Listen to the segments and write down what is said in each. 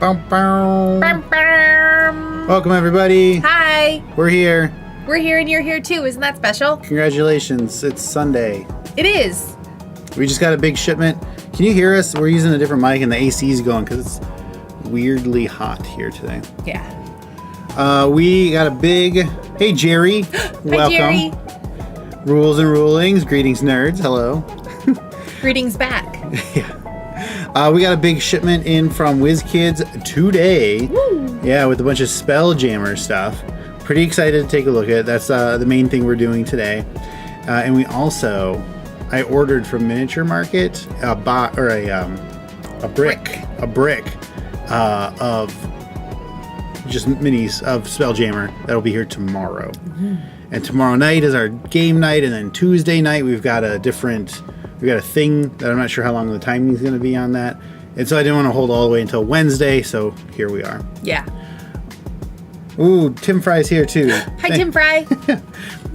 Welcome, everybody. Hi. We're here. We're here and you're here too. Isn't that special? Congratulations. It's Sunday. It is. We just got a big shipment. Can you hear us? We're using a different mic and the AC is going because it's weirdly hot here today. Yeah. We got a big... Hey, Jerry. Welcome. Jerry. Rules and Rulings. Greetings, nerds. Hello. Greetings back. Yeah. We got a big shipment in from WizKids today. Woo. Yeah, with a bunch of Spelljammer stuff. Pretty excited to take a look at it. That's the main thing we're doing today. And we also... I ordered from Miniature Market a brick of just minis of Spelljammer that'll be here tomorrow. Mm-hmm. And tomorrow night is our game night, and then Tuesday night we've got a thing that I'm not sure how long the timing is going to be on that. And so I didn't want to hold all the way until Wednesday, so here we are. Yeah. Ooh, Tim Fry's here too. Hi, Tim Fry.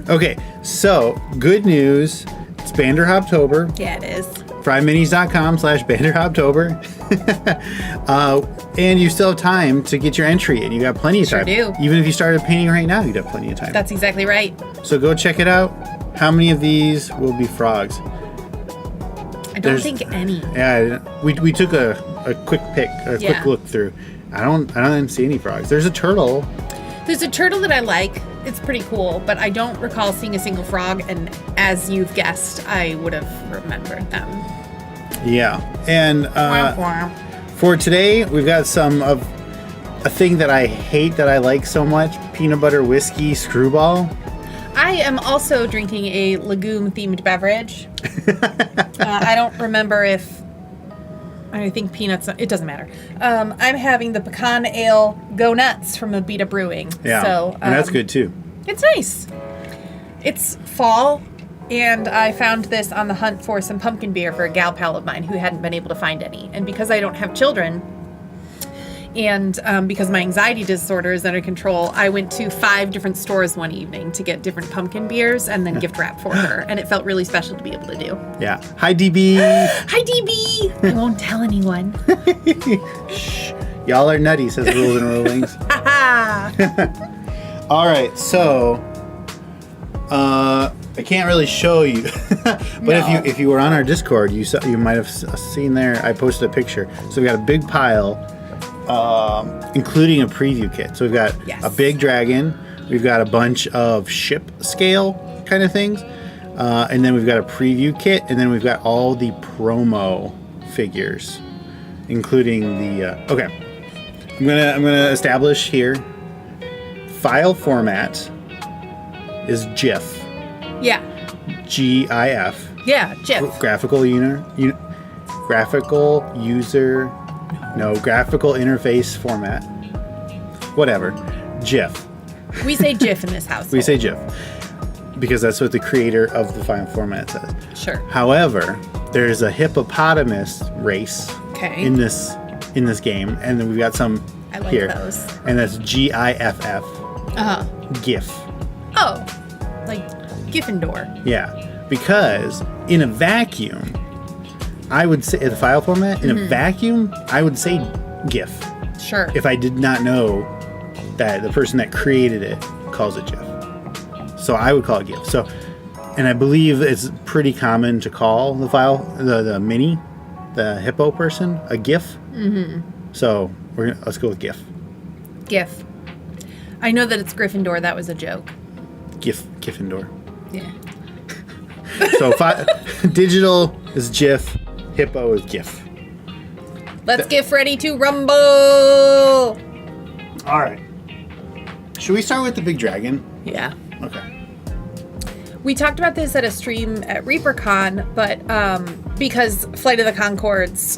Okay, so good news. It's Banderhoptober. Yeah, it is. FryMinis.com/Banderhoptober. And you still have time to get your entry in. You got plenty of time. Sure do. Even if you started painting right now, you'd have plenty of time. That's exactly right. So go check it out. How many of these will be frogs? I don't think any. Yeah, we took a quick quick look through. I don't see any frogs. There's a turtle. There's a turtle that I like. It's pretty cool, but I don't recall seeing a single frog, and as you've guessed, I would have remembered them. Yeah, and for today, we've got some of a thing that I hate that I like so much, peanut butter whiskey screwball. I am also drinking a legume-themed beverage. I don't remember if... I think peanuts... It doesn't matter. I'm having the pecan ale Go Nuts from Abita Brewing. Yeah, so, and that's good too. It's nice. It's fall, and I found this on the hunt for some pumpkin beer for a gal pal of mine who hadn't been able to find any. And because I don't have children, and because my anxiety disorder is under control, I went to 5 different stores one evening to get different pumpkin beers and then gift wrap for her. And it felt really special to be able to do. Yeah. Hi, DB. Hi, DB. I won't tell anyone. Shh. Y'all are nutty, says Rules and Rulings. All right, so I can't really show you, but no. if you were on our Discord, you might have seen there. I posted a picture. So we got a big pile, including a preview kit. So we've got a big dragon, we've got a bunch of ship scale kind of things, and then we've got a preview kit, and then we've got all the promo figures, including the. Okay, I'm gonna establish here. File format is GIF. Yeah. GIF. Yeah, GIF. Graphical interface format. Whatever. GIF. We say GIF in this house. We say GIF because that's what the creator of the file format says. Sure. However, there's a hippopotamus race in this game, and then we've got some here, those. And that's GIFF. GIF. Oh, like Gryffindor. Yeah, because in a vacuum, I would say the file format in a vacuum, I would say GIF. Sure. If I did not know that the person that created it calls it GIF, so I would call it GIF. So, and I believe it's pretty common to call the file the mini, the hippo person, a GIF. Mm-hmm. So let's go with GIF. GIF. I know that it's Gryffindor. That was a joke. Gryffindor. Yeah. So digital is GIF. Hippo is GIF. Let's get ready to rumble. All right. Should we start with the big dragon? Yeah. Okay. We talked about this at a stream at ReaperCon, but because Flight of the Conchords,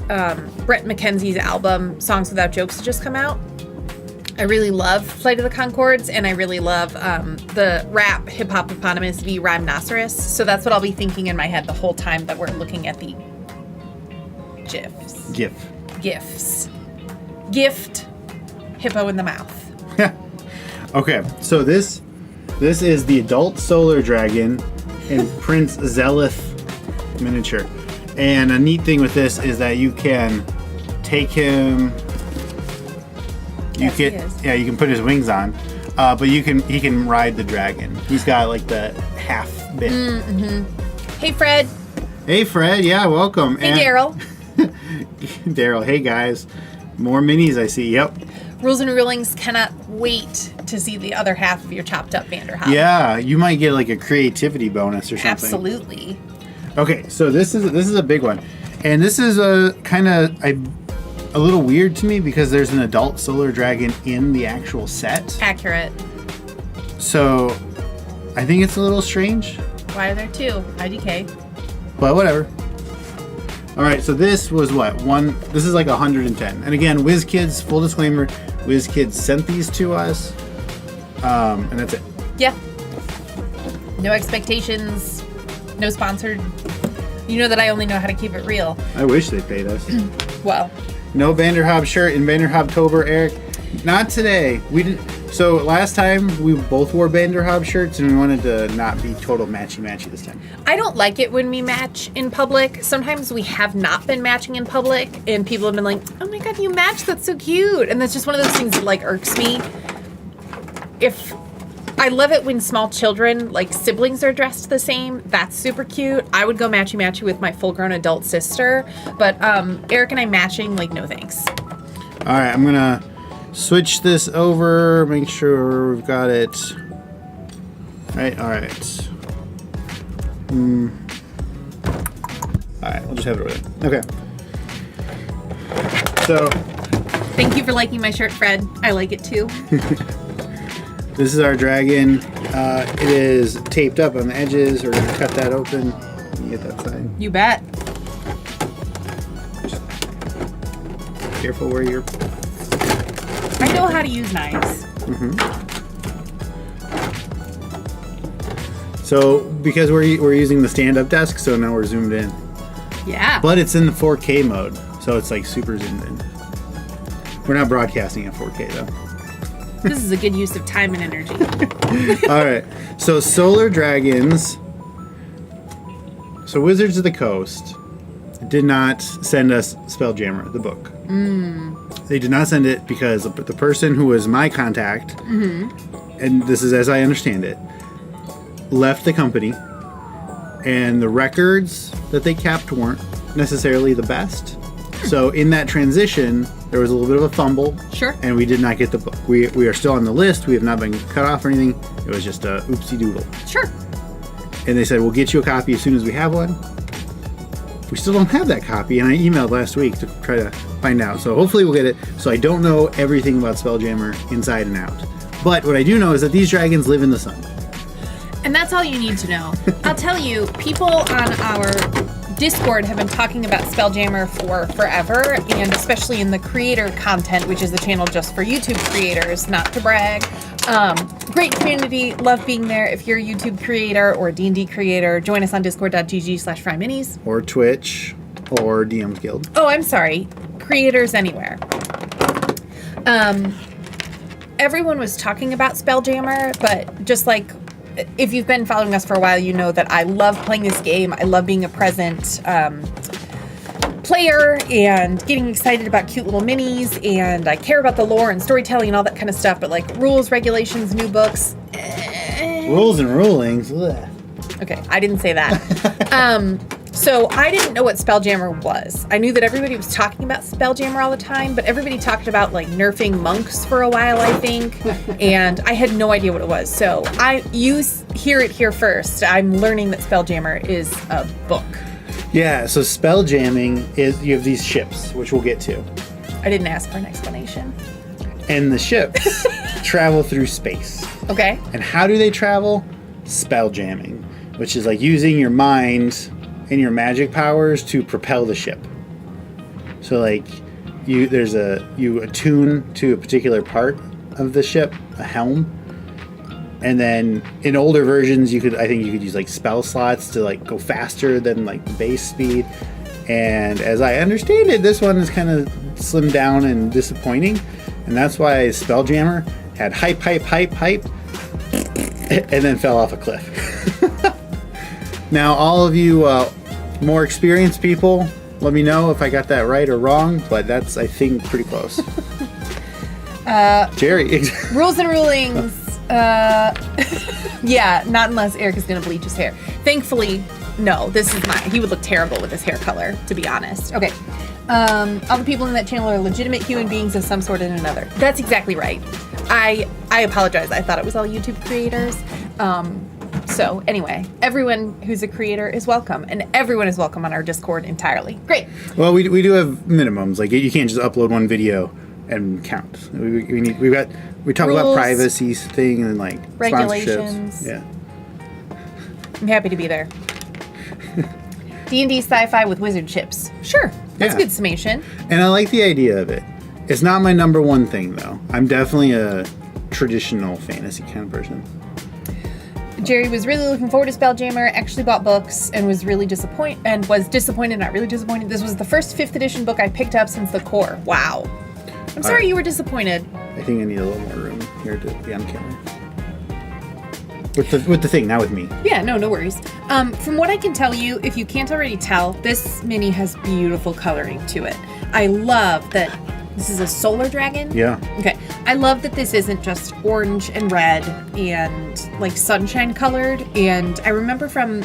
Brett McKenzie's album Songs Without Jokes has just come out. I really love Flight of the Conchords, and I really love the rap hippopotamus v rhinoceros. So that's what I'll be thinking in my head the whole time that we're looking at the GIFs. GIFs. Gift, hippo in the mouth. Okay, so this is the adult solar dragon in Prince Zelith miniature. And a neat thing with this is that you can take him You you can put his wings on, but he can ride the dragon. He's got like the half bit. Hey, Fred. Hey, Fred. Yeah, welcome. Hey, Daryl. Daryl. Hey, guys. More minis I see. Yep. Rules and Rulings cannot wait to see the other half of your chopped up Vanderhoff. Yeah, you might get like a creativity bonus or something. Absolutely. Okay, so this is a big one, and this is a kind of a little weird to me because there's an adult solar dragon in the actual set. Accurate. So I think it's a little strange. Why are there two? IDK. But whatever. All right, so this was what? This is like 110. And again, WizKids, full disclaimer, WizKids sent these to us. And that's it. Yeah. No expectations. No sponsored. You know that I only know how to keep it real. I wish they paid us. Well. No Vanderhob shirt in Vanderhob-tober, Eric. Not today. We didn't. So last time we both wore Vanderhob shirts, and we wanted to not be total matchy this time. I don't like it when we match in public. Sometimes we have not been matching in public, and people have been like, "Oh my god, you match! That's so cute!" And that's just one of those things that like irks me. I love it when small children, like siblings, are dressed the same. That's super cute. I would go matchy with my full-grown adult sister, but Eric and I matching, like, no thanks. All right, I'm gonna switch this over. Make sure we've got it. All right. All right, we'll just have it over there. Okay. So. Thank you for liking my shirt, Fred. I like it too. This is our dragon. It is taped up on the edges. We're gonna cut that open. Can you get that side? You bet. Just careful where you're. I know how to use knives. So because we're using the stand-up desk, so now we're zoomed in. Yeah. But it's in the 4K mode, so it's like super zoomed in. We're not broadcasting at 4K though. This is a good use of time and energy. All right. So solar dragons. So Wizards of the Coast did not send us Spelljammer, the book. They did not send it because the person who was my contact, and this is as I understand it, left the company, and the records that they kept weren't necessarily the best. So in that transition, there was a little bit of a fumble. Sure. And we did not get the book. We are still on the list. We have not been cut off or anything. It was just a oopsie doodle. Sure. And they said, we'll get you a copy as soon as we have one. We still don't have that copy, and I emailed last week to try to find out. So hopefully we'll get it. So I don't know everything about Spelljammer inside and out. But what I do know is that these dragons live in the sun. And that's all you need to know. I'll tell you, people on our Discord have been talking about Spelljammer for forever, and especially in the creator content, which is the channel just for YouTube creators, not to brag. Great community, love being there. If you're a YouTube creator or a D&D creator, join us on discord.gg/FryMinis. Or Twitch, or DM's Guild. Oh, I'm sorry. Creators anywhere. Everyone was talking about Spelljammer, but just like, if you've been following us for a while, you know that I love playing this game. I love being a present player and getting excited about cute little minis, and I care about the lore and storytelling and all that kind of stuff, but like rules, regulations, new books. Rules and rulings. Ugh. Okay, I didn't say that. So I didn't know what Spelljammer was. I knew that everybody was talking about Spelljammer all the time, but everybody talked about like nerfing monks for a while, I think, and I had no idea what it was. So you hear it here first. I'm learning that Spelljammer is a book. Yeah, so spelljamming is, you have these ships, which we'll get to. I didn't ask for an explanation. And the ships travel through space. Okay. And how do they travel? Spelljamming, which is like using your mind and your magic powers to propel the ship. So like you attune to a particular part of the ship, a helm, and then in older versions I think you could use like spell slots to like go faster than like the base speed. And as I understand it, this one is kind of slimmed down and disappointing, and that's why Spelljammer had hype and then fell off a cliff. Now all of you more experienced people, let me know if I got that right or wrong, but that's, I think, pretty close. Jerry. Rules and rulings. Yeah, not unless Eric is going to bleach his hair. Thankfully, no, this is mine. He would look terrible with his hair color, to be honest. Okay. All the people in that channel are legitimate human beings of some sort and another. That's exactly right. I apologize. I thought it was all YouTube creators. So anyway, everyone who's a creator is welcome, and everyone is welcome on our Discord entirely. Great. Well, we do have minimums. Like, you can't just upload one video and count. We talk about privacy thing and like regulations. Yeah. I'm happy to be there. D&D sci-fi with wizard chips. Sure. That's a good summation. And I like the idea of it. It's not my number one thing, though. I'm definitely a traditional fantasy kind of person. Jerry was really looking forward to Spelljammer, actually bought books, and was disappointed, not really disappointed. This was the first 5th edition book I picked up since the core. Wow. I'm sorry you were disappointed. I think I need a little more room here to be on camera. With the thing, not with me. Yeah, no worries. From what I can tell you, if you can't already tell, this mini has beautiful coloring to it. I love that this is a solar dragon. Yeah. Okay. I love that this isn't just orange and red and like sunshine colored. And I remember from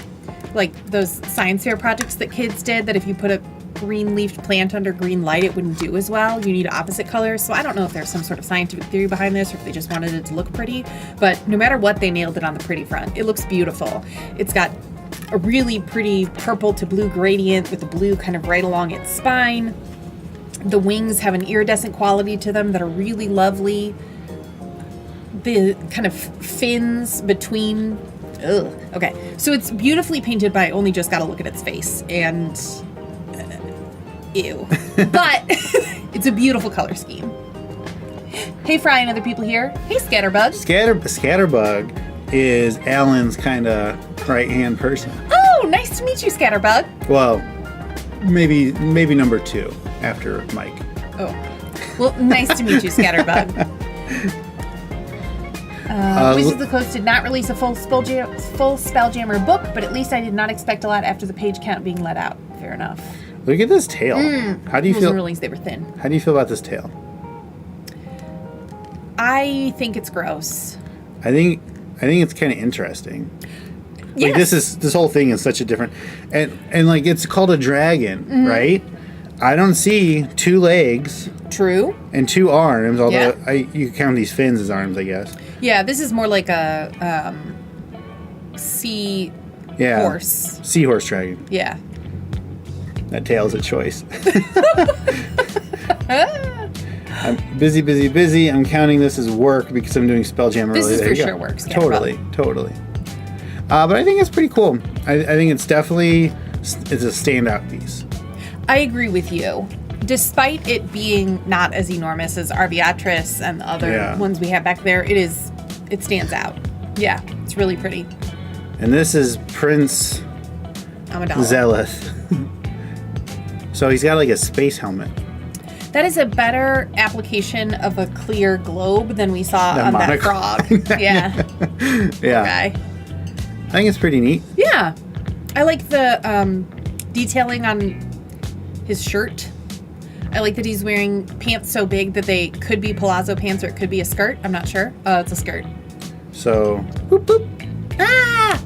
like those science fair projects that kids did that if you put a green leafed plant under green light, it wouldn't do as well. You need opposite colors. So I don't know if there's some sort of scientific theory behind this or if they just wanted it to look pretty. But no matter what, they nailed it on the pretty front. It looks beautiful. It's got a really pretty purple to blue gradient with the blue kind of right along its spine. The wings have an iridescent quality to them that are really lovely. The kind of fins between... Ugh. Okay, so it's beautifully painted, but I only just got to look at its face. And... ew. But it's a beautiful color scheme. Hey, Fry and other people here. Hey, Scatterbug. Scatterbug is Alan's kind of right-hand person. Oh, nice to meet you, Scatterbug. Well, maybe number 2 after Mike. Oh. Well, nice to meet you, Scatterbug. Wizards of the Coast did not release a full Spelljammer book, but at least I did not expect a lot after the page count being let out. Fair enough. Look at this tail. How do you feel? Release, they were thin. How do you feel about this tail? I think it's gross. I think it's kind of interesting. Yes. Like this whole thing is such a different, and like it's called a dragon, right? I don't see 2 legs. True. And 2 arms, although you count these fins as arms, I guess. Yeah, this is more like a sea horse. Seahorse dragon. Yeah. That tail's a choice. I'm busy. I'm counting this as work because I'm doing Spelljammer. This is for sure work. Totally. But I think it's pretty cool. I think it's definitely a standout piece. I agree with you. Despite it being not as enormous as Arviatris and the other ones we have back there, it stands out. Yeah, it's really pretty. And this is Prince Zeleth. So he's got like a space helmet. That is a better application of a clear globe than we saw on that frog. Yeah. Yeah. Okay. I think it's pretty neat. Yeah. I like the detailing on his shirt. I like that he's wearing pants so big that they could be palazzo pants or it could be a skirt. I'm not sure. Oh, it's a skirt. So, boop, boop. Ah!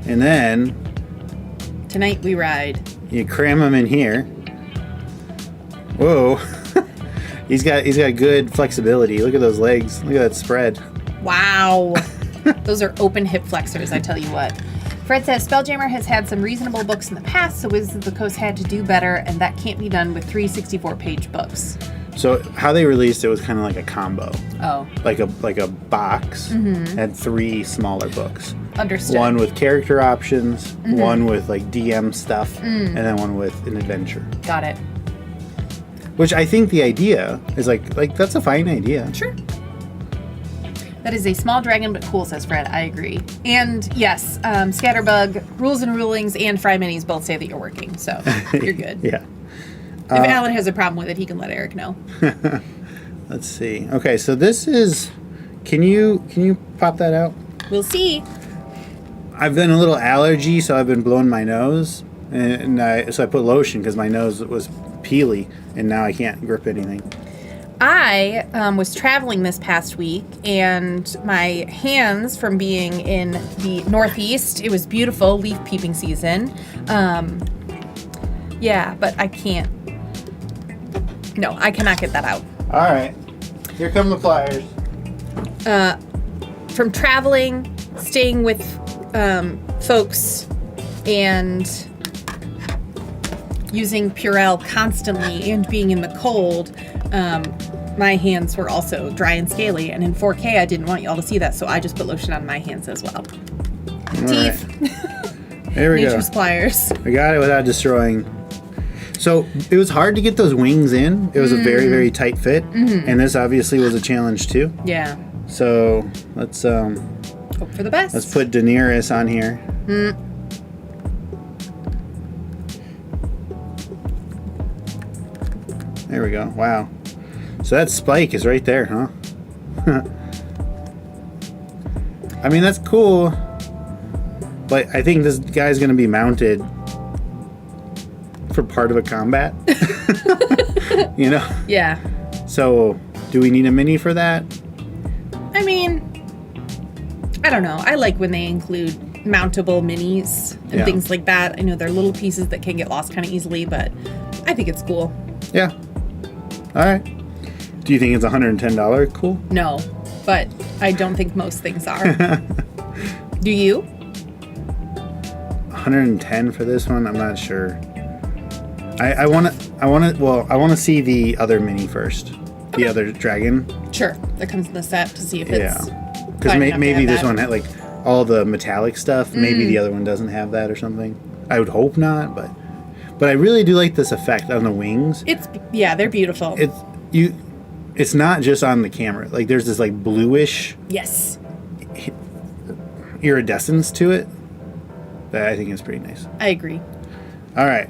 And then... Tonight we ride. You cram him in here. Whoa. He's got good flexibility. Look at those legs. Look at that spread. Wow. Those are open hip flexors, I tell you what. Fred says, Spelljammer has had some reasonable books in the past, so Wizards of the Coast had to do better, and that can't be done with 3 64-page books. So how they released it was kind of like a combo. Oh. Like a box had 3 smaller books. Understood. One with character options, one with like DM stuff, and then one with an adventure. Got it. Which I think the idea is like that's a fine idea. Sure. That is a small dragon, but cool, says Fred. I agree. And yes, Scatterbug, Rules and Rulings, and FryMinis both say that you're working, so you're good. Yeah. If Alan has a problem with it, he can let Eric know. Let's see. Okay, so this is... Can you pop that out? We'll see. I've been a little allergy, so I've been blowing my nose. So I put lotion because my nose was peely, and now I can't grip anything. I was traveling this past week, and my hands from being in the Northeast, it was beautiful, leaf peeping season. Yeah, but I can't. No, I cannot get that out. All right. Here come the pliers. From traveling, staying with folks, and using Purell constantly and being in the cold, my hands were also dry and scaly. And in 4K, I didn't want y'all to see that, so I just put lotion on my hands as well. Teeth. Right. There we go. Nature's pliers. I got it without destroying. So it was hard to get those wings in. It was a very, very tight fit. And this obviously was a challenge too. Yeah. So let's hope for the best. let's put Daenerys on here. There we go. Wow. So that spike is right there, huh? I mean, that's cool. But I think this guy's going to be mounted for part of a combat. You know? Yeah. So, do we need a mini for that? I mean, I don't know. I like when they include mountable minis and things like that. I know they're little pieces that can get lost kind of easily, but I think it's cool. Yeah. All right. Do you think it's $110 cool? No, but I don't think most things are. Do you? 110 for this one? I'm not sure. I want to see the other mini first. The other dragon. Sure. That comes in the set to see if it's because maybe this one had like all the metallic stuff. Maybe the other one doesn't have that or something. I would hope not, but I really do like this effect on the wings. They're beautiful. It's not just on the camera. Like there's this like bluish iridescence to it that I think is pretty nice. I agree. All right.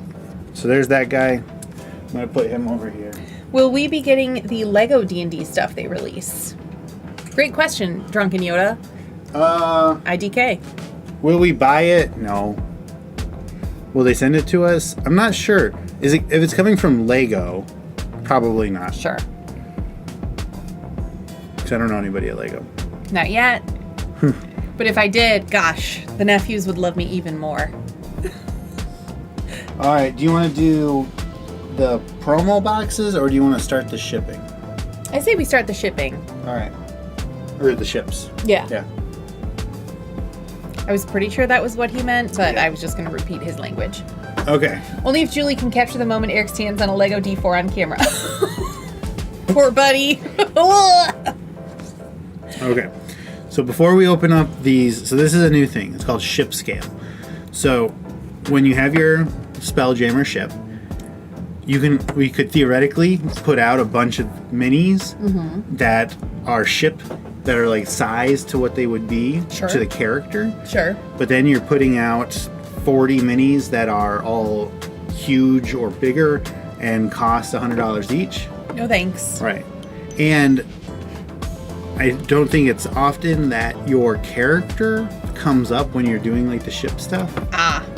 So there's that guy. I'm going to put him over here. Will we be getting the Lego D&D stuff they release? Great question, Drunken Yoda. IDK. Will we buy it? No. Will they send it to us? I'm not sure. If it's coming from Lego, probably not. Sure. Because I don't know anybody at Lego. Not yet. But if I did, gosh, the nephews would love me even more. All right. Do you want to do the promo boxes or do you want to start the shipping? I say we start the shipping. All right. Or the ships. Yeah. Yeah. I was pretty sure that was what he meant, but I was just going to repeat his language. Okay. Only if Julie can capture the moment Eric stands on a Lego D4 on camera. Poor buddy. Okay. So before we open up these, so this is a new thing. It's called ship scale. So when you have your Spelljammer ship, we could theoretically put out a bunch of minis that are that are like sized to what they would be to the character. Sure. But then you're putting out 40 minis that are all huge or bigger and cost $100 each. No thanks. Right. And I don't think it's often that your character comes up when you're doing like the ship stuff.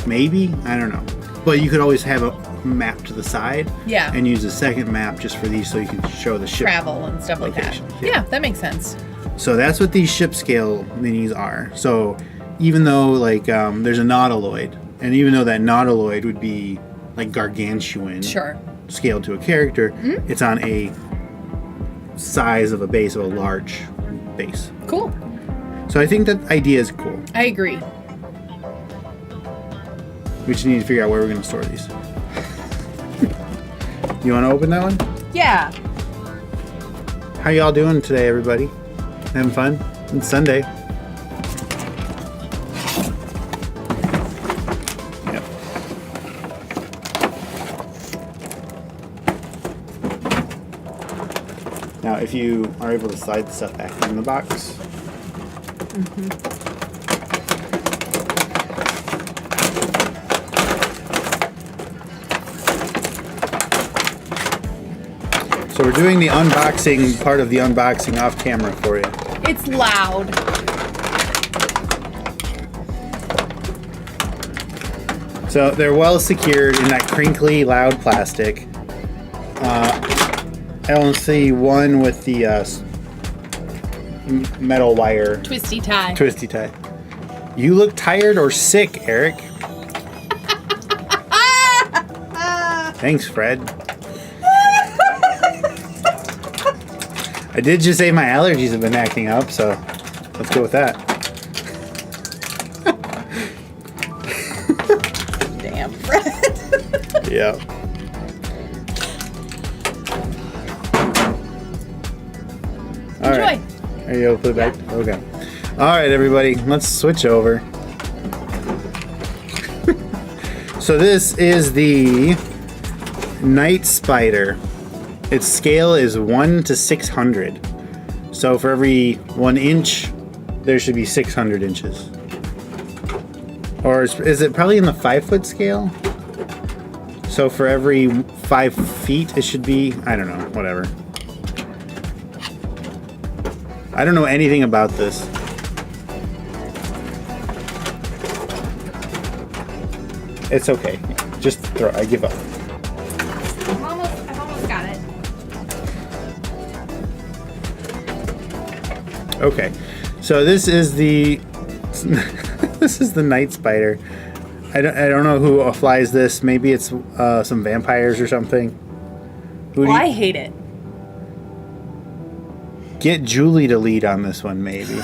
Maybe. I don't know. But you could always have a map to the side. Yeah. And use a second map just for these so you can show the ship travel and stuff location. Like that. Yeah, that makes sense. So that's what these ship scale minis are. So even though like there's a nautiloid, and even though that nautiloid would be like gargantuan scaled to a character, it's on a size of a base of a large base. Cool. So I think that idea is cool. I agree. We just need to figure out where we're going to store these. You want to open that one? Yeah. How y'all doing today, everybody? Having fun? It's Sunday. Yep. Now, if you are able to slide the stuff back in the box. So we're doing the unboxing part of the unboxing off camera for you. It's loud. So they're well secured in that crinkly, loud plastic. I only see one with the metal wire. Twisty tie. Twisty tie. You look tired or sick, Eric. Thanks, Fred. I did just say my allergies have been acting up, so let's go with that. Damn, Fred. Yeah. All right. Are you able to put it back? Okay. All right, everybody. Let's switch over. So this is the Night Spider. Its scale is 1 to 600. So for every 1 inch, there should be 600 inches. Or is it probably in the 5-foot scale? So for every 5 feet, it should be, I don't know, whatever. I don't know anything about this. It's okay. Just throw. I give up. I've almost got it. Okay. So this is the this is the Night Spider. I don't know who flies this. Maybe it's some vampires or something. I hate it. Get Julie to lead on this one, maybe.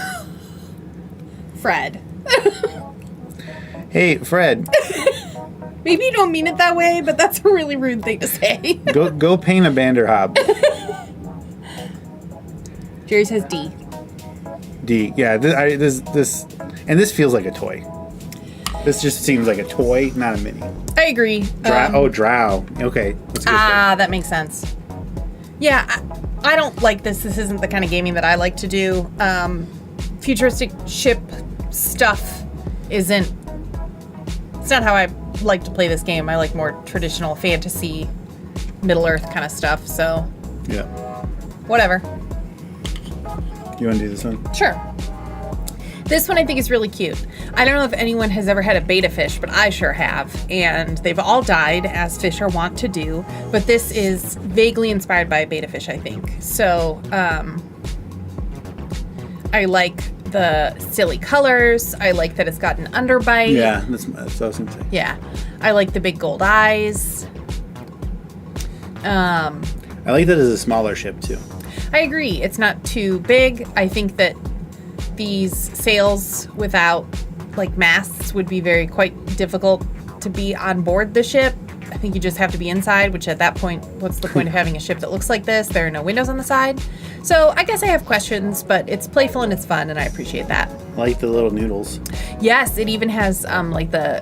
Fred. Hey, Fred. Maybe you don't mean it that way, but that's a really rude thing to say. Go paint a Banderhob. Jerry says D. D. Yeah, this feels like a toy. This just seems like a toy, not a mini. I agree. Drow. Okay, let's go. That makes sense. Yeah, I don't like this. This isn't the kind of gaming that I like to do. Futuristic ship stuff isn't. It's not how I like to play this game. I like more traditional fantasy, Middle Earth kind of stuff. So. Yeah. Whatever. You want to do this one? Sure. This one I think is really cute. I don't know if anyone has ever had a beta fish, but I sure have. And they've all died, as fish are wont to do. But this is vaguely inspired by a beta fish, I think. So, I like the silly colors. I like that it's got an underbite. Yeah, that's what I was going to say. Yeah. I like the big gold eyes. I like that it's a smaller ship, too. I agree. It's not too big. I think that these sails without like masts would be quite difficult to be on board the ship. I think you just have to be inside, which at that point, what's the point of having a ship that looks like this? There are no windows on the side. So I guess I have questions, but it's playful and it's fun, and I appreciate that. I like the little noodles. Yes, it even has like the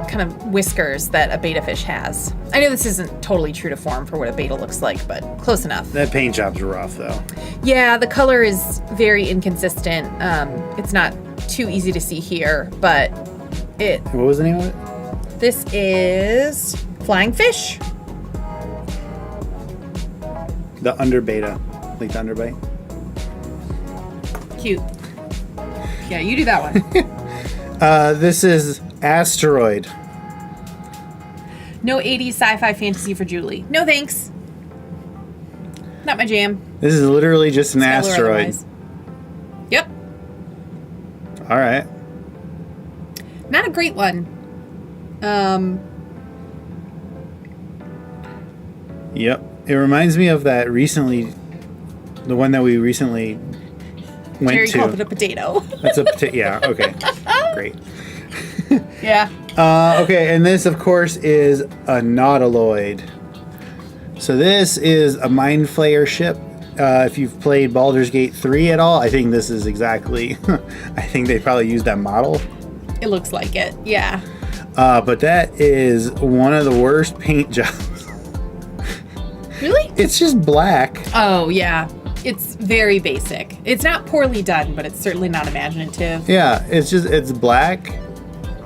kind of whiskers that a beta fish has. I know this isn't totally true to form for what a beta looks like, but close enough. That paint job's rough, though. Yeah, the color is very inconsistent. It's not too easy to see here, but it... What was the name of it? This is Flying Fish. The under beta. Like the underbite. Cute. Yeah, you do that one. This is Asteroid. No 80s sci-fi fantasy for Julie. No thanks. Not my jam. This is literally just an asteroid. Yep. All right. Not a great one. Yep. It reminds me of that the one that we recently went Jerry to. called it a potato. That's a potato. Yeah. Okay. Great. Yeah. Okay, and this, of course, is a nautiloid. So this is a mind flayer ship. If you've played Baldur's Gate 3 at all, I think this is exactly... I think they probably used that model. It looks like it, yeah. But that is one of the worst paint jobs. Really? It's just black. Oh, yeah. It's very basic. It's not poorly done, but it's certainly not imaginative. Yeah, it's black.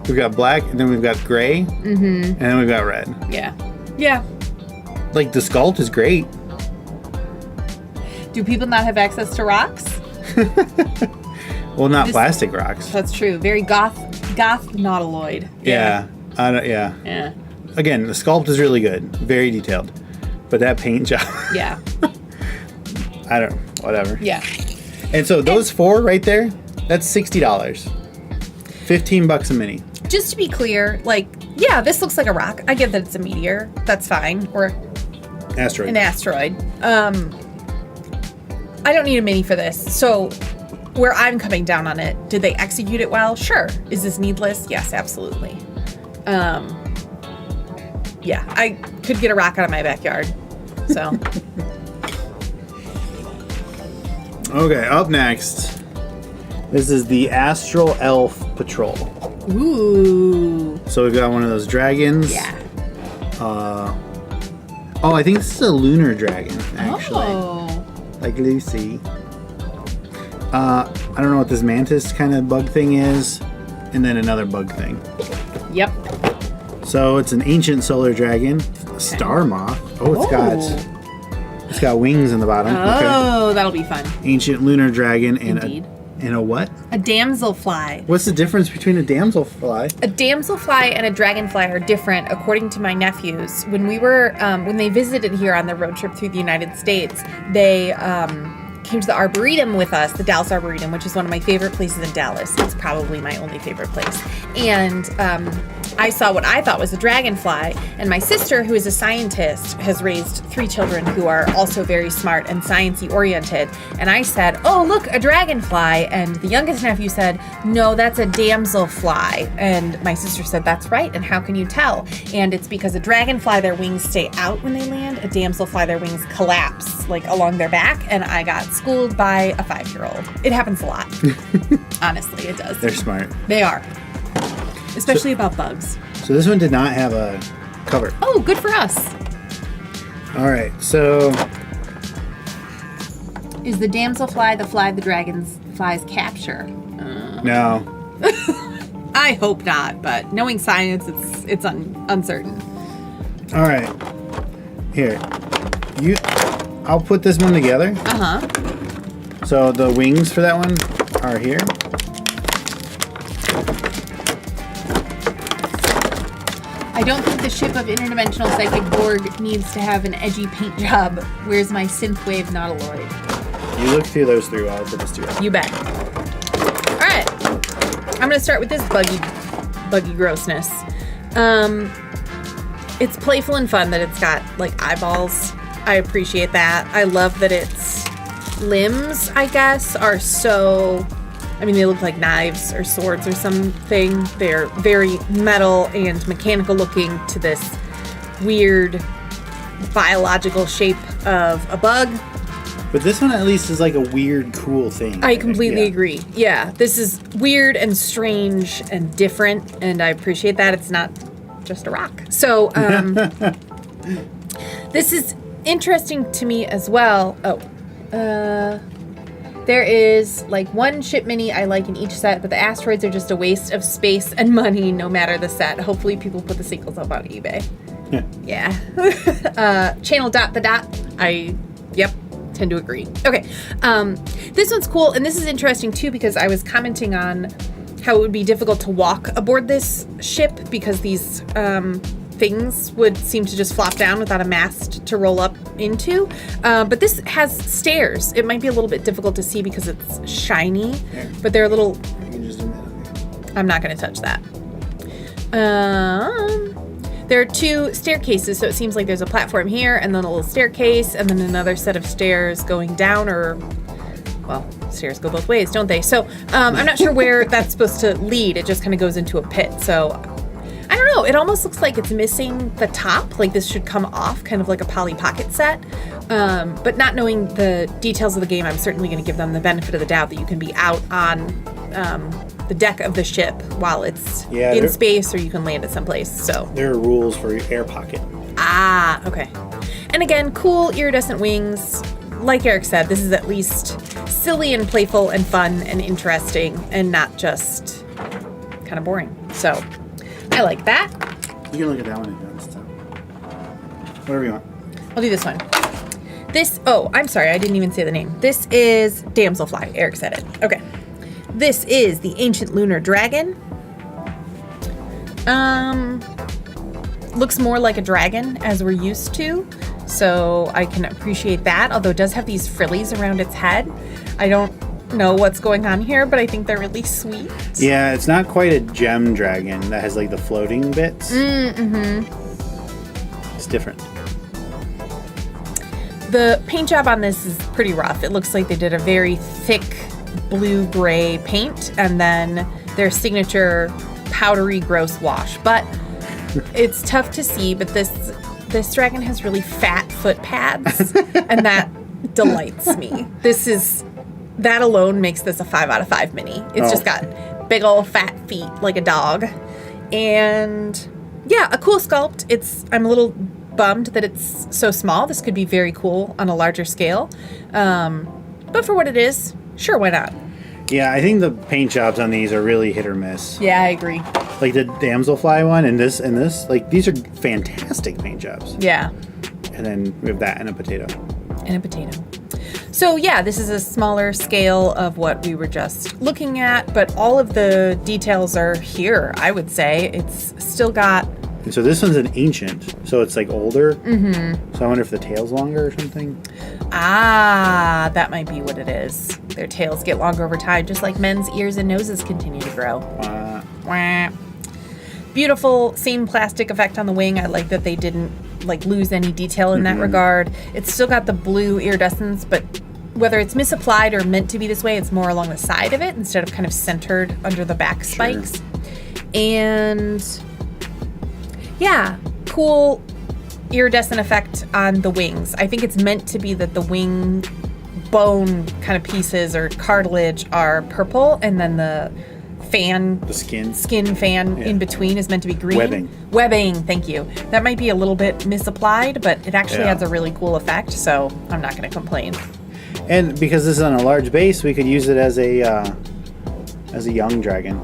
We've got black, and then we've got gray, and then we've got red. Yeah. Yeah. Like, the sculpt is great. Do people not have access to rocks? Well, not plastic rocks. That's true. Very goth nautiloid. Yeah. Yeah. Again, the sculpt is really good. Very detailed. But that paint job. Yeah. I don't. Whatever. Yeah. And so those 4 right there, that's $60. $15 a mini. Just to be clear, like, yeah, this looks like a rock. I get that it's a meteor. That's fine. Or Asteroid. an asteroid. I don't need a mini for this. So where I'm coming down on it, did they execute it well? Sure. Is this needless? Yes, absolutely. Yeah, I could get a rock out of my backyard. So. Okay, up next. This is the Astral Elf Patrol. Ooh. So we've got one of those dragons. Yeah. Oh, I think this is a lunar dragon, actually. Oh. Like Lucy. I don't know what this mantis kind of bug thing is. And then another bug thing. Yep. So it's an ancient solar dragon. Star moth. Oh, it's got wings in the bottom. Oh, that'll be fun. Ancient lunar dragon and Indeed. a what? A damselfly. What's the difference between a damselfly? A damselfly and a dragonfly are different, according to my nephews. When we were, when they visited here on the road trip through the United States, they came to the Arboretum with us, the Dallas Arboretum, which is one of my favorite places in Dallas. It's probably my only favorite place. And I saw what I thought was a dragonfly, and my sister, who is a scientist, has raised 3 children who are also very smart and sciencey oriented. And I said, "Oh, look, a dragonfly." And the youngest nephew said, "No, that's a damselfly." And my sister said, "That's right. And how can you tell?" And it's because a dragonfly, their wings stay out when they land. A damselfly, their wings collapse like along their back. And I got schooled by a 5-year-old. It happens a lot. Honestly, it does. They're smart. They are. Especially about bugs. So this one did not have a cover. Oh, good for us. All right, so Is the damselfly the fly the dragonflies capture? no. I hope not, but knowing science, it's uncertain. All right, here. I'll put this one together. Uh-huh. So the wings for that one are here. I don't think the ship of interdimensional psychic Borg needs to have an edgy paint job. Where's my synthwave nautiloid? You look through those 3 while I put this together. You bet. All right. I'm going to start with this buggy grossness. It's playful and fun that it's got, like, eyeballs. I appreciate that. I love that its limbs, I guess, are so... I mean, they look like knives or swords or something. They're very metal and mechanical looking to this weird biological shape of a bug. But this one at least is like a weird, cool thing. I completely agree. Yeah, this is weird and strange and different, and I appreciate that. It's not just a rock. So, this is interesting to me as well. There is like 1 ship mini I like in each set, but the asteroids are just a waste of space and money no matter the set. Hopefully people put the sequels up on eBay. Yeah. Channel dot the dot. Tend to agree. Okay. This one's cool, and this is interesting too because I was commenting on how it would be difficult to walk aboard this ship because these things would seem to just flop down without a mast to roll up into. But this has stairs. It might be a little bit difficult to see because it's shiny, but they're a little... I'm not going to touch that. There are 2 staircases, so it seems like there's a platform here, and then a little staircase, and then another set of stairs going down, or... Well, stairs go both ways, don't they? So I'm not sure where that's supposed to lead. It just kind of goes into a pit, so... I don't know, it almost looks like it's missing the top, like this should come off, kind of like a Polly Pocket set. But not knowing the details of the game, I'm certainly going to give them the benefit of the doubt that you can be out on the deck of the ship while it's in space, or you can land it someplace. So there are rules for air pocket. Ah, okay. And again, cool iridescent wings. Like Eric said, this is at least silly and playful and fun and interesting and not just kind of boring. So... I like that. You can look at that one if you want to stop. Whatever you want. I'll do this one. I'm sorry, I didn't even say the name. This is Damselfly. Eric said it. Okay. This is the Ancient Lunar Dragon. Looks more like a dragon, as we're used to. So I can appreciate that, although it does have these frillies around its head. I don't know what's going on here, but I think they're really sweet. Yeah, it's not quite a gem dragon that has like the floating bits. Mm-hmm. It's different. The paint job on this is pretty rough. It looks like they did a very thick blue-gray paint and then their signature powdery gross wash. But it's tough to see, but this dragon has really fat foot pads and that delights me. That alone makes this a 5 out of 5 mini. It's just got big old fat feet like a dog. And yeah, a cool sculpt. I'm a little bummed that it's so small. This could be very cool on a larger scale. But for what it is, sure, why not? Yeah, I think the paint jobs on these are really hit or miss. Yeah, I agree. Like the damselfly one and this, like these are fantastic paint jobs. Yeah. And then we have that and a potato. And a potato. So yeah, this is a smaller scale of what we were just looking at, but all of the details are here, I would say. It's still got... And so this one's an ancient, so it's like older. Mm-hmm. So I wonder if the tail's longer or something. Ah, that might be what it is. Their tails get longer over time, just like men's ears and noses continue to grow. Wah. Beautiful, same plastic effect on the wing. I like that they didn't lose any detail in that regard. It's still got the blue iridescence, but whether it's misapplied or meant to be this way, it's more along the side of it instead of kind of centered under the back spikes. And yeah, cool iridescent effect on the wings. I think it's meant to be that the wing bone kind of pieces or cartilage are purple, and then the skin fan in between is meant to be green. Webbing, thank you. That might be a little bit misapplied, but it actually adds a really cool effect, so I'm not going to complain. And because this is on a large base, we could use it as a young dragon.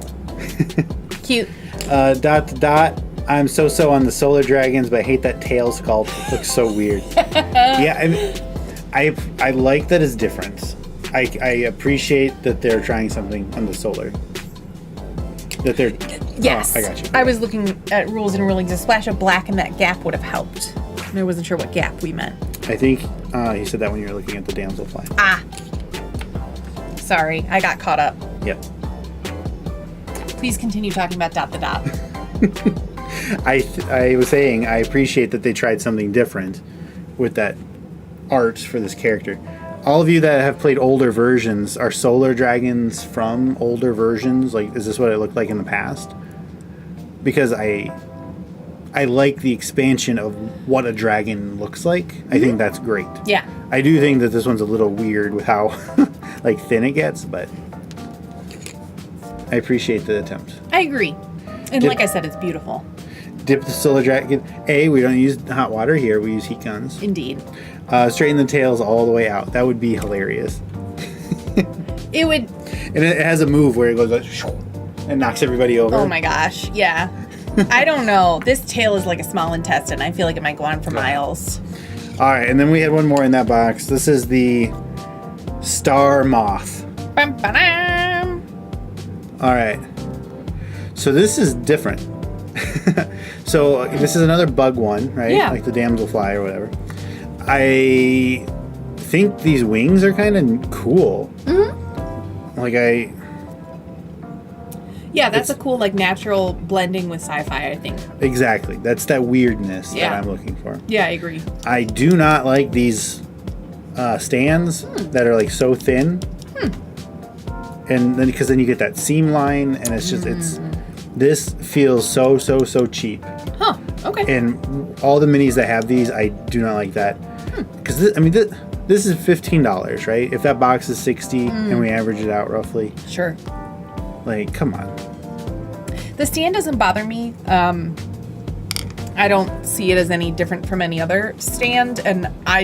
Cute. Dot. I'm so on the solar dragons, but I hate that tail sculpt. It looks so weird. Yeah, I like that it's different. I appreciate that they're trying something on the solar. That they're... Yes. Oh, I got you. I was looking at rules and rulings. A splash of black in that gap would have helped. I wasn't sure what gap we meant. I think he said that when you were looking at the damselfly. Ah. Sorry, I got caught up. Yep. Please continue talking about Dot the Dot. I was saying I appreciate that they tried something different with that art for this character. All of you that have played older versions, are solar dragons from older versions? Like, is this what it looked like in the past? Because I like the expansion of what a dragon looks like. I think that's great. Yeah. I do think that this one's a little weird with how like thin it gets, but I appreciate the attempt. I agree. And like I said, it's beautiful. Dip the solar dragon. We don't use hot water here. We use heat guns. Indeed. Straighten the tails all the way out. That would be hilarious. It would. And it has a move where it goes like, and knocks everybody over. Oh my gosh. Yeah. I don't know. This tail is like a small intestine. I feel like it might go on for miles. All right. And then we had one more in that box. This is the star moth. Bum, ba-dum. All right. So this is different. So this is another bug one, right? Yeah. Like the damselfly or whatever. I think these wings are kind of cool. Mm-hmm. Like Yeah, that's a cool natural blending with sci-fi, I think. Exactly. That's that weirdness that I'm looking for. Yeah, I agree. I do not like these stands that are so thin. And then because then you get that seam line and it's just this feels so cheap. Huh. Okay. And all the minis that have these, I do not like that. Because this is $15, right? If that box is $60 and we average it out roughly. Sure. Come on. The stand doesn't bother me. I don't see it as any different from any other stand, and I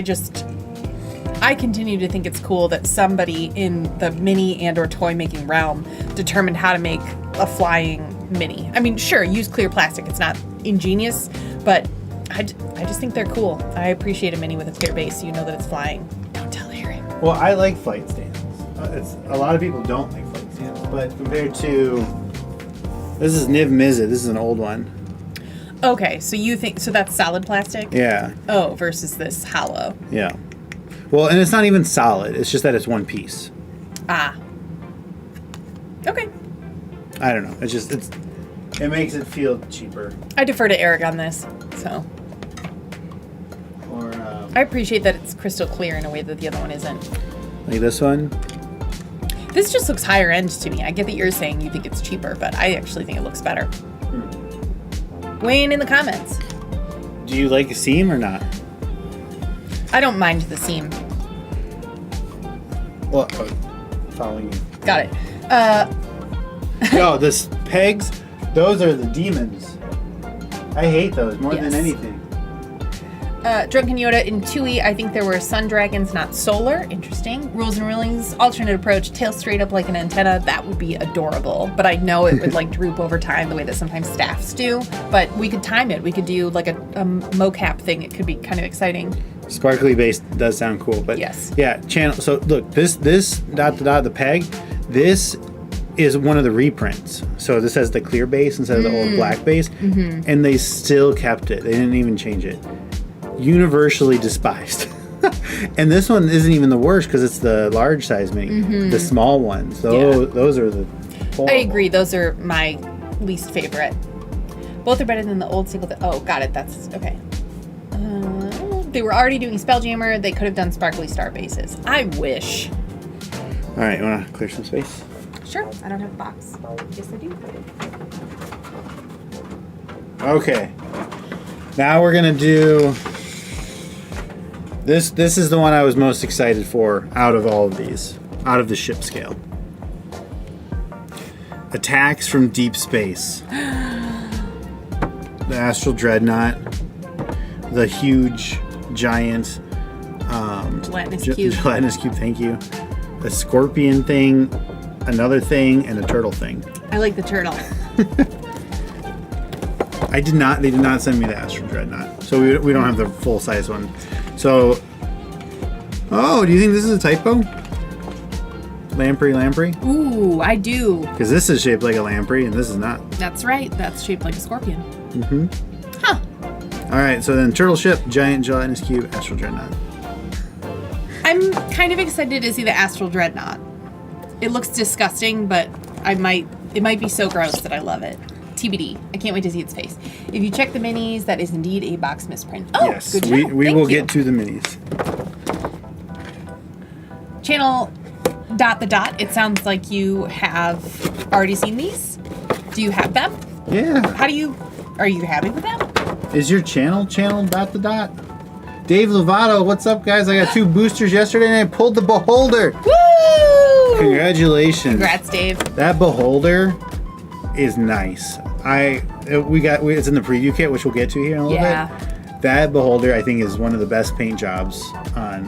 continue to think it's cool that somebody in the mini and or toy making realm determined how to make a flying mini. I mean, sure, use clear plastic. It's not ingenious, but I just think they're cool. I appreciate a mini with a clear base so you know that it's flying. Don't tell Aaron. Well, I like flight stands. A lot of people don't like flight stands, but compared to... This is Niv Mizzet. This is an old one. Okay, so you think that's solid plastic? Yeah. Oh, versus this hollow. Yeah. Well, and it's not even solid. It's just that it's one piece. Ah. Okay. I don't know. It makes it feel cheaper. I defer to Eric on this, so. Or I appreciate that it's crystal clear in a way that the other one isn't. like this one. This just looks higher end to me. I get that you're saying you think it's cheaper, but I actually think it looks better. Weigh in the comments. Do you like a seam or not? I don't mind the seam. Well, following you. Got it. Yo, this pegs, those are the demons. I hate those more than anything. Drunken Yoda in Tui, I think there were sun dragons, not solar. Interesting. Rules and rulings, alternate approach, tail straight up like an antenna. That would be adorable. But I know it would like droop over time the way that sometimes staffs do. But we could time it. We could do like a mocap thing. It could be kind of exciting. Sparkly base does sound cool, but yes. Yeah, channel. So look, this the peg, this is one of the reprints. So this has the clear base instead of the old black base, and they still kept it. They didn't even change it. Universally despised. And this one isn't even the worst because it's the large size mini. The small ones, those are the horrible. I agree. Those are my least favorite. Both are better than the old single. Oh, got it. That's okay. They were already doing Spelljammer. They could have done Sparkly Star bases. I wish. All right, you want to clear some space? Sure. I don't have a box. Yes, I do. Okay. Now we're gonna do this. This is the one I was most excited for out of all of these, out of the ship scale. Attacks from deep space. The Astral Dreadnought. The huge, giant Gelatinous cube. Gelatinous cube. Thank you. A scorpion thing, another thing, and a turtle thing. I like the turtle. They did not send me the Astral Dreadnought. So we don't have the full size one. So, do you think this is a typo? Lamprey? Ooh, I do. Because this is shaped like a lamprey and this is not. That's right. That's shaped like a scorpion. Huh. All right, so then turtle ship, giant gelatinous cube, Astral Dreadnought. I'm kind of excited to see the Astral Dreadnought. It looks disgusting, but it might be so gross that I love it. TBD. I can't wait to see its face. If you check the minis, that is indeed a box misprint. Oh, yes, good job. we will get to the minis. Channel ... It sounds like you have already seen these. Do you have them? Yeah. Are you happy with them? Is your channel ? Dave Lovato, what's up, guys? I got 2 boosters yesterday and I pulled the Beholder. Woo! Congratulations. Congrats, Dave. That Beholder is nice. It's in the preview kit, which we'll get to here in a little bit. That Beholder, I think, is one of the best paint jobs on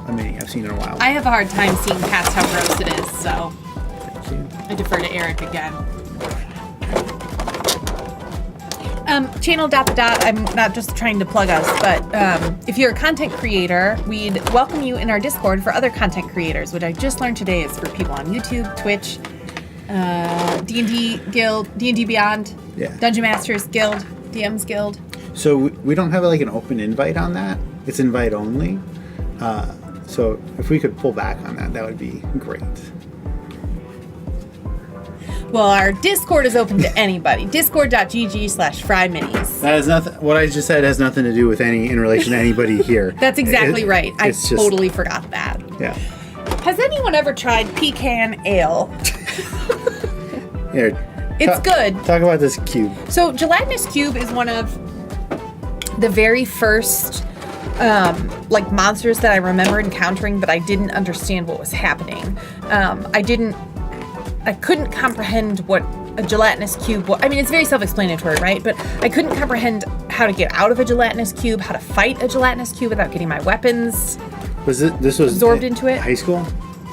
a mini I've seen in a while. I have a hard time seeing past how gross it is, so Thank you. I defer to Eric again. Channel ... I'm not just trying to plug us, but if you're a content creator, we'd welcome you in our Discord for other content creators, which I just learned today is for people on YouTube, Twitch, D&D Guild, D&D Beyond, Dungeon Masters Guild, DMs Guild. So we don't have like an open invite on that. It's invite only. So if we could pull back on that, that would be great. Well, our Discord is open to anybody. Discord.gg/FryMinis. That has nothing. What I just said has nothing to do with in relation to anybody here. That's exactly right. I just, totally forgot that. Yeah. Has anyone ever tried pecan ale? Here. It's good. Talk about this cube. So gelatinous cube is one of the very first monsters that I remember encountering, but I didn't understand what was happening. I couldn't comprehend what a gelatinous cube was. I mean, it's very self-explanatory, right? But I couldn't comprehend how to get out of a gelatinous cube, how to fight a gelatinous cube without getting my weapons This was absorbed into it. High school?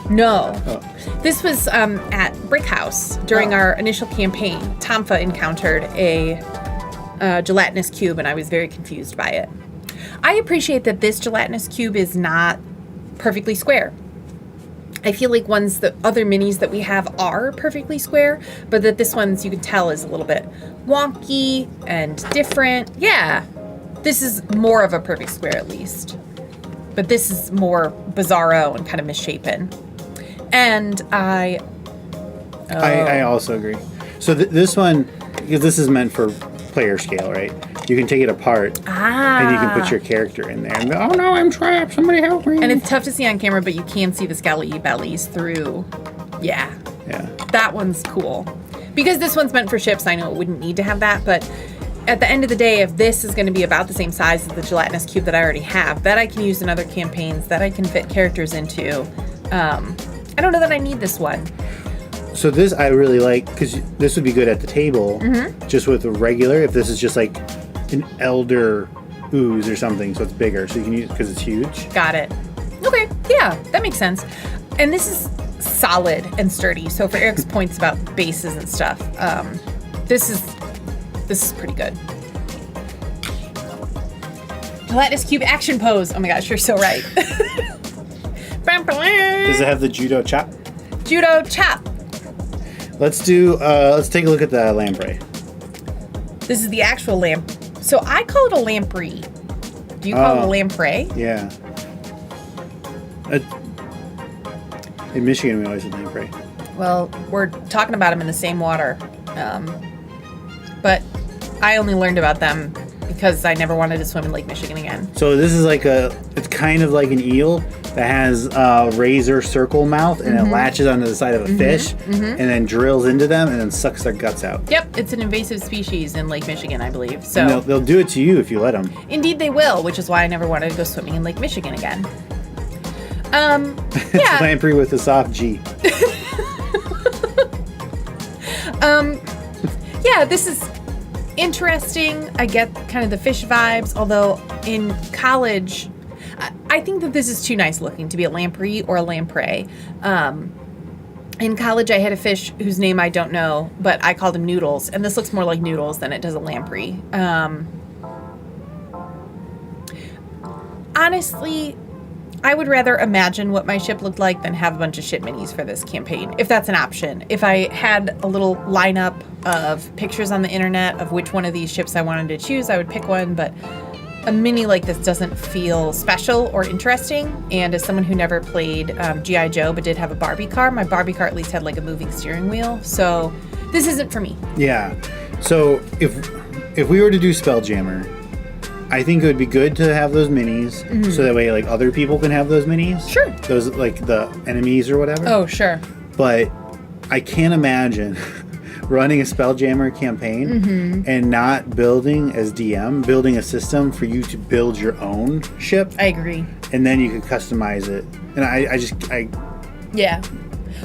No. Oh. This was at Brick House during our initial campaign. Tomfa encountered a gelatinous cube, and I was very confused by it. I appreciate that this gelatinous cube is not perfectly square. I feel like the other minis that we have are perfectly square, but that this one's, you can tell, is a little bit wonky and different. Yeah, this is more of a perfect square at least. But this is more bizarro and kind of misshapen. And I also agree. So this one, because this is meant for player scale, right? You can take it apart and you can put your character in there and go, oh no, I'm trapped, somebody help me. And it's tough to see on camera, but you can see the skelly bellies through. Yeah. That one's cool. Because this one's meant for ships, I know it wouldn't need to have that, but at the end of the day, if this is going to be about the same size as the gelatinous cube that I already have, that I can use in other campaigns, that I can fit characters into, I don't know that I need this one. So this I really like, because this would be good at the table, just with a regular, if this is just like an elder ooze or something, so it's bigger, so you can use it because it's huge. Got it. Okay, yeah, that makes sense. And this is solid and sturdy, so for Eric's points about bases and stuff, this is pretty good. Gelatinous cube action pose. Oh my gosh, you're so right. Does it have the judo chop? Judo chop. Let's take a look at the lamprey. This is the actual lamp. So I call it a lamprey. Do you call it a lamprey? Yeah. In Michigan, we always said lamprey. Well, we're talking about them in the same water. But I only learned about them because I never wanted to swim in Lake Michigan again. So this is it's kind of like an eel that has a razor circle mouth, and it latches onto the side of a fish, and then drills into them, and then sucks their guts out. Yep, it's an invasive species in Lake Michigan, I believe. So and they'll do it to you if you let them. Indeed they will, which is why I never wanted to go swimming in Lake Michigan again. It's Yeah. lamprey with a soft G. Yeah, this is interesting. I get kind of the fish vibes, although in college, I think that this is too nice looking to be a lamprey or a lamprey. In college, I had a fish whose name I don't know, but I called him Noodles, and this looks more like Noodles than it does a lamprey. Honestly, I would rather imagine what my ship looked like than have a bunch of ship minis for this campaign, if that's an option. If I had a little lineup of pictures on the internet of which one of these ships I wanted to choose, I would pick one, but a mini like this doesn't feel special or interesting. And as someone who never played G.I. Joe but did have a Barbie car, my Barbie car at least had like a moving steering wheel. So this isn't for me. Yeah. So if we were to do Spelljammer, I think it would be good to have those minis, so that way like other people can have those minis. Sure. Those like the enemies or whatever. Oh, sure. But I can't imagine running a Spelljammer campaign and not building as DM, building a system for you to build your own ship. I agree. And then you can customize it. And I Yeah.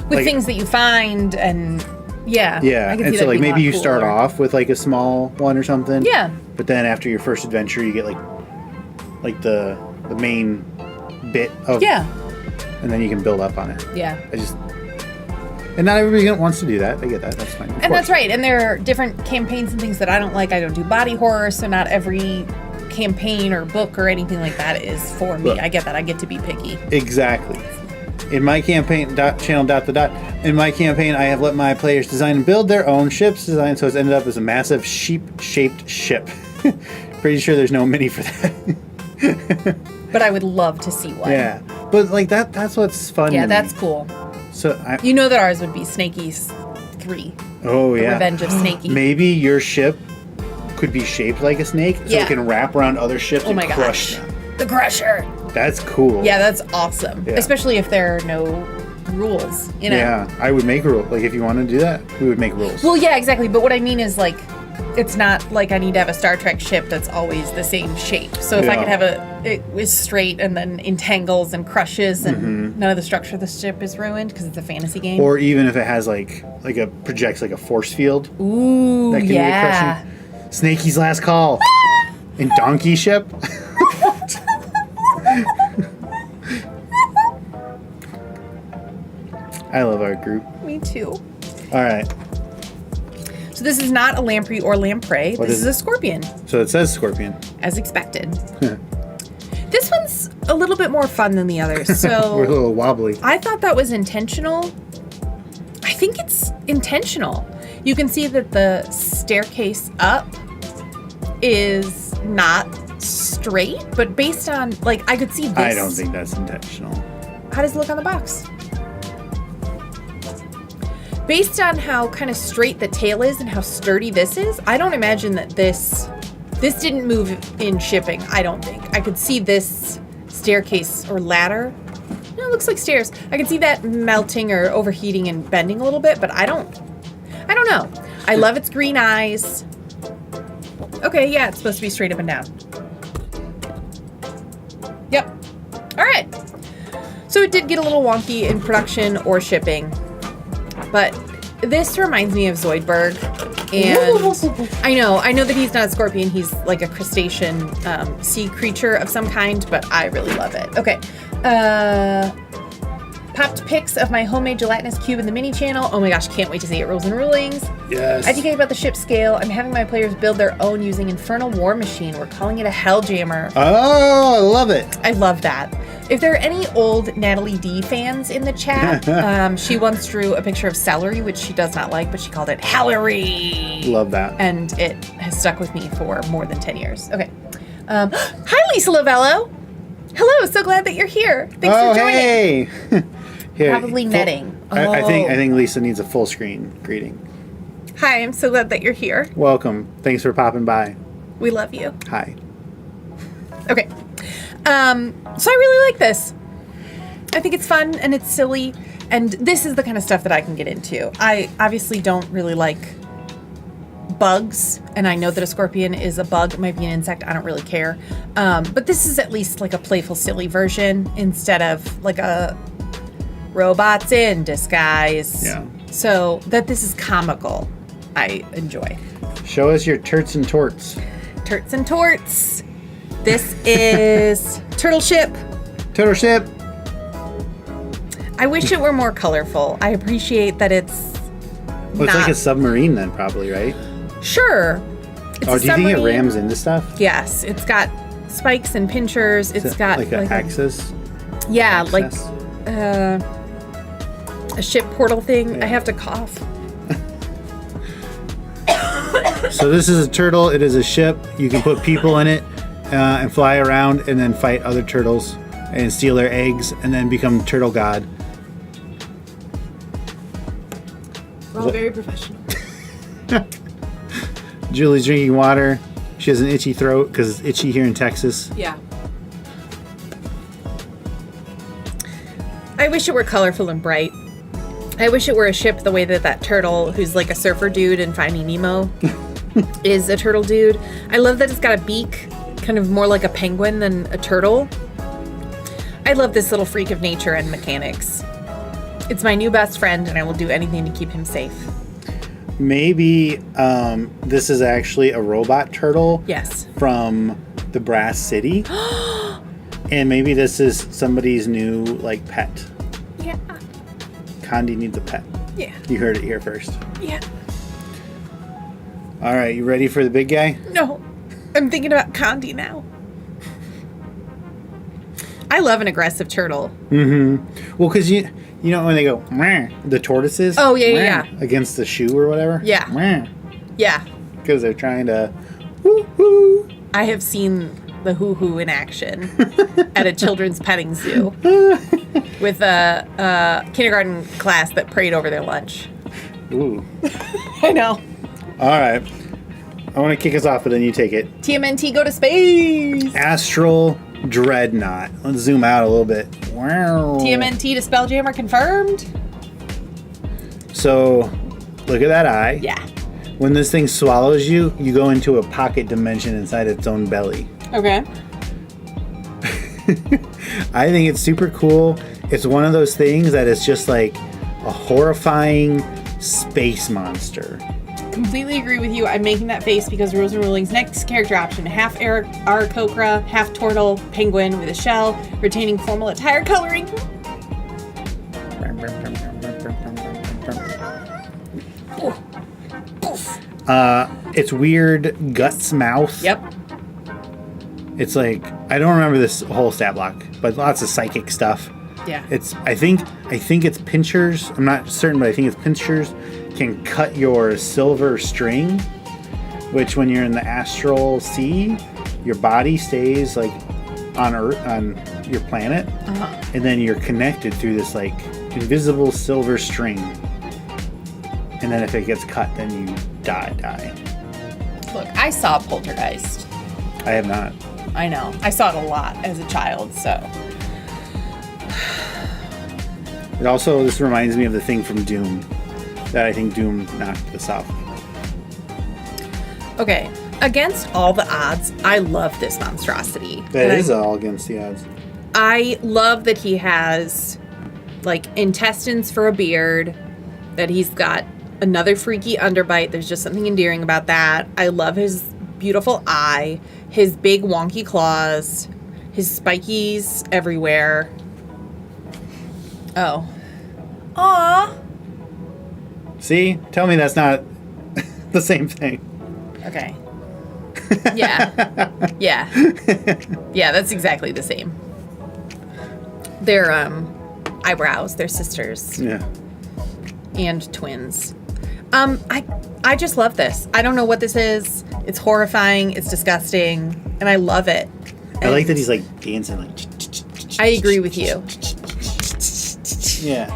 With like, things that you find and yeah. Yeah. I can And see so that like being a maybe lot you start cooler. off with like a small one or something. Yeah. But then after your first adventure you get like the main bit of and then you can build up on it. Yeah. And not everybody wants to do that. I get that. That's fine. And that's right. And there are different campaigns and things that I don't like. I don't do body horror, so not every campaign or book or anything like that is for me. Look. I get that. I get to be picky. Exactly. In my campaign, in my campaign, I have let my players design and build their own ships, so it's ended up as a massive sheep-shaped ship. Pretty sure there's no mini for that. But I would love to see one. Yeah. But like that's what's fun. Yeah, to that's me. cool. So You know that ours would be Snaky's 3. Oh The yeah. Revenge of Snaky. Maybe your ship could be shaped like a snake, so it can wrap around other ships and crush them. The Crusher. That's cool. Yeah, that's awesome. Yeah. Especially if there are no rules, you know? Yeah, I would make rules. Like if you want to do that, we would make rules. Well, yeah, exactly. But what I mean is like, it's not like I need to have a Star Trek ship that's always the same shape. So if I could have it was straight and then entangles and crushes and none of the structure of the ship is ruined because it's a fantasy game. Or even if it has like projects like a force field. Ooh, That can be crushing. Snaky's last call. In Donkey Ship. I love our group. Me too. All right. So this is not a lamprey or lamprey. This is a scorpion, So it says scorpion. as expected. This one's a little bit more fun than the others. So We're a little wobbly. I thought that was intentional. I think it's intentional. You can see that the staircase up is not straight, but based on, like, I could see this. I don't think that's intentional. How does it look on the box? Based on how kind of straight the tail is and how sturdy this is, I don't imagine that this didn't move in shipping, I don't think. I could see this staircase or ladder. No, it looks like stairs. I can see that melting or overheating and bending a little bit, but I don't know. I love its green eyes. Okay, yeah, it's supposed to be straight up and down. Yep. All right. So it did get a little wonky in production or shipping, but this reminds me of Zoidberg. And I know that he's not a scorpion. He's like a crustacean sea creature of some kind, but I really love it. Okay. Popped pics of my homemade gelatinous cube in the mini channel. Oh my gosh, can't wait to see it. Rules and Rulings. Yes. Educate about the ship scale. I'm having my players build their own using Infernal War Machine. We're calling it a Helljammer. Oh, I love it. I love that. If there are any old Natalie D fans in the chat, she once drew a picture of celery, which she does not like, but she called it Hallery. Love that. And it has stuck with me for more than 10 years. Okay. Hi, Lisa Lovello. Hello, so glad that you're here. Thanks for joining. Hey. Here, Probably netting. I think Lisa needs a full screen greeting. Hi, I'm so glad that you're here. Welcome. Thanks for popping by. We love you. Hi. Okay. So I really like this. I think it's fun and it's silly, and this is the kind of stuff that I can get into. I obviously don't really like bugs, and I know that a scorpion is a bug. It might be an insect. I don't really care. But this is at least like a playful, silly version instead of like a robots in disguise. Yeah. So that this is comical, I enjoy. Show us your turts and torts. Turts and torts. This is Turtle Ship. Turtle ship. I wish it were more colorful. I appreciate that it's Well, it's like a submarine then, probably, right? Sure. It's Oh, a do you think it submarine. rams into stuff? Yes. It's got spikes and pinchers. It's got like an axis? yeah, like Access? a ship portal thing. Yeah. I have to cough. So this is a turtle. It is a ship. You can put people in it and fly around and then fight other turtles and steal their eggs and then become turtle god. We're all very professional. Julie's drinking water. She has an itchy throat because it's itchy here in Texas. Yeah. I wish it were colorful and bright. I wish it were a ship the way that that turtle, who's like a surfer dude in Finding Nemo, is a turtle dude. I love that it's got a beak, kind of more like a penguin than a turtle. I love this little freak of nature and mechanics. It's my new best friend, and I will do anything to keep him safe. Maybe this is actually a robot turtle. Yes. From the Brass City. And maybe this is somebody's new, like, pet. Yeah. Condi needs a pet. Yeah. You heard it here first. Yeah. All right, you ready for the big guy? No. I'm thinking about Condi now. I love an aggressive turtle. Mm-hmm. Well, because you know when they go, "Meh," the tortoises? Oh, yeah, "Meh," yeah. against the shoe or whatever? Yeah. Yeah. Because they're trying to woo-hoo. I have seen the hoo-hoo in action at a children's petting zoo with a kindergarten class that prayed over their lunch. Ooh. I know. All right. I want to kick us off, but then you take it. TMNT, go to space! Astral Dreadnought. Let's zoom out a little bit. Wow. TMNT to Spelljammer confirmed? So, look at that eye. Yeah. When this thing swallows you, you go into a pocket dimension inside its own belly. Okay. I think it's super cool. It's one of those things that is just like a horrifying space monster. Completely agree with you. I'm making that face because Rules and Rulings next character option: half Aarakocra, half turtle, penguin with a shell, retaining formal attire coloring. Oof. It's weird guts mouth. Yep. It's like I don't remember this whole stat block, but lots of psychic stuff. Yeah. I think it's pinchers. I'm not certain, but I think it's pinchers can cut your silver string, which when you're in the astral sea, your body stays like on Earth, on your planet, and then you're connected through this like invisible silver string. And then if it gets cut, then you die. Look, I saw Poltergeist. I have not. I know. I saw it a lot as a child, so. This reminds me of the thing from Doom, that I think Doom knocked this off. Okay, against all the odds, I love this monstrosity. That is all against the odds. I love that he has, like, intestines for a beard, that he's got another freaky underbite. There's just something endearing about that. I love his beautiful eye, his big wonky claws, his spikies everywhere. Oh. Aww. See? Tell me that's not the same thing. Okay. Yeah. Yeah. Yeah, that's exactly the same. They're eyebrows, they're sisters. Yeah. And twins. I just love this. I don't know what this is. It's horrifying, it's disgusting, and I love it. I like that he's like dancing like. I agree with you. Yeah.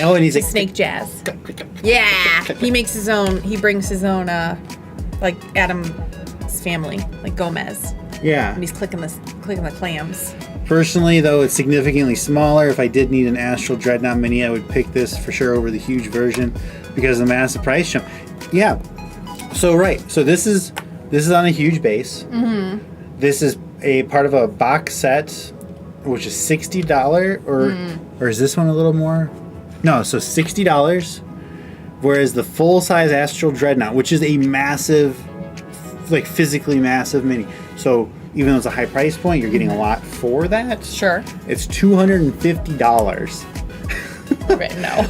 Oh, and he's like Snake jazz. Yeah. He makes his own, he brings his own like Adam's family, like Gomez. Yeah. And he's clicking the clams. Personally, though, it's significantly smaller. If I did need an Astral Dreadnought Mini, I would pick this for sure over the huge version because of the massive price jump. Yeah. So this is on a huge base. Mm-hmm. This is a part of a box set, which is $60, or is this one a little more? No, so $60. Whereas the full size Astral Dreadnought, which is a massive, like physically massive mini. So even though it's a high price point, you're getting a lot for that. Sure. It's $250. Right, no.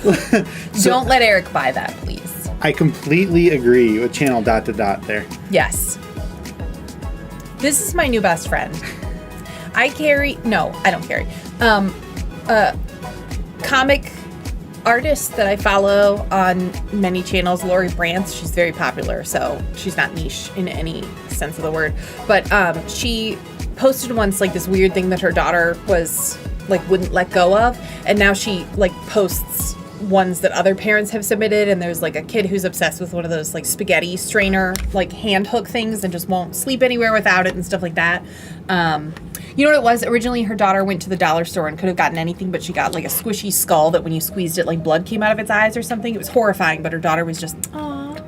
So, don't let Eric buy that, please. I completely agree with channel ... there. Yes. This is my new best friend. I don't carry. Comic artist that I follow on many channels, Lori Brantz. She's very popular, so she's not niche in any sense of the word. But she posted once like this weird thing that her daughter was like wouldn't let go of, and now she like posts ones that other parents have submitted, and there's like a kid who's obsessed with one of those like spaghetti strainer like hand hook things and just won't sleep anywhere without it and stuff like that. You know what it was? Originally, her daughter went to the dollar store and could have gotten anything, but she got like a squishy skull that when you squeezed it, like blood came out of its eyes or something. It was horrifying, but her daughter was just, aww.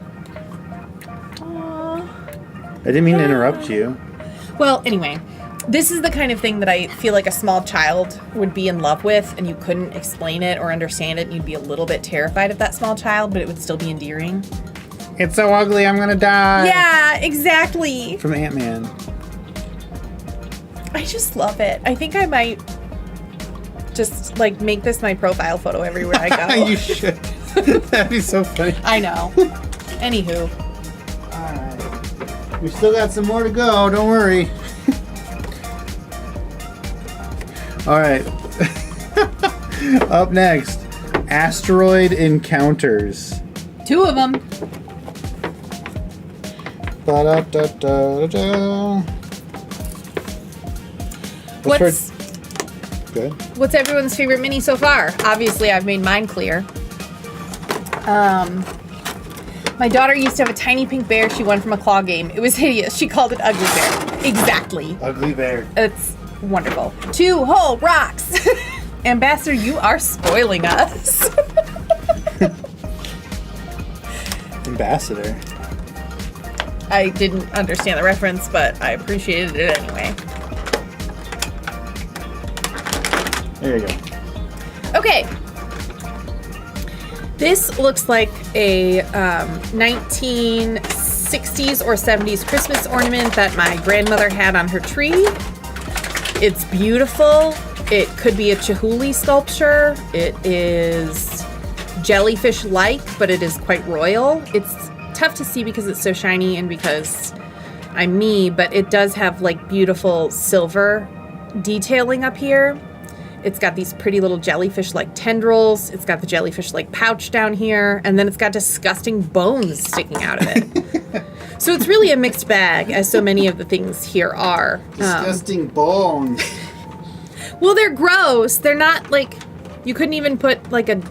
I didn't mean to interrupt you. Well, anyway, this is the kind of thing that I feel like a small child would be in love with, and you couldn't explain it or understand it, and you'd be a little bit terrified of that small child, but it would still be endearing. It's so ugly, I'm gonna die. Yeah, exactly. From Ant-Man. I just love it. I think I might just like make this my profile photo everywhere I go. You should. That'd be so funny. I know. Anywho. Alright. We still got some more to go, don't worry. Alright. Up next, Asteroid Encounters. 2 of them. Ba-da-da-da-da-da. What's everyone's favorite mini so far? Obviously, I've made mine clear. My daughter used to have a tiny pink bear she won from a claw game. It was hideous. She called it Ugly Bear. Exactly. Ugly Bear. It's wonderful. 2 whole rocks. Ambassador, you are spoiling us. Ambassador. I didn't understand the reference, but I appreciated it anyway. There you go. Okay. This looks like a 1960s or 70s Christmas ornament that my grandmother had on her tree. It's beautiful. It could be a Chihuly sculpture. It is jellyfish-like, but it is quite royal. It's tough to see because it's so shiny and because I'm me, but it does have like beautiful silver detailing up here. It's got these pretty little jellyfish-like tendrils. It's got the jellyfish-like pouch down here. And then it's got disgusting bones sticking out of it. So it's really a mixed bag, as so many of the things here are. Disgusting bones. Well, they're gross. They're not like... You couldn't even put like a...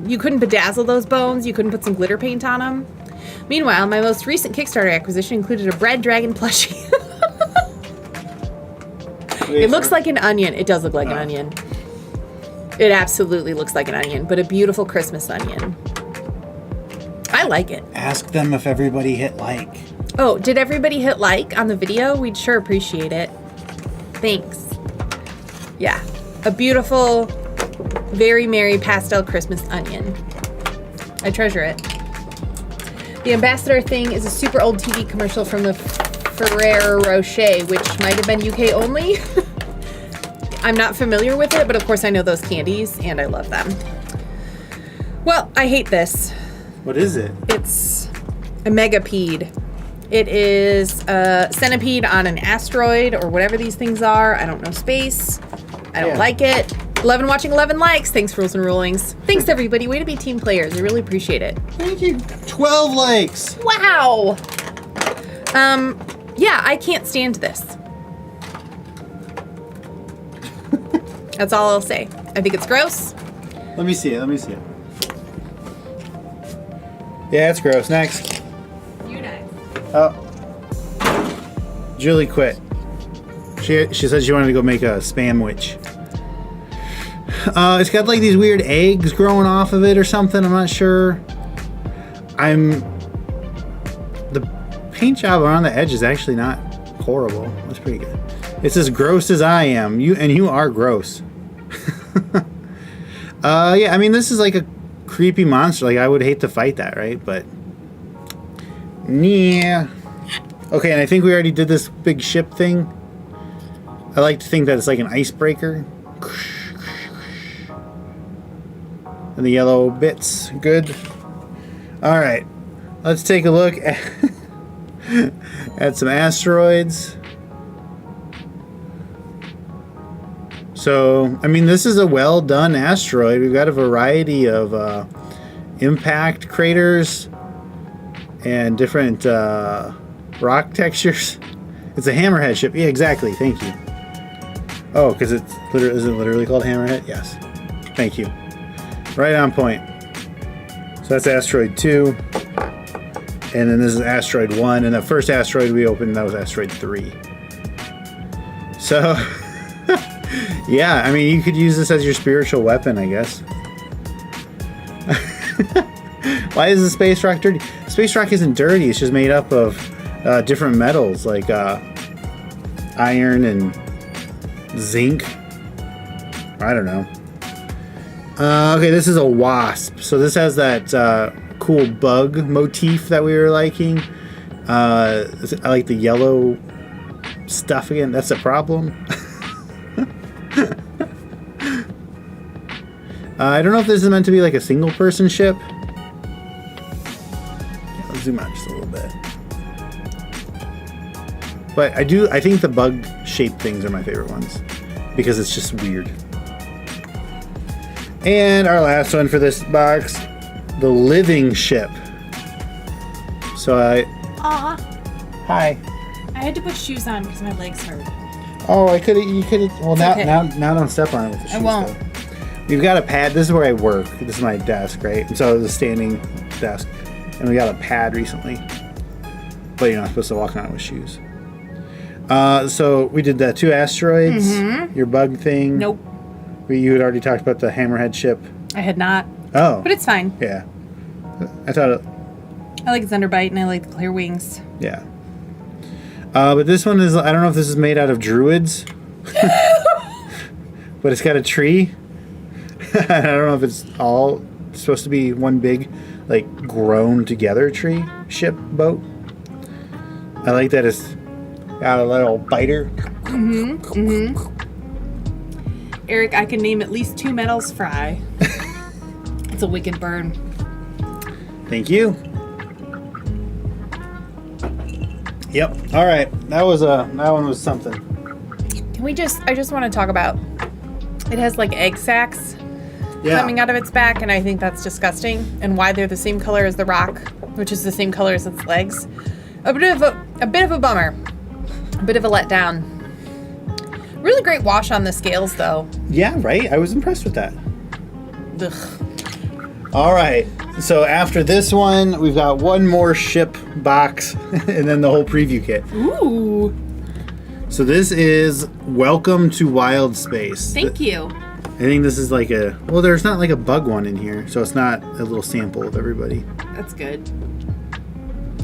You couldn't bedazzle those bones. You couldn't put some glitter paint on them. Meanwhile, my most recent Kickstarter acquisition included a bread dragon plushie. It looks like an onion. It does look like an onion. It absolutely looks like an onion, but a beautiful Christmas onion. I like it. Ask them if everybody hit like. Oh, did everybody hit like on the video? We'd sure appreciate it. Thanks. Yeah, a beautiful, very merry pastel Christmas onion. I treasure it. The ambassador thing is a super old TV commercial from the Ferrero Rocher, which might have been UK only. I'm not familiar with it, but of course I know those candies, and I love them. Well, I hate this. What is it? It's a megapede. It is a centipede on an asteroid, or whatever these things are. I don't know space. I don't like it. 11 watching, 11 likes. Thanks, Rules and Rulings. Thanks, everybody. Way to be team players. I really appreciate it. Thank you. 12 likes. Wow. Yeah, I can't stand this. That's all I'll say. I think it's gross. Let me see it. Yeah, it's gross. Next. You next. Oh. Julie quit. She said she wanted to go make a spam witch. It's got like these weird eggs growing off of it or something. I'm not sure. The paint job around the edge is actually not horrible. That's pretty good. It's as gross as I am. You are gross. Yeah, I mean, this is like a creepy monster. Like, I would hate to fight that, right? But yeah. Okay, and I think we already did this big ship thing. I like to think that it's like an icebreaker. And the yellow bits. Good. All right. Let's take a look at some asteroids. So, I mean, this is a well-done asteroid. We've got a variety of impact craters and different rock textures. It's a hammerhead ship. Yeah, exactly. Thank you. Oh, because is it literally called hammerhead? Yes. Thank you. Right on point. So that's asteroid 2. And then this is asteroid 1. And the first asteroid we opened, that was asteroid 3. So... yeah, I mean, you could use this as your spiritual weapon, I guess. Why is the space rock dirty? Space rock isn't dirty. It's just made up of different metals like iron and zinc. I don't know. Okay, this is a wasp. So this has that cool bug motif that we were liking. I like the yellow stuff again. That's a problem. I don't know if this is meant to be like a single person ship. Yeah, let's zoom out just a little bit. But I think the bug shaped things are my favorite ones because it's just weird. And our last one for this box, the living ship. So Aw. Hi. I had to put shoes on because my legs hurt. Oh, you could have. Well, It's okay. now don't step on it with the shoes. I won't. Though. We've got a pad. This is where I work. This is my desk, right? And so it's a standing desk, and we got a pad recently. But you're not supposed to walk on it with shoes. So we did the 2 asteroids. Mm-hmm. Your bug thing. Nope. You had already talked about the hammerhead ship. I had not. Oh. But it's fine. Yeah. I thought it. I like its underbite and I like the clear wings. Yeah. But this one is, I don't know if this is made out of druids. But it's got a tree. I don't know if it's all supposed to be one big, like, grown together tree ship boat. I like that it's got a little biter. Mm-hmm. Mm-hmm. Eric, I can name at least 2 medals fry. It's a wicked burn. Thank you. Yep. All right. That one was something. Can we I just want to talk about, it has like egg sacs coming out of its back, and I think that's disgusting, and why they're the same color as the rock, which is the same color as its legs. A bit of a bummer. A bit of a letdown. Really great wash on the scales, though. Yeah, right? I was impressed with that. Ugh. All right. So after this one, we've got one more ship box and then the whole preview kit. Ooh. So this is Welcome to Wild Space. Thank you. I think this is like there's not like a bug one in here, so it's not a little sample of everybody. That's good.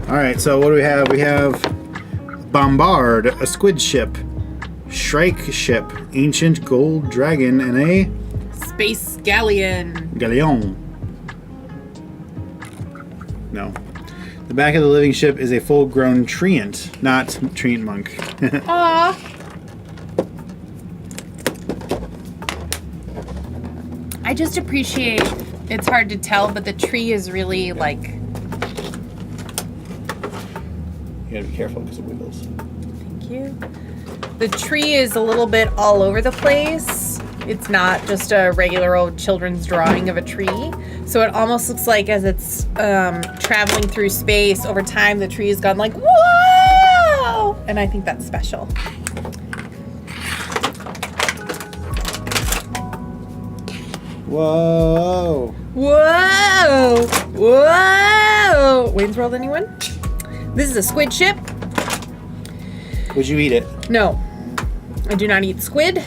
All right, so what do we have? We have Bombard, a squid ship, Shrike ship, ancient gold dragon, and a Space galleon. Galleon. No. The back of the living ship is a full-grown treant, not treant monk. Aww. I just appreciate, it's hard to tell, but the tree is really like... You gotta be careful because it wiggles. Thank you. The tree is a little bit all over the place. It's not just a regular old children's drawing of a tree. So it almost looks like as it's traveling through space, over time the tree has gone like, whoa! And I think that's special. Whoa! Whoa! Whoa! Wayne's World, anyone? This is a squid ship. Would you eat it? No. I do not eat squid.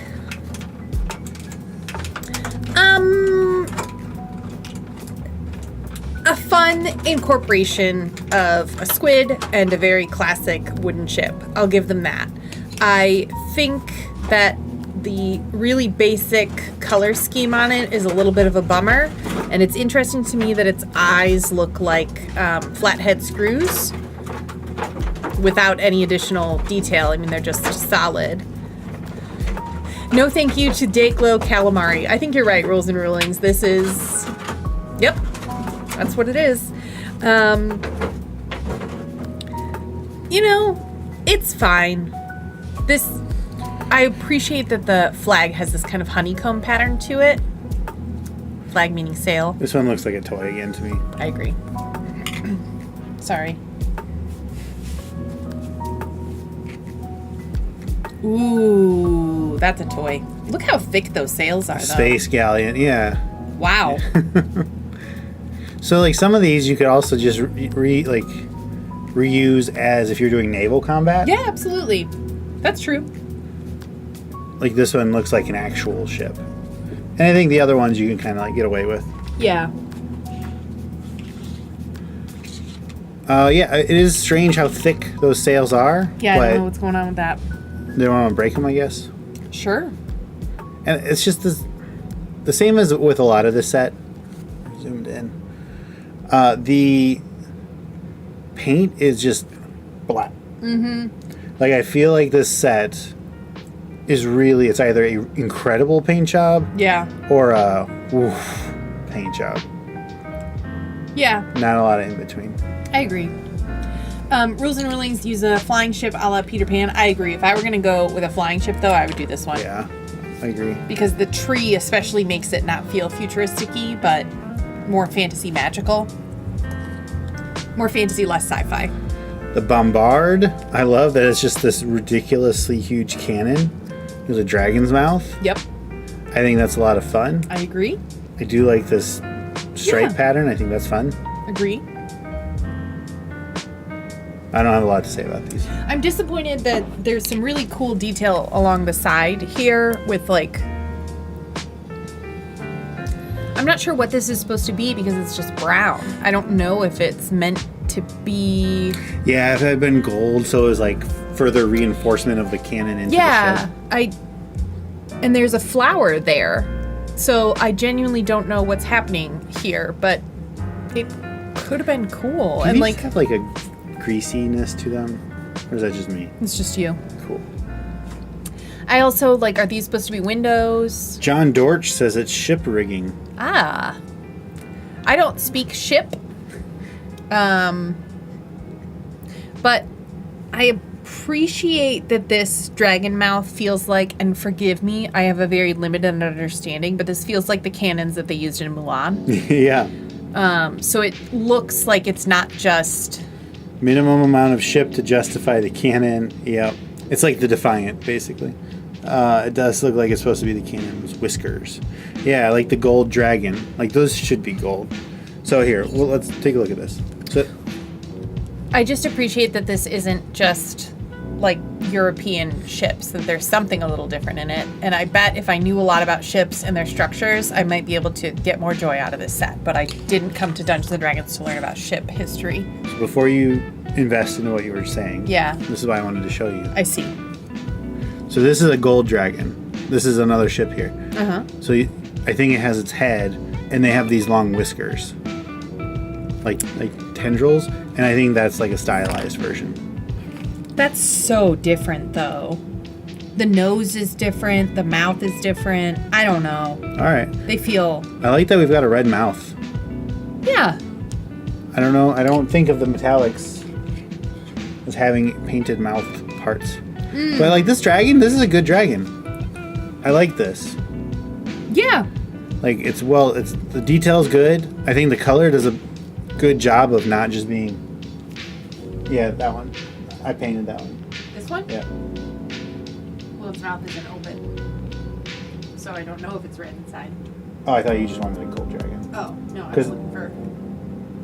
A fun incorporation of a squid and a very classic wooden ship. I'll give them that. I think that the really basic color scheme on it is a little bit of a bummer, and it's interesting to me that its eyes look like flathead screws without any additional detail. I mean, they're just solid. No thank you to Dayglow Calamari. I think you're right, Rules and Rulings. This is... Yep. That's what it is. You know, it's fine. I appreciate that the flag has this kind of honeycomb pattern to it. Flag meaning sail. This one looks like a toy again to me. I agree. Sorry. Ooh, that's a toy. Look how thick those sails are, though. Space galleon, yeah. Wow. So, like, some of these you could also just reuse as if you're doing naval combat. Yeah, absolutely. That's true. Like, this one looks like an actual ship. And I think the other ones you can kind of, like, get away with. Yeah. Yeah, it is strange how thick those sails are. Yeah, I don't know what's going on with that. They don't want to break them, I guess. Sure. And it's just the same as with a lot of this set. Zoomed in. The paint is just black. Mm-hmm. Like, I feel like this set is really, it's either an incredible paint job. Yeah. Or a paint job. Yeah. Not a lot in between. I agree. Rules and Rulings use a flying ship a la Peter Pan. I agree. If I were going to go with a flying ship, though, I would do this one. Yeah, I agree. Because the tree especially makes it not feel futuristic-y, but more fantasy magical. More fantasy, less sci-fi. The Bombard, I love that it's just this ridiculously huge cannon. There's a dragon's mouth. Yep. I think that's a lot of fun. I agree. I do like this stripe pattern. I think that's fun. Agree. I don't have a lot to say about these. I'm disappointed that there's some really cool detail along the side here with, like... I'm not sure what this is supposed to be because it's just brown. I don't know if it's meant to be... Yeah, if it had been gold, so it was like further reinforcement of the cannon into the ship. And there's a flower there. So I genuinely don't know what's happening here, but it could have been cool. Do and these like have like a greasiness to them? Or is that just me? It's just you. Cool. I also, like, are these supposed to be windows? John Dortch says it's ship rigging. Ah. I don't speak ship. But I appreciate that this dragon mouth feels like, and forgive me, I have a very limited understanding, but this feels like the cannons that they used in Mulan. Yeah. So it looks like it's not just... Minimum amount of ship to justify the cannon. Yep. It's like the Defiant, basically. It does look like it's supposed to be the cannon's whiskers. Yeah, like the gold dragon. Like, those should be gold. So here, well, let's take a look at this. So, I just appreciate that this isn't just like European ships, that there's something a little different in it. And I bet if I knew a lot about ships and their structures, I might be able to get more joy out of this set. But I didn't come to Dungeons & Dragons to learn about ship history. before you invest into what you were saying, Yeah. this is why I wanted to show you. I see. So this is a gold dragon. This is another ship here. Uh-huh. So I think it has its head, and they have these long whiskers, like tendrils, and I think that's like a stylized version. That's so different, though. The nose is different. The mouth is different. I don't know. All right. They feel... I like that we've got a red mouth. Yeah. I don't know. I don't think of the metallics as having painted mouth parts. But like this dragon, this is a good dragon. I like this. Yeah. Like it's the detail's good. I think the color does a good job of not just being. Yeah, that one. I painted that one. This one? Yeah. Well, its mouth isn't open. So I don't know if it's red inside. Oh, I thought you just wanted a gold dragon. Oh, no, I 'Cause- was looking for...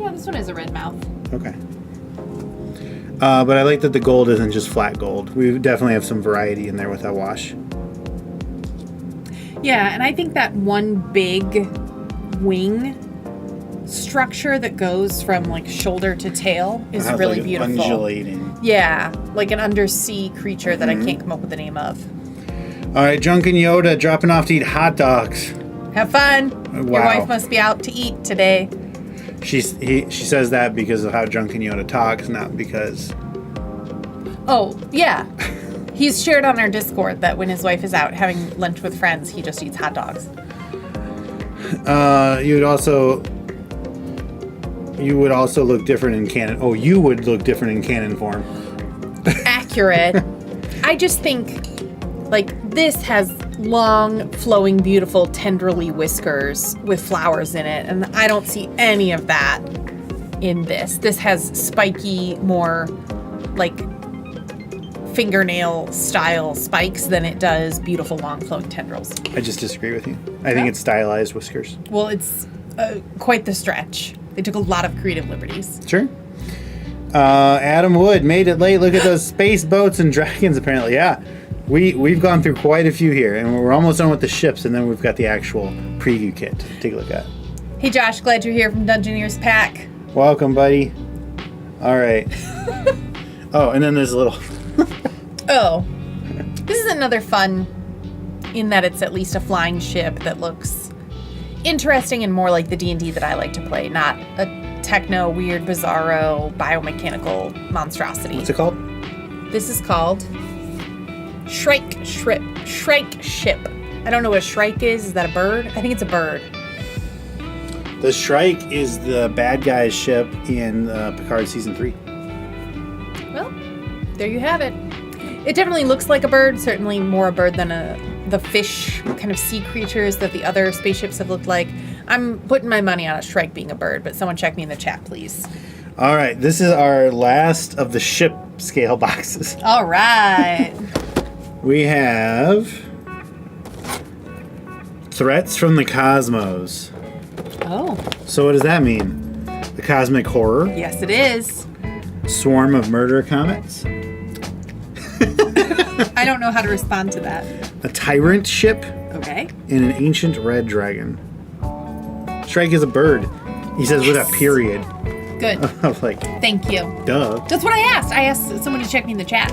Yeah, this one has a red mouth. Okay. But I like that the gold isn't just flat gold. We definitely have some variety in there with that wash. Yeah, and I think that one big wing structure that goes from like shoulder to tail is It has, really like, beautiful. Undulating. Yeah, like an undersea creature that I can't come up with the name of. All right, Drunken Yoda dropping off to eat hot dogs. Have fun. Wow. Your wife must be out to eat today. She says that because of how Drunken Yoda talks, not because... Oh, yeah. He's shared on our Discord that when his wife is out having lunch with friends, he just eats hot dogs. You would also look different in canon. Oh, you would look different in canon form. Accurate. I just think, like, this has long, flowing, beautiful, tendrily whiskers with flowers in it, and I don't see any of that in this. This has spiky, more, like, fingernail style spikes than it does beautiful, long, flowing tendrils. I just disagree with you. I think it's stylized whiskers. Well, it's quite the stretch. They took a lot of creative liberties. Sure. Adam Wood made it late. Look at those space boats and dragons, apparently. Yeah. We've gone through quite a few here, and we're almost done with the ships, and then we've got the actual preview kit to take a look at. Hey, Josh, glad you're here from Dungeoneers Pack. Welcome, buddy. All right. Oh, and then there's a little... Oh, this is another fun in that it's at least a flying ship that looks interesting and more like the D&D that I like to play, not a techno, weird, bizarro, biomechanical monstrosity. What's it called? This is called Shrike Ship. I don't know what a shrike is. Is that a bird? I think it's a bird. The Shrike is the bad guy's ship in Picard Season 3. Well, there you have it. It definitely looks like a bird, certainly more a bird than the fish kind of sea creatures that the other spaceships have looked like. I'm putting my money on a shrike being a bird, but someone check me in the chat, please. All right, this is our last of the ship scale boxes. All right. We have Threats from the Cosmos. Oh, So what does that mean? The Cosmic Horror? yes it is. Swarm of Murder Comets? I don't know how to respond to that. A Tyrant Ship? Okay. And an Ancient Red Dragon. Shrike is a bird. He says with a period. Good. I'm like, Thank you. duh. That's what I asked. I asked someone to check me in the chat.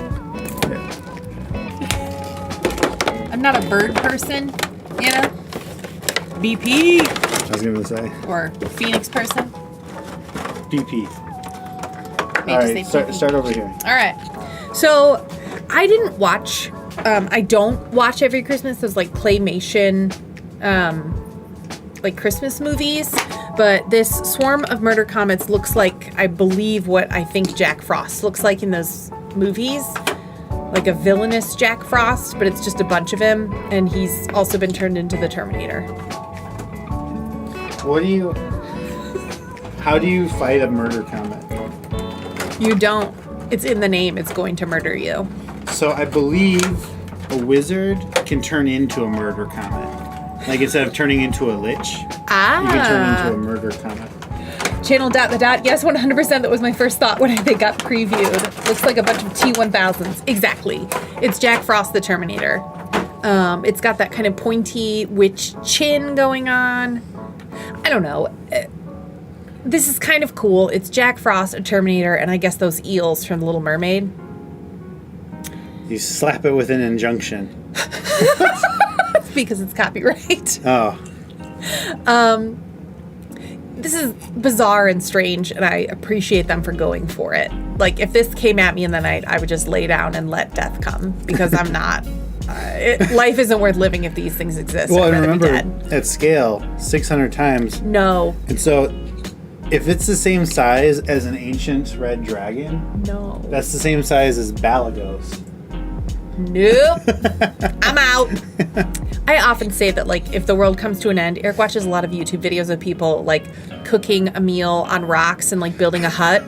I'm not a bird person, you know? BP. I was going to say. Or Phoenix person. BP. Maybe All right, say PP. start over here. All right. So I didn't watch, I don't watch every Christmas those like claymation, like Christmas movies, but this Swarm of Murder Comets looks like, I believe, what I think Jack Frost looks like in those movies, like a villainous Jack Frost, but it's just a bunch of him, and he's also been turned into the Terminator. How do you fight a murder comet? You don't. It's in the name. It's going to murder you. So I believe a wizard can turn into a murder comet. Like instead of turning into a lich, you can turn into a murder comet. Channel ... Yes, 100%. That was my first thought when they got previewed. Looks like a bunch of T-1000s. Exactly. It's Jack Frost the Terminator. It's got that kind of pointy witch chin going on. I don't know. This is kind of cool. It's Jack Frost, a Terminator, and I guess those eels from The Little Mermaid. You slap it with an injunction. It's because it's copyright. Oh. This is bizarre and strange, and I appreciate them for going for it. Like, if this came at me in the night, I would just lay down and let death come, because I'm not... life isn't worth living if these things exist. Well, and remember, at scale, 600 times. No. And so... if it's the same size as an ancient red dragon, no, that's the same size as Balagos. Nope. I'm out. I often say that, like, if the world comes to an end, Eric watches a lot of YouTube videos of people, like, cooking a meal on rocks and, like, building a hut.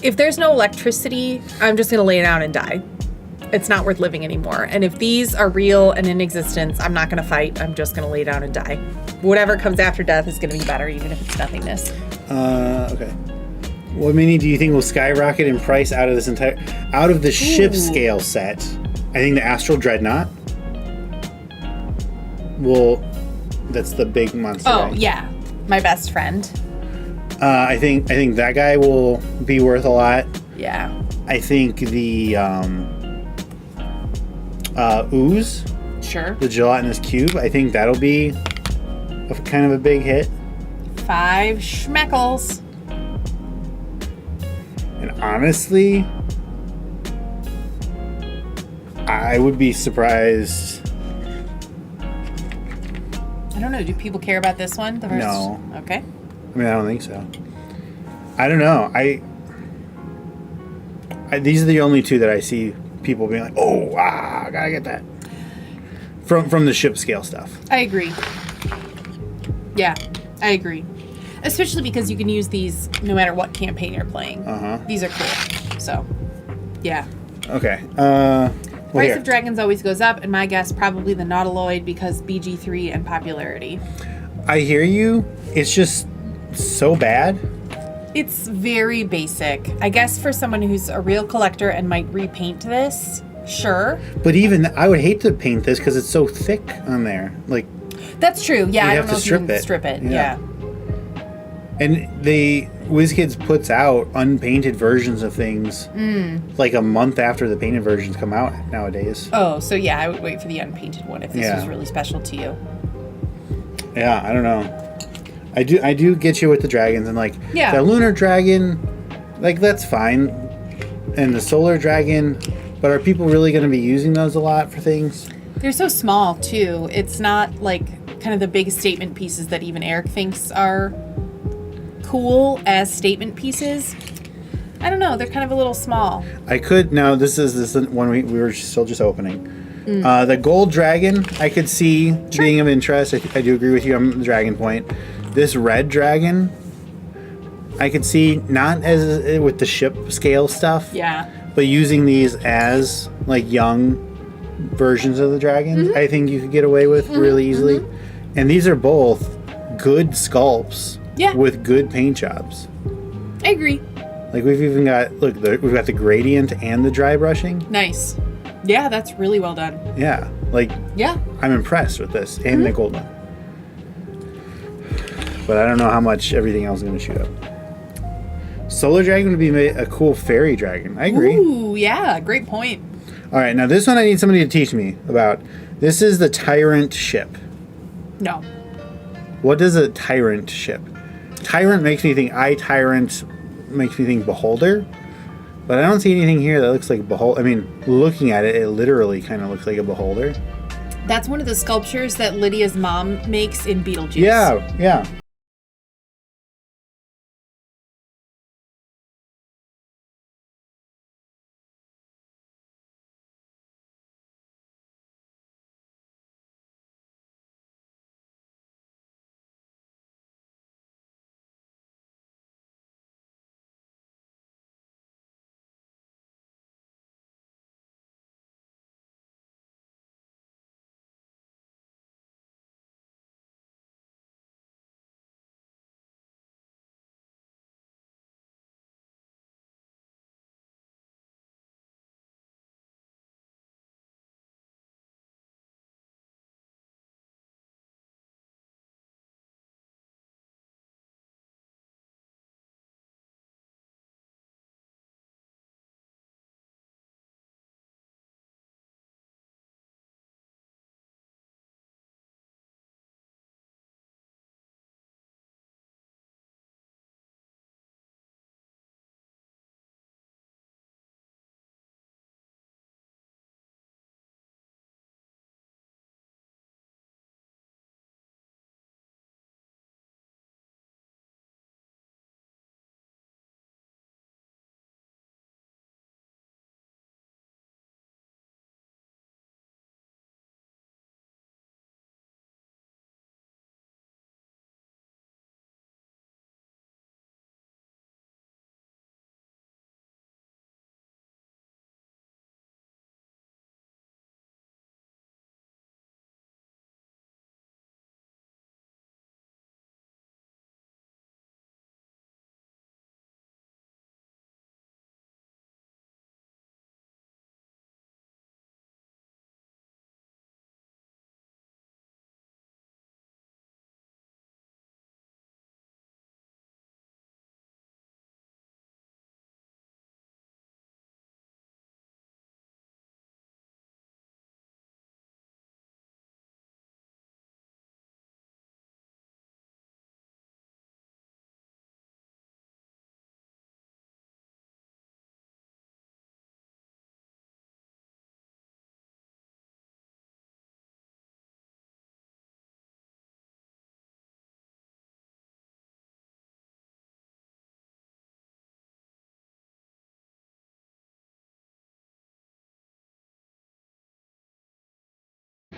If there's no electricity, I'm just going to lay down and die. It's not worth living anymore. And if these are real and in existence, I'm not going to fight. I'm just going to lay down and die. Whatever comes after death is going to be better, even if it's nothingness. Okay. What mini do you think will skyrocket in price out of the ship scale set? I think the Astral Dreadnought that's the big monster. Oh, guy. Yeah. My best friend. I think that guy will be worth a lot. Yeah. I think the ooze. Sure. The gelatinous cube. I think that'll be kind of a big hit. 5 schmeckles. And honestly, I would be surprised. I don't know. Do people care about this one? The first? No. Okay. I mean, I don't think so. I don't know. I these are the only two that I see people being like, "Oh, I gotta get that." From the ship scale stuff. I agree. Yeah, I agree. Especially because you can use these no matter what campaign you're playing. These are cool. So, yeah. Okay. Price of Dragons always goes up, and my guess probably the Nautiloid because BG3 and popularity. I hear you. It's just so bad. It's very basic. I guess for someone who's a real collector and might repaint this, sure. But even I would hate to paint this because it's so thick on there. Like, that's true. Yeah, I don't know if you can strip it. Yeah. And WizKids puts out unpainted versions of things like a month after the painted versions come out nowadays. Oh, so yeah, I would wait for the unpainted one if this was really special to you. Yeah, I don't know. I do get you with the dragons and like the lunar dragon, like that's fine, and the solar dragon, but are people really going to be using those a lot for things? They're so small too. It's not like kind of the big statement pieces that even Eric thinks are cool as statement pieces. I don't know. They're kind of a little small. This is one we were still just opening. The gold dragon I could see being of interest. I do agree with you on the dragon point. This red dragon I could see not as with the ship scale stuff. Yeah. But using these as like young versions of the dragons, I think you could get away with really easily. And these are both good sculpts with good paint jobs. I agree. Like we've even got we've got the gradient and the dry brushing. Nice. Yeah, that's really well done. Yeah. I'm impressed with this and the gold one. But I don't know how much everything else is going to shoot up. Solar dragon would be a cool fairy dragon. I agree. Ooh, yeah, great point. All right, now this one I need somebody to teach me about. This is the tyrant ship. No. What is a tyrant ship? Tyrant makes me think tyrant makes me think beholder. But I don't see anything here that looks like a beholder. I mean, looking at it, it literally kind of looks like a beholder. That's one of the sculptures that Lydia's mom makes in Beetlejuice. Yeah.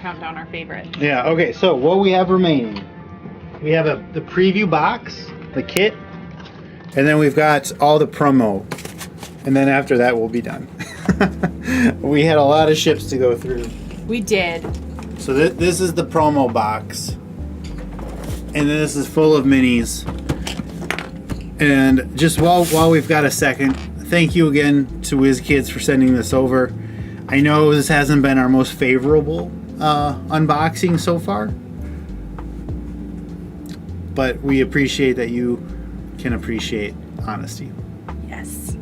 count down our favorite. Yeah, okay, so what we have remaining. We have the preview box, the kit, and then we've got all the promo. And then after that, we'll be done. We had a lot of ships to go through. We did. So this is the promo box. And then this is full of minis. And just while we've got a second, thank you again to WizKids for sending this over. I know this hasn't been our most favorable unboxing so far. But we appreciate that you can appreciate honesty. Yes.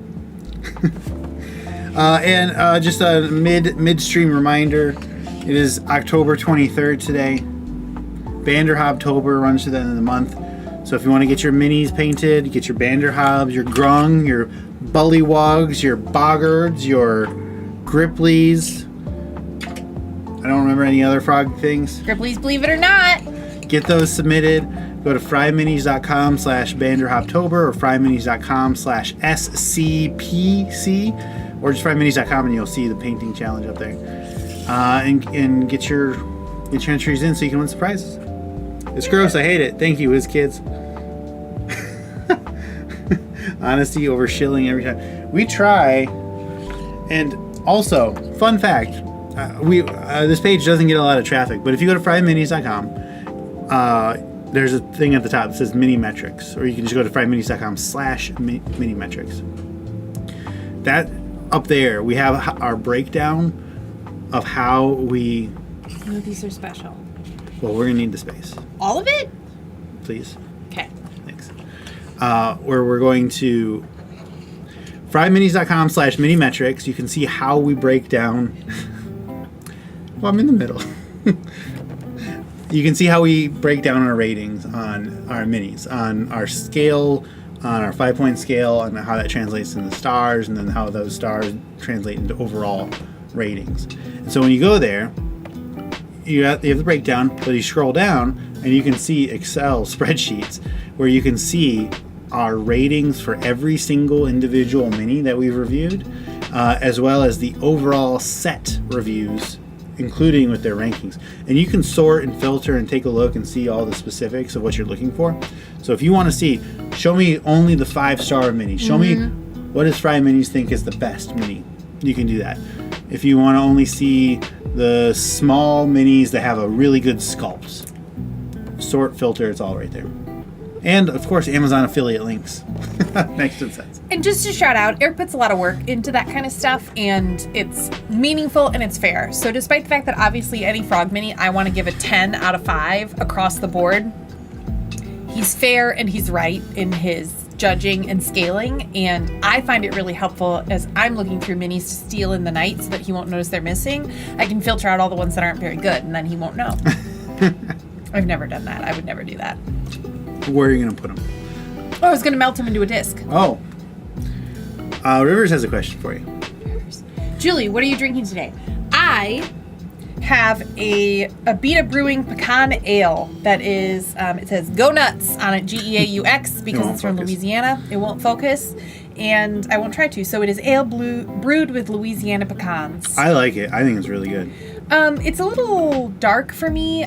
And just a midstream reminder, it is October 23rd today. Banderhobtober runs to the end of the month. So if you want to get your minis painted, get your Banderhobs, your Grung, your Bullywogs, your Boggards, your Grippleys. I don't remember any other frog things. Grippleys, believe it or not. Get those submitted. Go to fryminis.com/Banderhobtober or fryminis.com/SCPC, or just fryminis.com and you'll see the painting challenge up there. And get your entries in so you can win some prizes. It's gross. I hate it. Thank you, WizKids. Honesty over shilling every time. We try. And also, fun fact, this page doesn't get a lot of traffic, but if you go to fryminis.com, there's a thing at the top that says minimetrics, or you can just go to fryminis.com/minimetrics. That up there, we have our breakdown of how we. Oh, these are special. Well, we're gonna need the space. All of it? Please. Okay. Thanks. Where we're going to fryminis.com/minimetrics. You can see how we break down. Well, I'm in the middle. You can see how we break down our ratings on our minis, on our scale, on our 5-point scale, and how that translates into stars, and then how those stars translate into overall ratings. And so when you go there, you have the breakdown, but you scroll down and you can see Excel spreadsheets where you can see our ratings for every single individual mini that we've reviewed, as well as the overall set reviews, including with their rankings. And you can sort and filter and take a look and see all the specifics of what you're looking for. So if you want to see, show me only the 5-star mini. Show me what does FryMinis think is the best mini. You can do that. If you want to only see the small minis that have a really good sculpt, sort, filter, it's all right there. And of course, Amazon affiliate links next to the sets. And just to shout out, Eric puts a lot of work into that kind of stuff, and it's meaningful and it's fair. So despite the fact that obviously any frog mini, I want to give a 10 out of 5 across the board, he's fair and he's right in his judging and scaling, and I find it really helpful as I'm looking through minis to steal in the night so that he won't notice they're missing. I can filter out all the ones that aren't very good, and then he won't know. I've never done that. I would never do that. Where are you going to put them? Oh, I was going to melt him into a disc. Oh. Rivers has a question for you. Julie, what are you drinking today? I have a Abita Brewing Pecan Ale that is, it says Go Nuts on it, GEAUX, because it's from Louisiana. It won't focus, and I won't try to. So it is ale brewed with Louisiana pecans. I like it. I think it's really good. It's a little dark for me.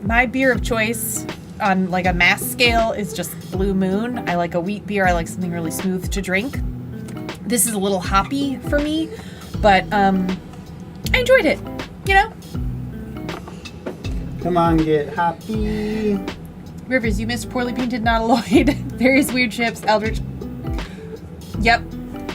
My beer of choice on like a mass scale is just Blue Moon. I like a wheat beer. I like something really smooth to drink. This is a little hoppy for me, but I enjoyed it, you know? Come on, get hoppy. Rivers, you missed Poorly Painted Nautiloid, Various Weird Ships, Eldritch. Yep.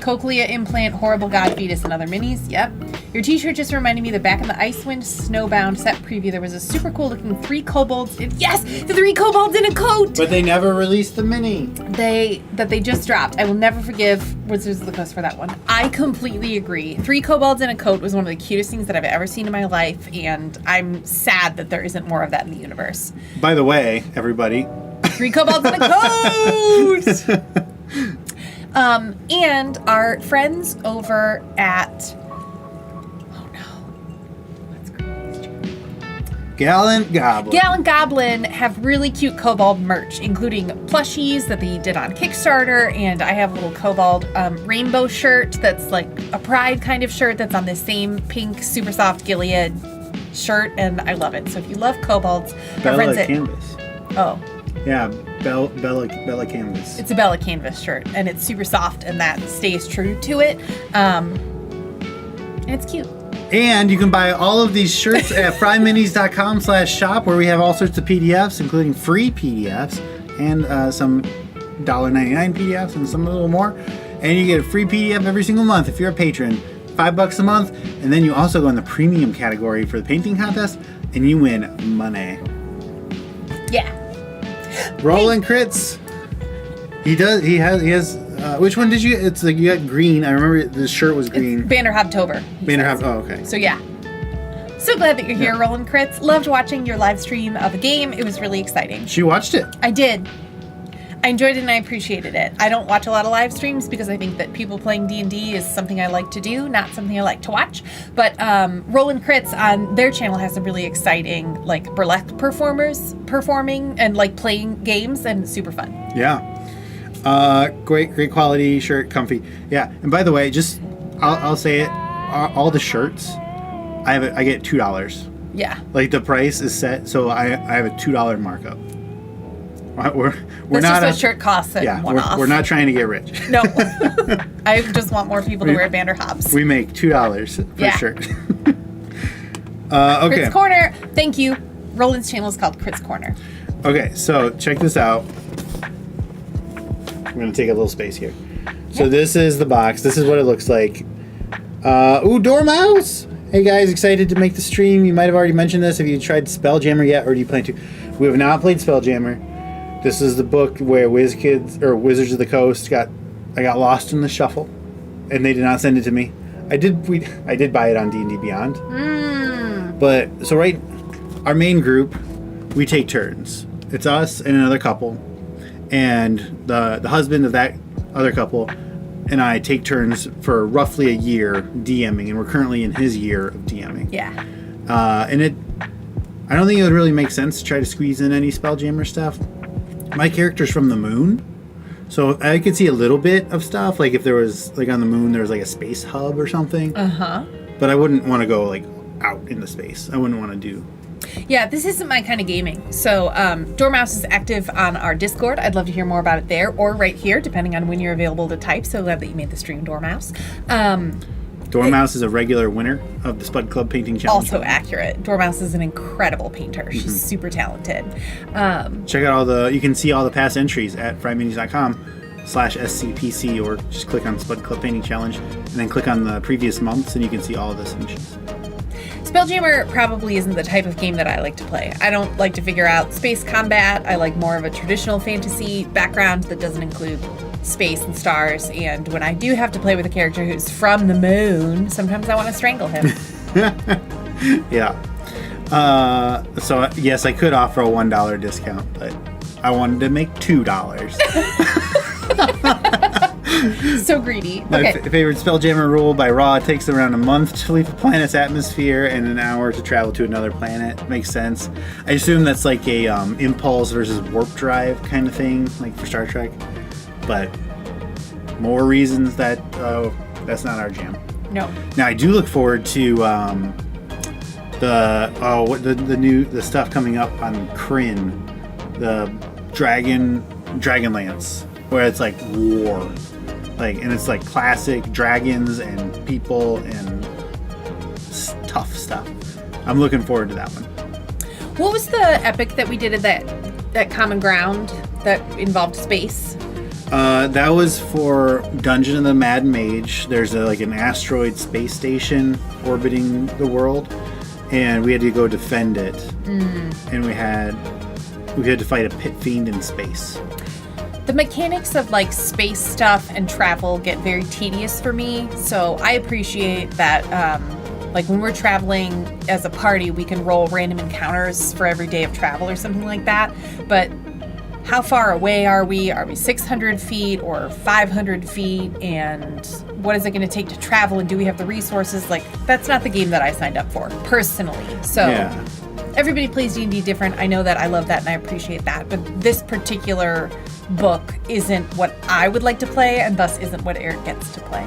Cochlea Implant, Horrible God Fetus, and other minis. Yep. Your t-shirt just reminded me that back in the Icewind Snowbound set preview, there was a super cool looking 3 kobolds. Yes! The 3 kobolds in a coat! But they never released the mini. They just dropped. I will never forgive Wizards of the Coast for that one. I completely agree. 3 kobolds in a coat was one of the cutest things that I've ever seen in my life, and I'm sad that there isn't more of that in the universe. By the way, everybody. 3 kobolds in a coat! And our friends over at... Gallant Goblin have really cute kobold merch, including plushies that they did on Kickstarter, and I have a little kobold rainbow shirt that's like a pride kind of shirt that's on this same pink super soft Gilead shirt, and I love it. So if you love kobolds, Bella Canvas. Oh. Yeah, Bella Canvas. It's a Bella Canvas shirt, and it's super soft, and that stays true to it. And it's cute. And you can buy all of these shirts at FryMinis.com/shop, where we have all sorts of PDFs, including free PDFs and some $1.99 PDFs and some a little more. And you get a free PDF every single month if you're a patron. $5 a month, and then you also go in the premium category for the painting contest, and you win money. Yeah. Rolling crits. He has. Which one did you? It's like you got green. I remember the shirt was green. It's Banner Hobtober. Oh, okay. So yeah. So glad that you're here, Rolling Crits. Loved watching your live stream of a game. It was really exciting. She watched it. I did. I enjoyed it and I appreciated it. I don't watch a lot of live streams because I think that people playing D&D is something I like to do, not something I like to watch. But Rollin' Crits on their channel has some really exciting like burlesque performers performing and like playing games, and super fun. Yeah. Great quality shirt, comfy. Yeah. And by the way, just I'll say it. All the shirts, I get $2. Yeah. Like the price is set, so I have a $2 markup. We're That's not just what shirt costs at one-off. We're not trying to get rich. No. I just want more people to wear Vander Hobbs. We make $2 per shirt. Okay. Crits Corner. Thank you. Roland's channel is called Crits Corner. Okay, so check this out. I'm going to take a little space here. So this is the box. This is what it looks like. Dormouse! Hey guys, excited to make the stream. You might have already mentioned this. Have you tried Spelljammer yet, or do you plan to? We have not played Spelljammer. This is the book where WizKids or Wizards of the Coast I got lost in the shuffle, and they did not send it to me. I did buy it on D&D Beyond. But so our main group, we take turns. It's us and another couple, and the husband of that other couple and I take turns for roughly a year DMing, and we're currently in his year of DMing. Yeah. And I don't think it would really make sense to try to squeeze in any Spelljammer stuff. My character's from the moon, so I could see a little bit of stuff, like if there was, like on the moon, there was like a space hub or something. Uh-huh. But I wouldn't want to go like out into space. I wouldn't want to do... Yeah, this isn't my kind of gaming. So Dormouse is active on our Discord. I'd love to hear more about it there, or right here, depending on when you're available to type. So glad that you made the stream, Dormouse. Dormouse is a regular winner of the Spud Club Painting Challenge. Also accurate. Dormouse is an incredible painter. She's super talented. Check out you can see all the past entries at fryminis.com/SCPC, or just click on Spud Club Painting Challenge and then click on the previous months and you can see all of the entries. Spelljammer probably isn't the type of game that I like to play. I don't like to figure out space combat. I like more of a traditional fantasy background that doesn't include space and stars, and when I do have to play with a character who's from the moon, sometimes I want to strangle him. Yeah. So yes, I could offer a $1 discount, but I wanted to make $2. So greedy. My favorite Spelljammer rule by Raw: it takes around a month to leave a planet's atmosphere and an hour to travel to another planet. Makes sense. I assume that's like a impulse versus warp drive kind of thing, like for Star Trek. But more reasons that that's not our jam. No. Now I do look forward to the stuff coming up on Kryn, the Dragonlance, where it's like war, and it's like classic dragons and people and tough stuff. I'm looking forward to that one. What was the epic that we did at that Common Ground that involved space? That was for Dungeon of the Mad Mage. There's an asteroid space station orbiting the world, and we had to go defend it. And we had to fight a pit fiend in space. The mechanics of space stuff and travel get very tedious for me, so I appreciate that when we're traveling as a party, we can roll random encounters for every day of travel or something like that. But how far away are we? Are we 600 feet or 500 feet? And what is it going to take to travel? And do we have the resources? That's not the game that I signed up for, personally. So yeah. Everybody plays D&D different. I know that. I love that, and I appreciate that. But this particular book isn't what I would like to play, and thus isn't what Eric gets to play.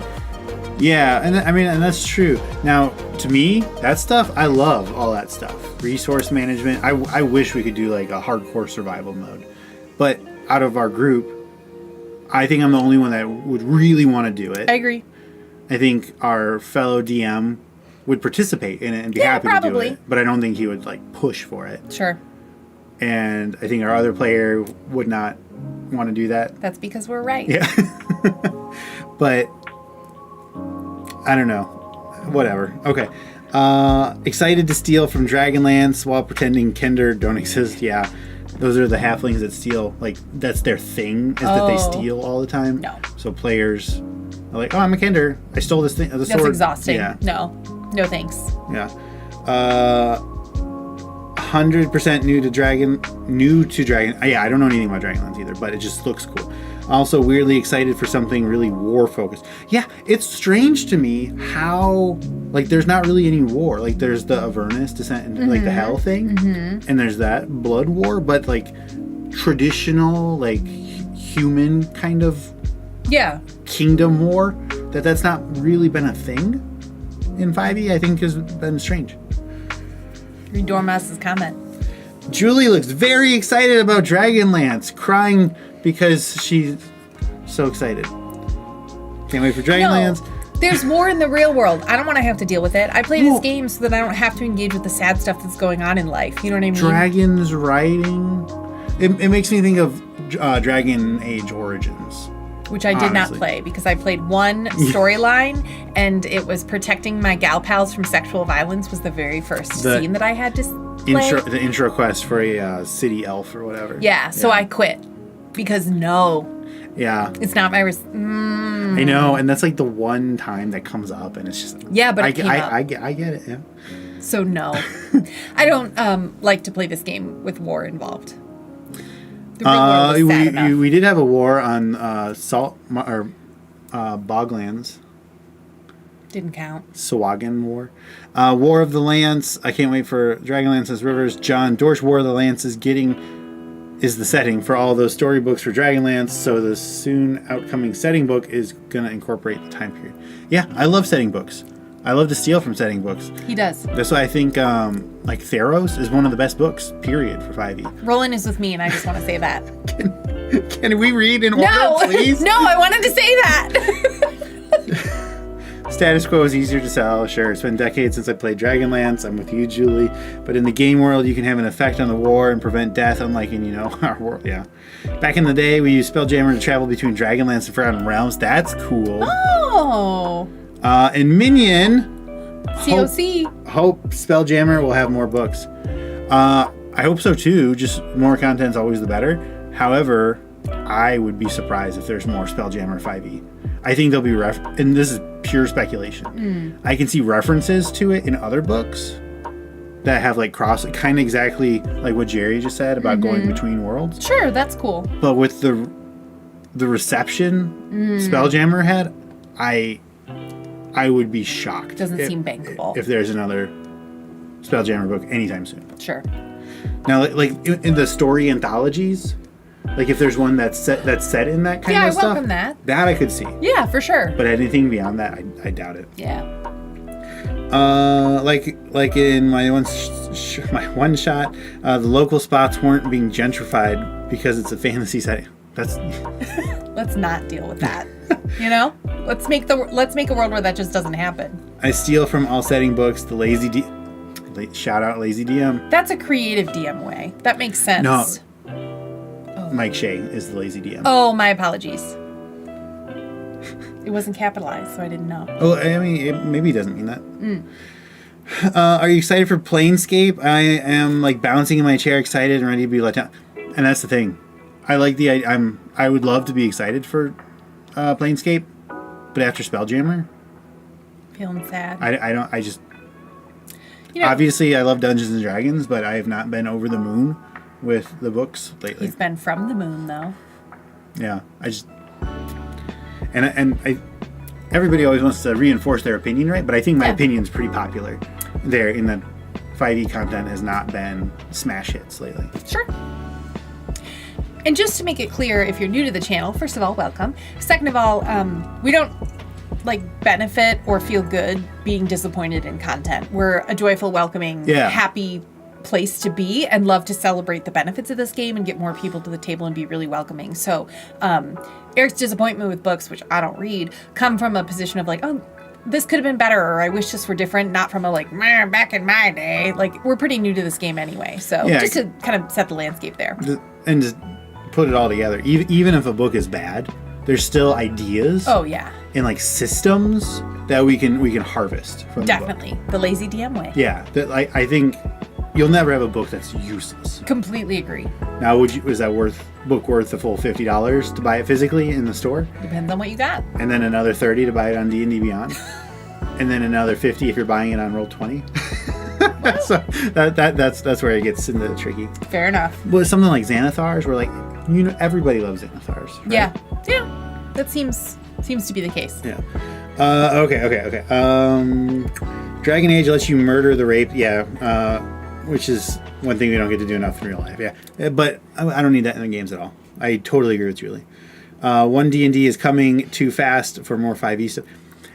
Yeah, and and that's true. Now, to me, that stuff, I love all that stuff. Resource management. I wish we could do like a hardcore survival mode. But out of our group, I think I'm the only one that would really want to do it. I agree. I think our fellow DM would participate in it and be happy to do it. But I don't think he would like push for it. Sure. And I think our other player would not want to do that. That's because we're right. Yeah. But I don't know. Whatever. Okay. Excited to steal from Dragonlance while pretending Kender don't exist. Yeah. Those are the halflings that steal. Like, that's their thing, is that they steal all the time. No. So players are like, oh, I'm a Kender. I stole this thing. The sword. That's exhausting. Yeah. No, thanks. Yeah. 100% new to Dragon. Yeah, I don't know anything about Dragonlance either, but it just looks cool. Also weirdly excited for something really war focused. Yeah, it's strange to me how like there's not really any war. Like there's the Avernus descent and like the hell thing, and there's that blood war, but like traditional like human kind of kingdom war that's not really been a thing in 5e. I think has been strange. Read Dormous's comment. Julie looks very excited about Dragonlance, crying because she's so excited. Can't wait for Dragonlance. No, there's war in the real world. I don't want to have to deal with it. I play this game so that I don't have to engage with the sad stuff that's going on in life. You know what I mean? Dragons riding. It makes me think of Dragon Age Origins. Which I did not play because I played one storyline and it was protecting my gal pals from sexual violence was the very first scene that I had to play. The intro quest for a city elf or whatever. Yeah, so I quit because yeah, it's not my I know, and that's like the one time that comes up and it's just but I get it. Yeah. So no. I don't like to play this game with war involved. The real world is sad enough. We did have a war on Boglands. Didn't count. Sawagan War. War of the Lance. I can't wait for Dragonlance's Rivers. John Dorsch War of the Lance is the setting for all those storybooks for Dragonlance, so the soon outcoming setting book is going to incorporate the time period. Yeah, I love setting books. I love to steal from setting books. He does. That's why I think like Theros is one of the best books, period, for 5e. Roland is with me, and I just want to say that. Can we read in order, please? No, I wanted to say that. Status quo is easier to sell. Sure, it's been decades since I played Dragonlance. I'm with you, Julie. But in the game world, you can have an effect on the war and prevent death, unlike in, our world. Yeah. Back in the day, we used Spelljammer to travel between Dragonlance and Forgotten Realms. That's cool. Oh. And Minion. COC. Hope Spelljammer will have more books. I hope so too. Just more content's always the better. However, I would be surprised if there's more Spelljammer 5e. I think there'll be and this is pure speculation. I can see references to it in other books that have like kind of exactly like what Jerry just said about going between worlds. Sure, that's cool. But with the reception Spelljammer had, I would be shocked. Doesn't seem bankable. If there's another Spelljammer book anytime soon. Sure. Now, like in the story anthologies, like if there's one that's set in that kind of stuff. Yeah, I welcome that. That I could see. Yeah, for sure. But anything beyond that, I doubt it. Yeah. Like in my one shot, the local spots weren't being gentrified because it's a fantasy setting. Let's not deal with that. Let's make a world where that just doesn't happen. I steal from all setting books. The lazy shout out lazy DM. That's a creative DM way. That makes sense. No. Mike Shea is the lazy DM. Oh, my apologies. It wasn't capitalized, so I didn't know. Oh, I mean, maybe he doesn't mean that. Are you excited for Planescape? I am like bouncing in my chair, excited and ready to be let down. And that's the thing. I like I would love to be excited for Planescape, but after Spelljammer, Feeling sad. I just obviously I love Dungeons and Dragons, but I have not been over the moon with the books lately. He's been from the moon, though. Yeah, I just everybody always wants to reinforce their opinion, right? But I think my opinion's pretty popular there in that 5e content has not been smash hits lately. Sure. And just to make it clear, if you're new to the channel, first of all, welcome. Second of all, we don't like benefit or feel good being disappointed in content. We're a joyful, welcoming, happy place to be, and love to celebrate the benefits of this game and get more people to the table and be really welcoming. So Eric's disappointment with books, which I don't read, come from a position of like, oh, this could have been better, or I wish this were different, not from a like, back in my day. Like, we're pretty new to this game anyway, so just to kind of set the landscape there. And just put it all together. Even if a book is bad, there's still ideas. Oh, yeah. And like systems that we can harvest from Definitely. the book. The lazy DM way. Yeah. I think you'll never have a book that's useless. Completely agree. Now, is that book worth the full $50 to buy it physically in the store? Depends on what you got. And then another $30 to buy it on D&D Beyond. And then another $50 if you're buying it on Roll20. So that's where it gets into the tricky. Fair enough. Well, something like Xanathars, where like everybody loves Xanathars. Right? Yeah. That seems to be the case. Yeah. Okay. Dragon Age lets you murder the rape. Yeah. Which is one thing we don't get to do enough in real life. Yeah. But I don't need that in the games at all. I totally agree with Julie. One D&D is coming too fast for more 5e stuff.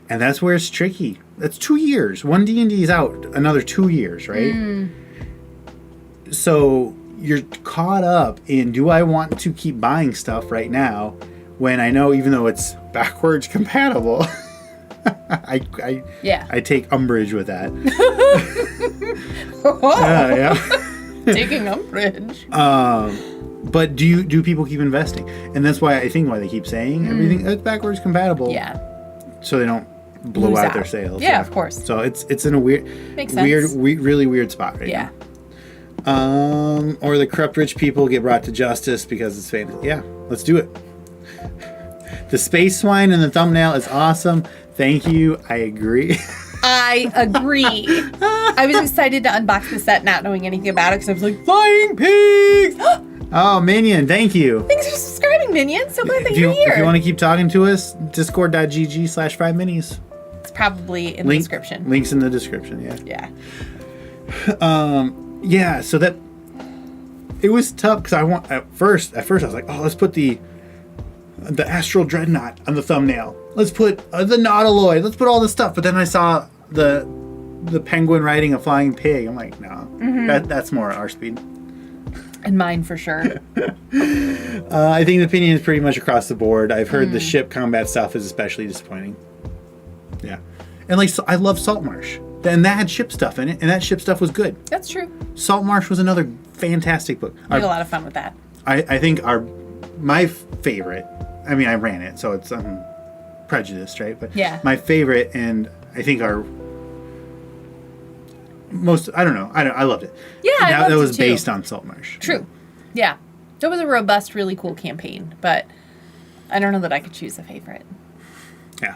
And that's where it's tricky. That's 2 years. One D&D is out another 2 years, right? So you're caught up in, do I want to keep buying stuff right now when I know, even though it's backwards compatible, I take umbrage with that. Yeah. Taking umbrage. But do people keep investing? And that's why they keep saying everything that's backwards compatible. Yeah. So they don't blow out their sales. Yeah, of course. So it's in a really weird spot right now. Or the corrupt rich people get brought to justice because it's famous. Yeah, let's do it. The space swine in the thumbnail is awesome. Thank you. I agree. I agree. I was excited to unbox the set not knowing anything about it because I was like, flying pigs! Oh, Minion, thank you. Thanks for subscribing, Minion. So glad that you're here. If you want to keep talking to us, discord.gg/FryMinis. It's probably in the description. Links in the description, yeah. Yeah. So that it was tough because at first I was like, oh, let's put the Astral Dreadnought on the thumbnail. Let's put the Nautiloid. Let's put all this stuff. But then I saw the penguin riding a flying pig. I'm like, no, that's more our speed. And mine for sure. I think the opinion is pretty much across the board. I've heard the ship combat stuff is especially disappointing. Yeah. And like, so I love Saltmarsh. And that had ship stuff in it, and that ship stuff was good. That's true. Saltmarsh was another fantastic book. We had a lot of fun with that. I think my favorite, I mean, I ran it, so it's prejudiced, right? But my favorite, and I think our most, I don't know, I loved it. Yeah, that was based on Saltmarsh. True. Yeah. It was a robust, really cool campaign, but I don't know that I could choose a favorite. Yeah.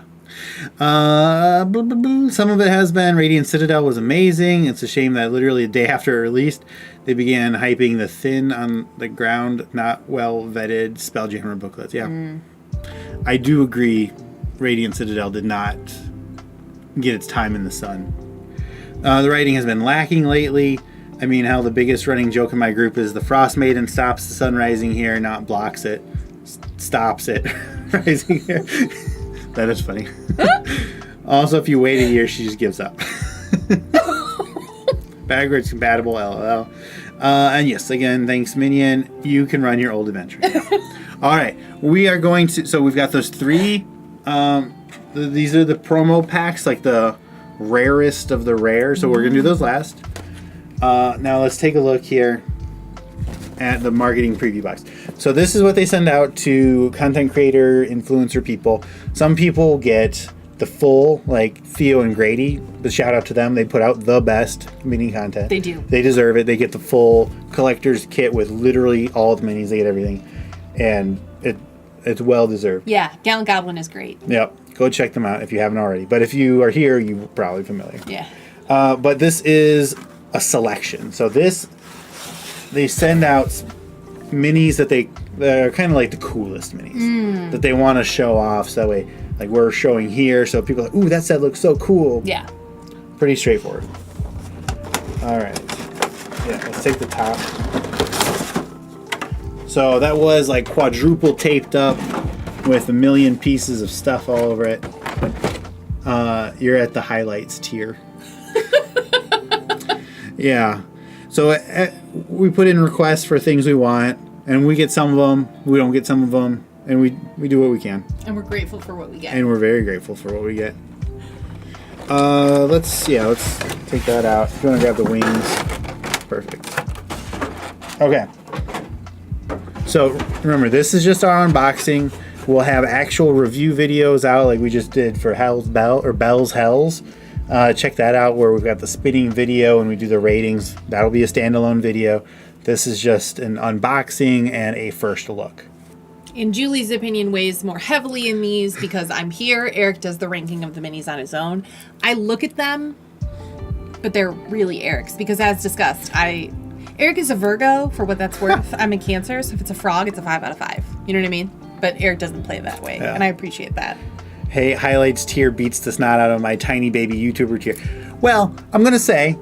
Some of it has been. Radiant Citadel was amazing. It's a shame that literally a day after it released, they began hyping the thin on the ground, not well vetted Spelljammer booklets. Yeah. I do agree. Radiant Citadel did not get its time in the sun. The writing has been lacking lately. I mean, how the biggest running joke in my group is the Frost Maiden stops the sun rising here, not blocks it. Stops it rising here. That is funny. Also, if you wait a year, she just gives up. Backwards compatible, LOL. And yes, again, thanks, Minion. You can run your old adventure. All right. We are going to... So we've got those three... these are the promo packs, like the rarest of the rare. So we're going to do those last. Now let's take a look here at the marketing preview box. So this is what they send out to content creator, influencer people. Some people get the full, like Theo and Grady, the shout out to them. They put out the best mini content. They do. They deserve it. They get the full collector's kit with literally all the minis. They get everything. And it's well deserved. Yeah, Gallant Goblin is great. Yep. Go check them out if you haven't already. But if you are here, you're probably familiar. Yeah. But this is a selection. So they send out minis that are kind of like the coolest minis that they want to show off. So that way, like we're showing here, so people are like, ooh, that set looks so cool. Yeah. Pretty straightforward. All right. Yeah, let's take the top. So that was like quadruple taped up with a million pieces of stuff all over it. you're at the highlights tier. Yeah. So we put in requests for things we want, and we get some of them. We don't get some of them, and we do what we can. And we're grateful for what we get. And we're very grateful for what we get. Let's take that out. If you want to grab the wings, perfect. Okay. So remember, this is just our unboxing. We'll have actual review videos out like we just did for Bell's Hells. Check that out where we've got the spinning video and we do the ratings. That'll be a standalone video. This is just an unboxing and a first look. And Julie's opinion weighs more heavily in these because I'm here. Eric does the ranking of the minis on his own. I look at them, but they're really Eric's because, as discussed, Eric is a Virgo for what that's worth. I'm a Cancer, so if it's a frog, it's a 5 out of 5. You know what I mean? But Eric doesn't play that way, and I appreciate that. Hey, highlights tier beats the snot out of my tiny baby YouTuber tier. Well, I'm gonna say,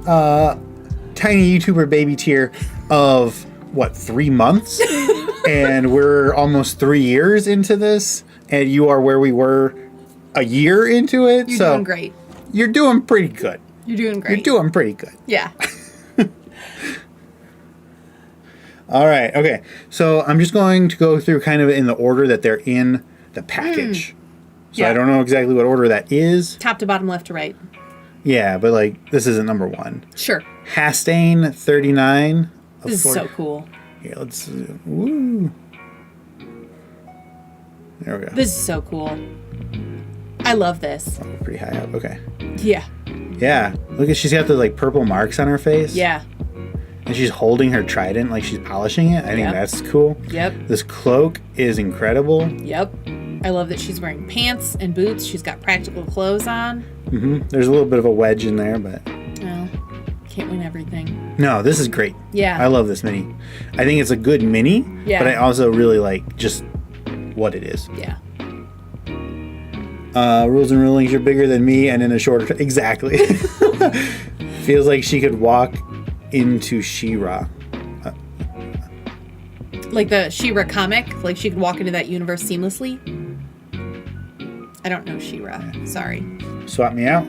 tiny YouTuber baby tier of what, 3 months? And we're almost 3 years into this, and you are where we were a year into it. You're doing great. You're doing pretty good. You're doing great. You're doing pretty good. Yeah. All right. Okay. So I'm just going to go through kind of in the order that they're in the package. So I don't know exactly what order that is. Top to bottom, left to right. Yeah, but like this isn't number 1. Sure. Hastane 39. This is so cool. Yeah, let's. Woo. There we go. This is so cool. I love this. Oh, pretty high up. Okay. Yeah. Yeah. Look at, she's got the like purple marks on her face. Yeah. And she's holding her trident like she's polishing it. I think that's cool. Yep. This cloak is incredible. Yep. I love that she's wearing pants and boots. She's got practical clothes on. Mm-hmm. There's a little bit of a wedge in there, but... Oh, can't win everything. No, this is great. Yeah. I love this mini. I think it's a good mini, but I also really like just what it is. Yeah. Rules and rulings, you're bigger than me and in a shorter... Exactly. Feels like she could walk into She-Ra. Like the She-Ra comic? Like she could walk into that universe seamlessly? I don't know She-Ra. Sorry. Swap me out?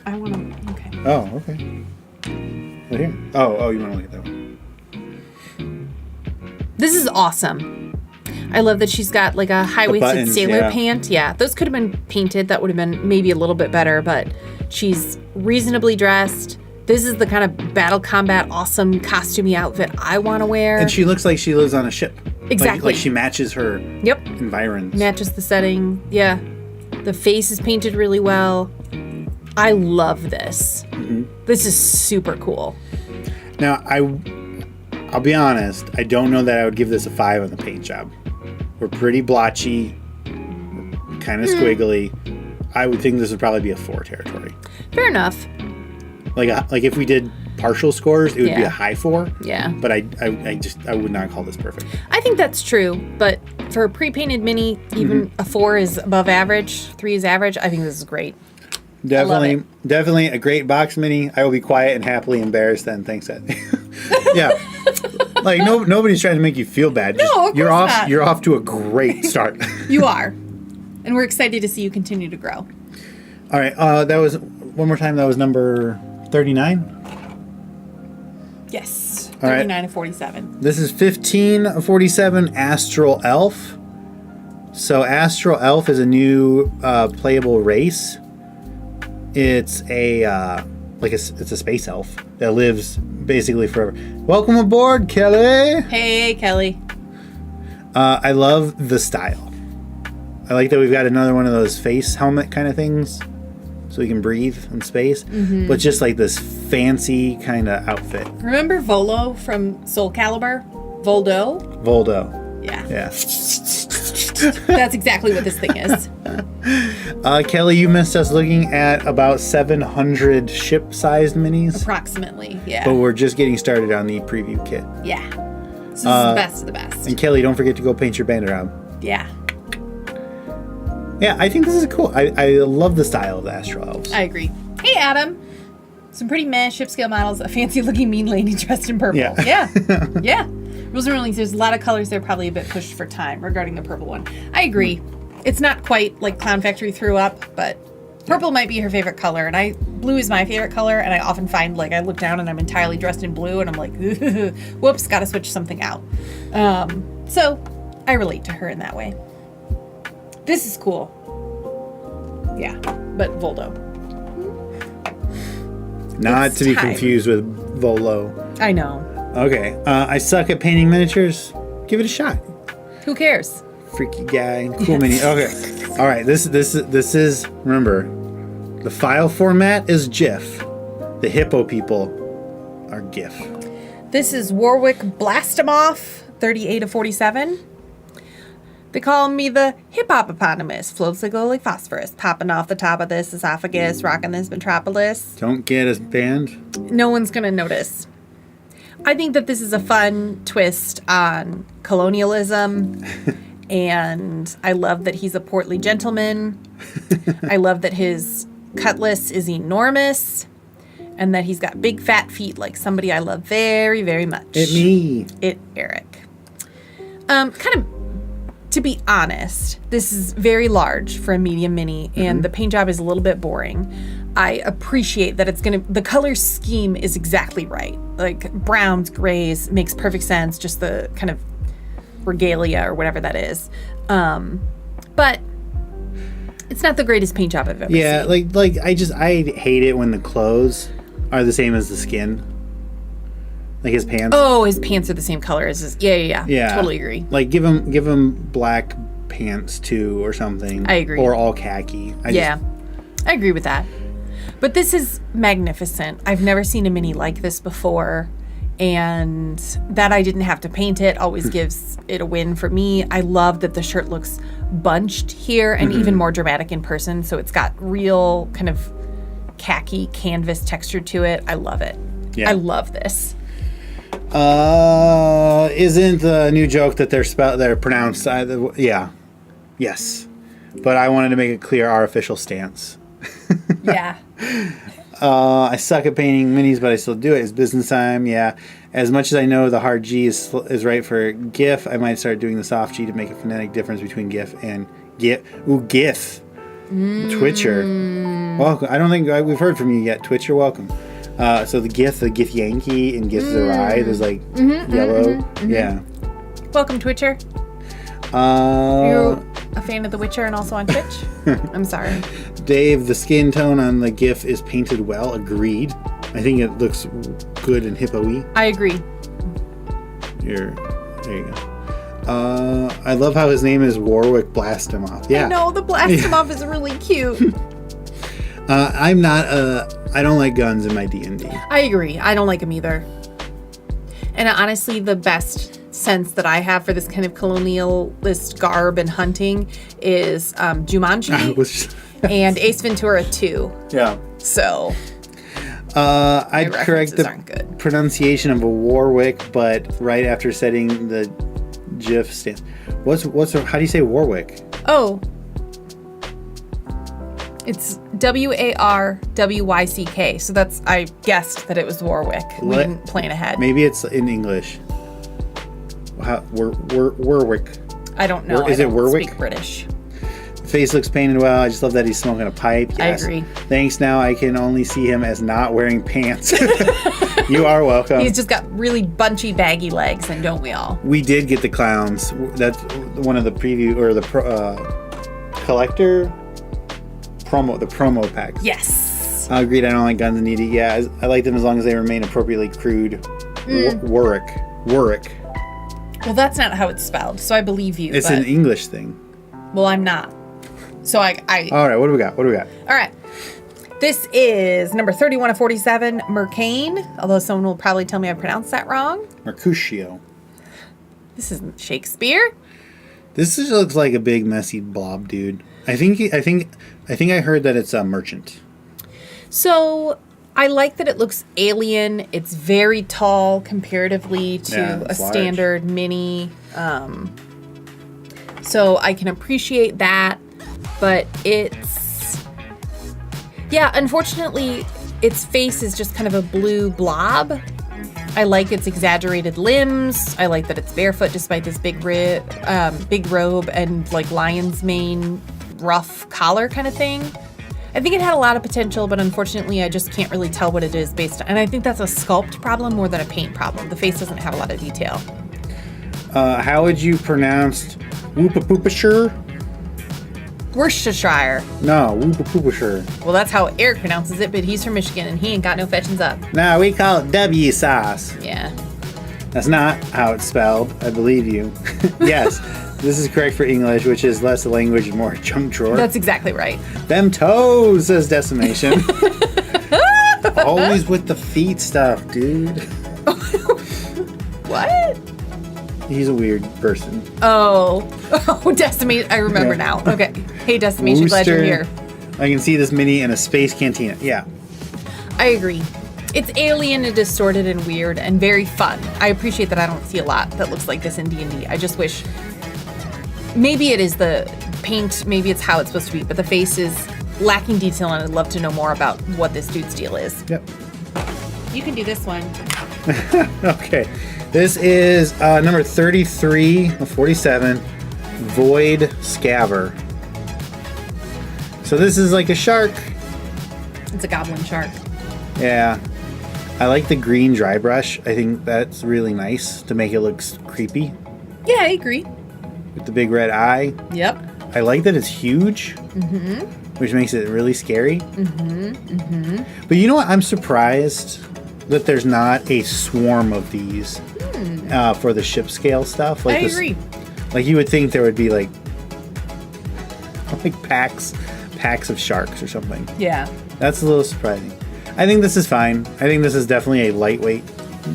I want to... Okay. Oh, okay. Right here. Oh, you want to look at that one. This is awesome. I love that she's got like a high-waisted sailor pant. Yeah, those could have been painted. That would have been maybe a little bit better, but she's reasonably dressed. This is the kind of battle combat awesome costumey outfit I want to wear. And she looks like she lives on a ship. Exactly. Like she matches her environs. Matches the setting. Yeah. The face is painted really well. I love this. Mm-hmm. This is super cool. Now, I'll be honest. I don't know that I would give this a 5 on the paint job. We're pretty blotchy, kind of squiggly. I would think this would probably be a 4 territory. Fair enough. Like if we did partial scores, it would be a high 4. Yeah. But I would not call this perfect. I think that's true, but for a pre-painted mini, even a 4 is above average, 3 is average. I think this is great. Definitely a great box mini. I will be quiet and happily embarrassed then. Thanks, Ed. Yeah. Like nobody's trying to make you feel bad. No, of course not. You're off to a great start. You are. And we're excited to see you continue to grow. All right. That was one more time. That was number 39? Yes. 39 of 47. This is 15 of 47 Astral Elf. So Astral Elf is a new playable race. It's it's a space elf that lives basically forever. Welcome aboard, Kelly. Hey, Kelly. I love the style. I like that we've got another one of those face helmet kind of things, so we can breathe in space. Mm-hmm. But just like this fancy kind of outfit. Remember Volo from Soul Calibur? Voldo? Yeah. Yeah. That's exactly what this thing is. Kelly, you missed us looking at about 700 ship-sized minis. Approximately, yeah. But we're just getting started on the preview kit. Yeah. So this is the best of the best. And Kelly, don't forget to go paint your bandit around. Yeah. Yeah, I think this is cool. I love the style of the Astral Elves. I agree. Hey, Adam. Some pretty meh ship scale models. A fancy looking mean lady dressed in purple. Yeah. Yeah. Rules and rulings. There's a lot of colors there, probably a bit pushed for time regarding the purple one. I agree. It's not quite like Clown Factory threw up, but Purple might be her favorite color, and blue is my favorite color, and I often find, like, I look down and I'm entirely dressed in blue, and I'm like, whoops, gotta switch something out. So I relate to her in that way. This is cool. Yeah, but Voldo. Not to be confused with Volo. I know. Okay, I suck at painting miniatures. Give it a shot. Who cares? Freaky guy, cool mini. Okay, all right. This is remember, the file format is GIF. The hippo people are GIF. This is Warwick Blastomoff, 38 of 47. They call me the hip-hop-eponymous. Floats like glow like phosphorus. Popping off the top of this esophagus. Rocking this metropolis. Don't get us banned. No one's going to notice. I think that this is a fun twist on colonialism. And I love that he's a portly gentleman. I love that his cutlass is enormous. And that he's got big fat feet like somebody I love very, very much. Me. Eric. Kind of, to be honest, this is very large for a medium mini, and the paint job is a little bit boring. I appreciate that the color scheme is exactly right. Like, browns, grays, makes perfect sense, just the kind of regalia or whatever that is. But it's not the greatest paint job I've ever seen. Yeah, like I hate it when the clothes are the same as the skin. Like his pants. Oh, his pants are the same color as his. Yeah. Totally agree. Like give him black pants too or something. I agree. Or all khaki. I agree with that. But this is magnificent. I've never seen a mini like this before. And that I didn't have to paint it always gives it a win for me. I love that the shirt looks bunched here and even more dramatic in person. So it's got real kind of khaki canvas texture to it. I love it. Yeah. I love this. Isn't the new joke that they're pronounced yes. But I wanted to make it clear our official stance. Yeah. I suck at painting minis, but I still do it. It's business time, yeah. As much as I know the hard G is right for GIF, I might start doing the soft G to make a phonetic difference between GIF and GIF. Ooh, GIF. Twitcher. Welcome. I don't think we've heard from you yet. Twitcher, welcome. So the GIF Yankee and GIF Zerai, there's like yellow. Yeah. Welcome, Twitcher. You're a fan of The Witcher and also on Twitch? I'm sorry. Dave, the skin tone on the GIF is painted well. Agreed. I think it looks good and hippo-y. I agree. There you go. I love how his name is Warwick Blastomoff. Yeah. I know, the Blastomoff is really cute. I don't like guns in my D&D. I agree. I don't like them either. And honestly, the best sense that I have for this kind of colonialist garb and hunting is Jumanji and Ace Ventura 2. Yeah. So I'd correct the pronunciation of a Warwick, but right after setting the GIF stance. How do you say Warwick? Oh. It's WARWYCK. So I guessed that it was Warwick. We didn't plan ahead. Maybe it's in English. Warwick. I don't know. Is it Warwick? Speak British. The face looks painted well. I just love that he's smoking a pipe. Yes. I agree. Thanks. Now I can only see him as not wearing pants. You are welcome. He's just got really bunchy, baggy legs, and don't we all? We did get the clowns. That's one of the preview or the collector promo. The promo packs. Yes. Agreed. I don't like guns and needy. Yeah, I like them as long as they remain appropriately crude. Warwick. Well, that's not how it's spelled, so I believe you. It's an English thing. Well, I'm not. So I All right, what do we got? All right. This is number 31 of 47, Mercane, although someone will probably tell me I pronounced that wrong. Mercutio. This isn't Shakespeare. This looks like a big messy blob, dude. I think I heard that it's a merchant. So I like that it looks alien. It's very tall comparatively to a standard mini. So I can appreciate that, but unfortunately, its face is just kind of a blue blob. I like its exaggerated limbs. I like that it's barefoot despite this big robe and like lion's mane rough collar kind of thing. I think it had a lot of potential, but unfortunately I just can't really tell what it is based on. And I think that's a sculpt problem more than a paint problem. The face doesn't have a lot of detail. How would you pronounce Woopa-Poopa-Shire? Worcestershire. No, Woopa-Poopa-Shire. Well, that's how Eric pronounces it, but he's from Michigan and he ain't got no fetchings up. No, we call it W sauce. Yeah. That's not how it's spelled. I believe you. Yes, this is correct for English, which is less a language and more a junk drawer. That's exactly right. Them toes, says Decimation. Always with the feet stuff, dude. What? He's a weird person. Oh, Decimate. I remember now. Okay. Hey, Decimation, glad you're here. I can see this mini in a space cantina. Yeah. I agree. It's alien and distorted and weird and very fun. I appreciate that I don't see a lot that looks like this in D&D. I just wish... Maybe it is the paint, maybe it's how it's supposed to be, but the face is lacking detail and I'd love to know more about what this dude's deal is. Yep. You can do this one. Okay. This is number 33 of 47, Void Scaver. So this is like a shark. It's a goblin shark. Yeah. I like the green dry brush. I think that's really nice to make it look creepy. Yeah, I agree. With the big red eye. Yep. I like that it's huge, which makes it really scary. But you know what? I'm surprised that there's not a swarm of these for the ship scale stuff. Like I agree. Like you would think there would be like packs of sharks or something. Yeah. That's a little surprising. I think this is fine. I think this is definitely a lightweight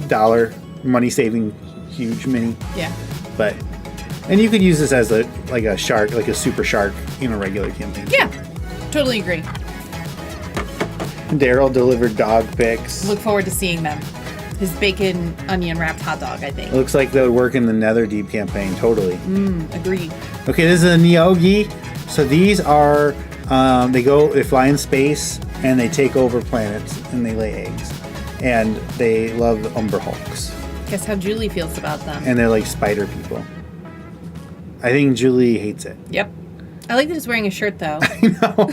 dollar money saving huge mini. Yeah. But and you could use this as a shark, like a super shark in a regular campaign. Yeah. Totally agree. Daryl delivered dog pics. Look forward to seeing them. His bacon onion wrapped hot dog, I think. Looks like they would work in the Netherdeep campaign, totally. Agreed. Okay, this is a Neogi. So these are they fly in space and they take over planets and they lay eggs. And they love the Umber Hulks. Guess how Julie feels about them. And they're like spider people. I think Julie hates it. Yep. I like that it's wearing a shirt though. I know.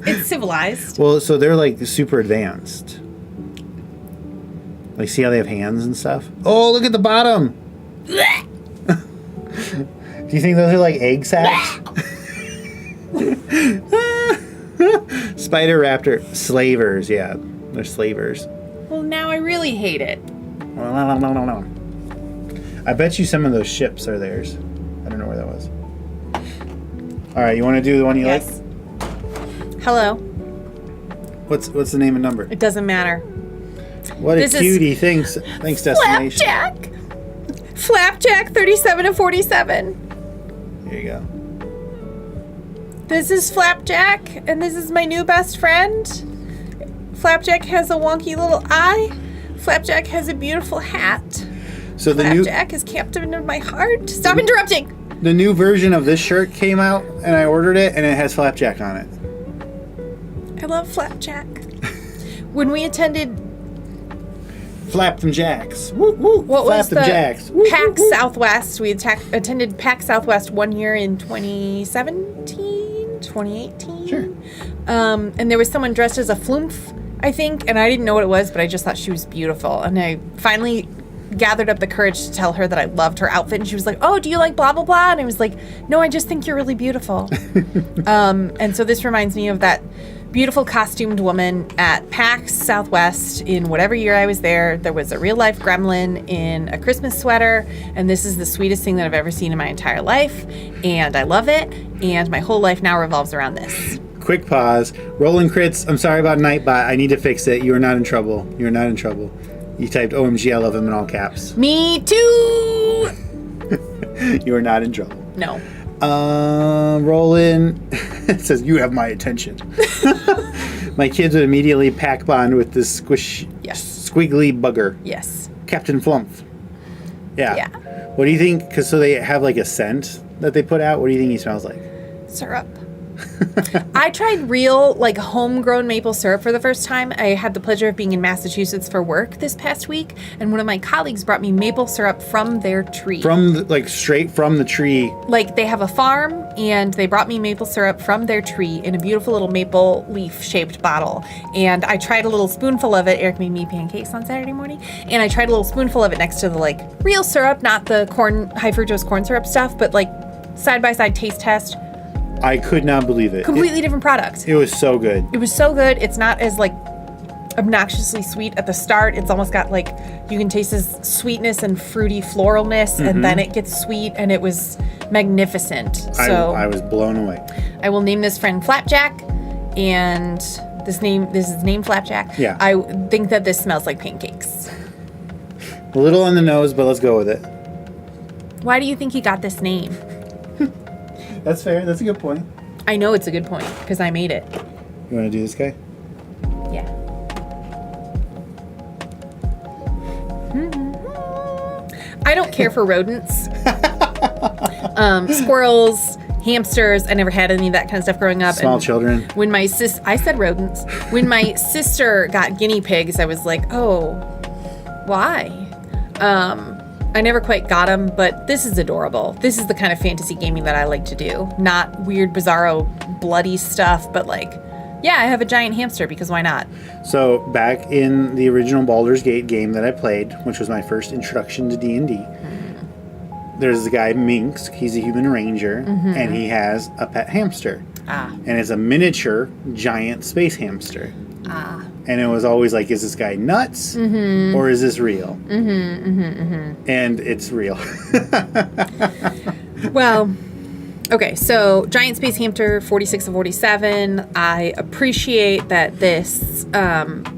It's civilized. Well, so they're like super advanced. Like, see how they have hands and stuff? Oh, look at the bottom. Do you think those are like egg sacs? Spider raptor slavers, yeah, they're slavers. Well, now I really hate it. I bet you some of those ships are theirs. I don't know where that was. All right, you want to do the one you like? Hello. What's the name and number? It doesn't matter. What a cutie! Thanks, Destination. Flapjack 37 of 47. There you go. This is Flapjack, and this is my new best friend. Flapjack has a wonky little eye. Flapjack has a beautiful hat. So Flapjack is captain of my heart. Stop interrupting! The new version of this shirt came out, and I ordered it, and it has Flapjack on it. I love Flapjack. When we attended Flap them Jacks. Woo, woo. What Flap was them the Jacks. Woo, PAX woo, woo. Southwest? We attended PAX Southwest one year in 2017, 2018. Sure. And there was someone dressed as a flumph, I think, and I didn't know what it was, but I just thought she was beautiful. And I finally gathered up the courage to tell her that I loved her outfit, and she was like, "Oh, do you like blah blah blah?" And I was like, "No, I just think you're really beautiful." And so this reminds me of that beautiful costumed woman at PAX Southwest in whatever year I was there. There was a real life gremlin in a Christmas sweater, and this is the sweetest thing that I've ever seen in my entire life, and I love it, and my whole life now revolves around this. Quick pause. Rolling crits. I'm sorry about Nightbot. I need to fix it. You are not in trouble. You are not in trouble. You typed OMG, I love him in all caps. Me too! You are not in trouble. No. Roland it says, "You have my attention." My kids would immediately pack bond with this squiggly bugger. Yes. Captain Flump. Yeah. Yeah. What do you think? Because so they have like a scent that they put out. What do you think he smells like? Syrup. I tried real, like, homegrown maple syrup for the first time. I had the pleasure of being in Massachusetts for work this past week, and one of my colleagues brought me maple syrup from their tree. Straight from the tree. Like, they have a farm, and they brought me maple syrup from their tree in a beautiful little maple leaf-shaped bottle. And I tried a little spoonful of it. Eric made me pancakes on Saturday morning, and I tried a little spoonful of it next to the, like, real syrup, not the high fructose corn syrup stuff, but, like, side-by-side taste test. I could not believe it. Completely different product. It was so good. It was so good. It's not as, like, obnoxiously sweet at the start. It's almost got, like, you can taste this sweetness and fruity floralness, and then it gets sweet, and it was magnificent. So I was blown away. I will name this friend Flapjack, and this is named Flapjack. Yeah. I think that this smells like pancakes. A little on the nose, but let's go with it. Why do you think he got this name? That's fair. That's a good point. I know it's a good point, because I made it. You want to do this guy? Yeah. I don't care for rodents. Squirrels, hamsters. I never had any of that kind of stuff growing up. Small children. When I said rodents. When my sister got guinea pigs, I was like, oh, why? I never quite got them, but this is adorable. This is the kind of fantasy gaming that I like to do. Not weird, bizarro, bloody stuff, but like, yeah, I have a giant hamster because why not? So back in the original Baldur's Gate game that I played, which was my first introduction to D&D, there's the guy Minx. He's a human ranger, and he has a pet hamster. And it's a miniature giant space hamster. And it was always like, is this guy nuts or is this real? And it's real. Well, okay, so giant space hamster, 46 of 47. I appreciate that this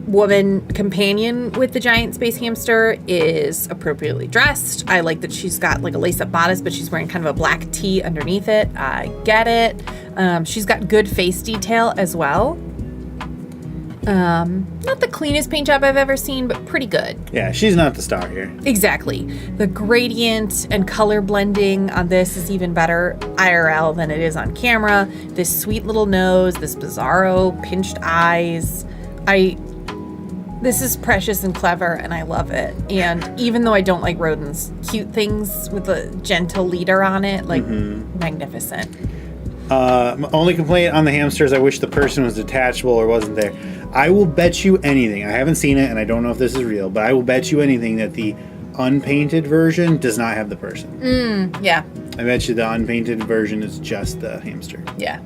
woman companion with the giant space hamster is appropriately dressed. I like that she's got like a lace-up bodice, but she's wearing kind of a black tee underneath it. I get it. She's got good face detail as well. Not the cleanest paint job I've ever seen, but pretty good. Yeah, she's not the star here. Exactly. The gradient and color blending on this is even better IRL than it is on camera. This sweet little nose, this bizarro pinched eyes. This is precious and clever, and I love it. And even though I don't like rodents, cute things with a gentle leader on it, like, magnificent. My only complaint on the hamsters, I wish the person was detachable or wasn't there. I will bet you anything. I haven't seen it, and I don't know if this is real, but I will bet you anything that the unpainted version does not have the person. Yeah. I bet you the unpainted version is just the hamster. Yeah.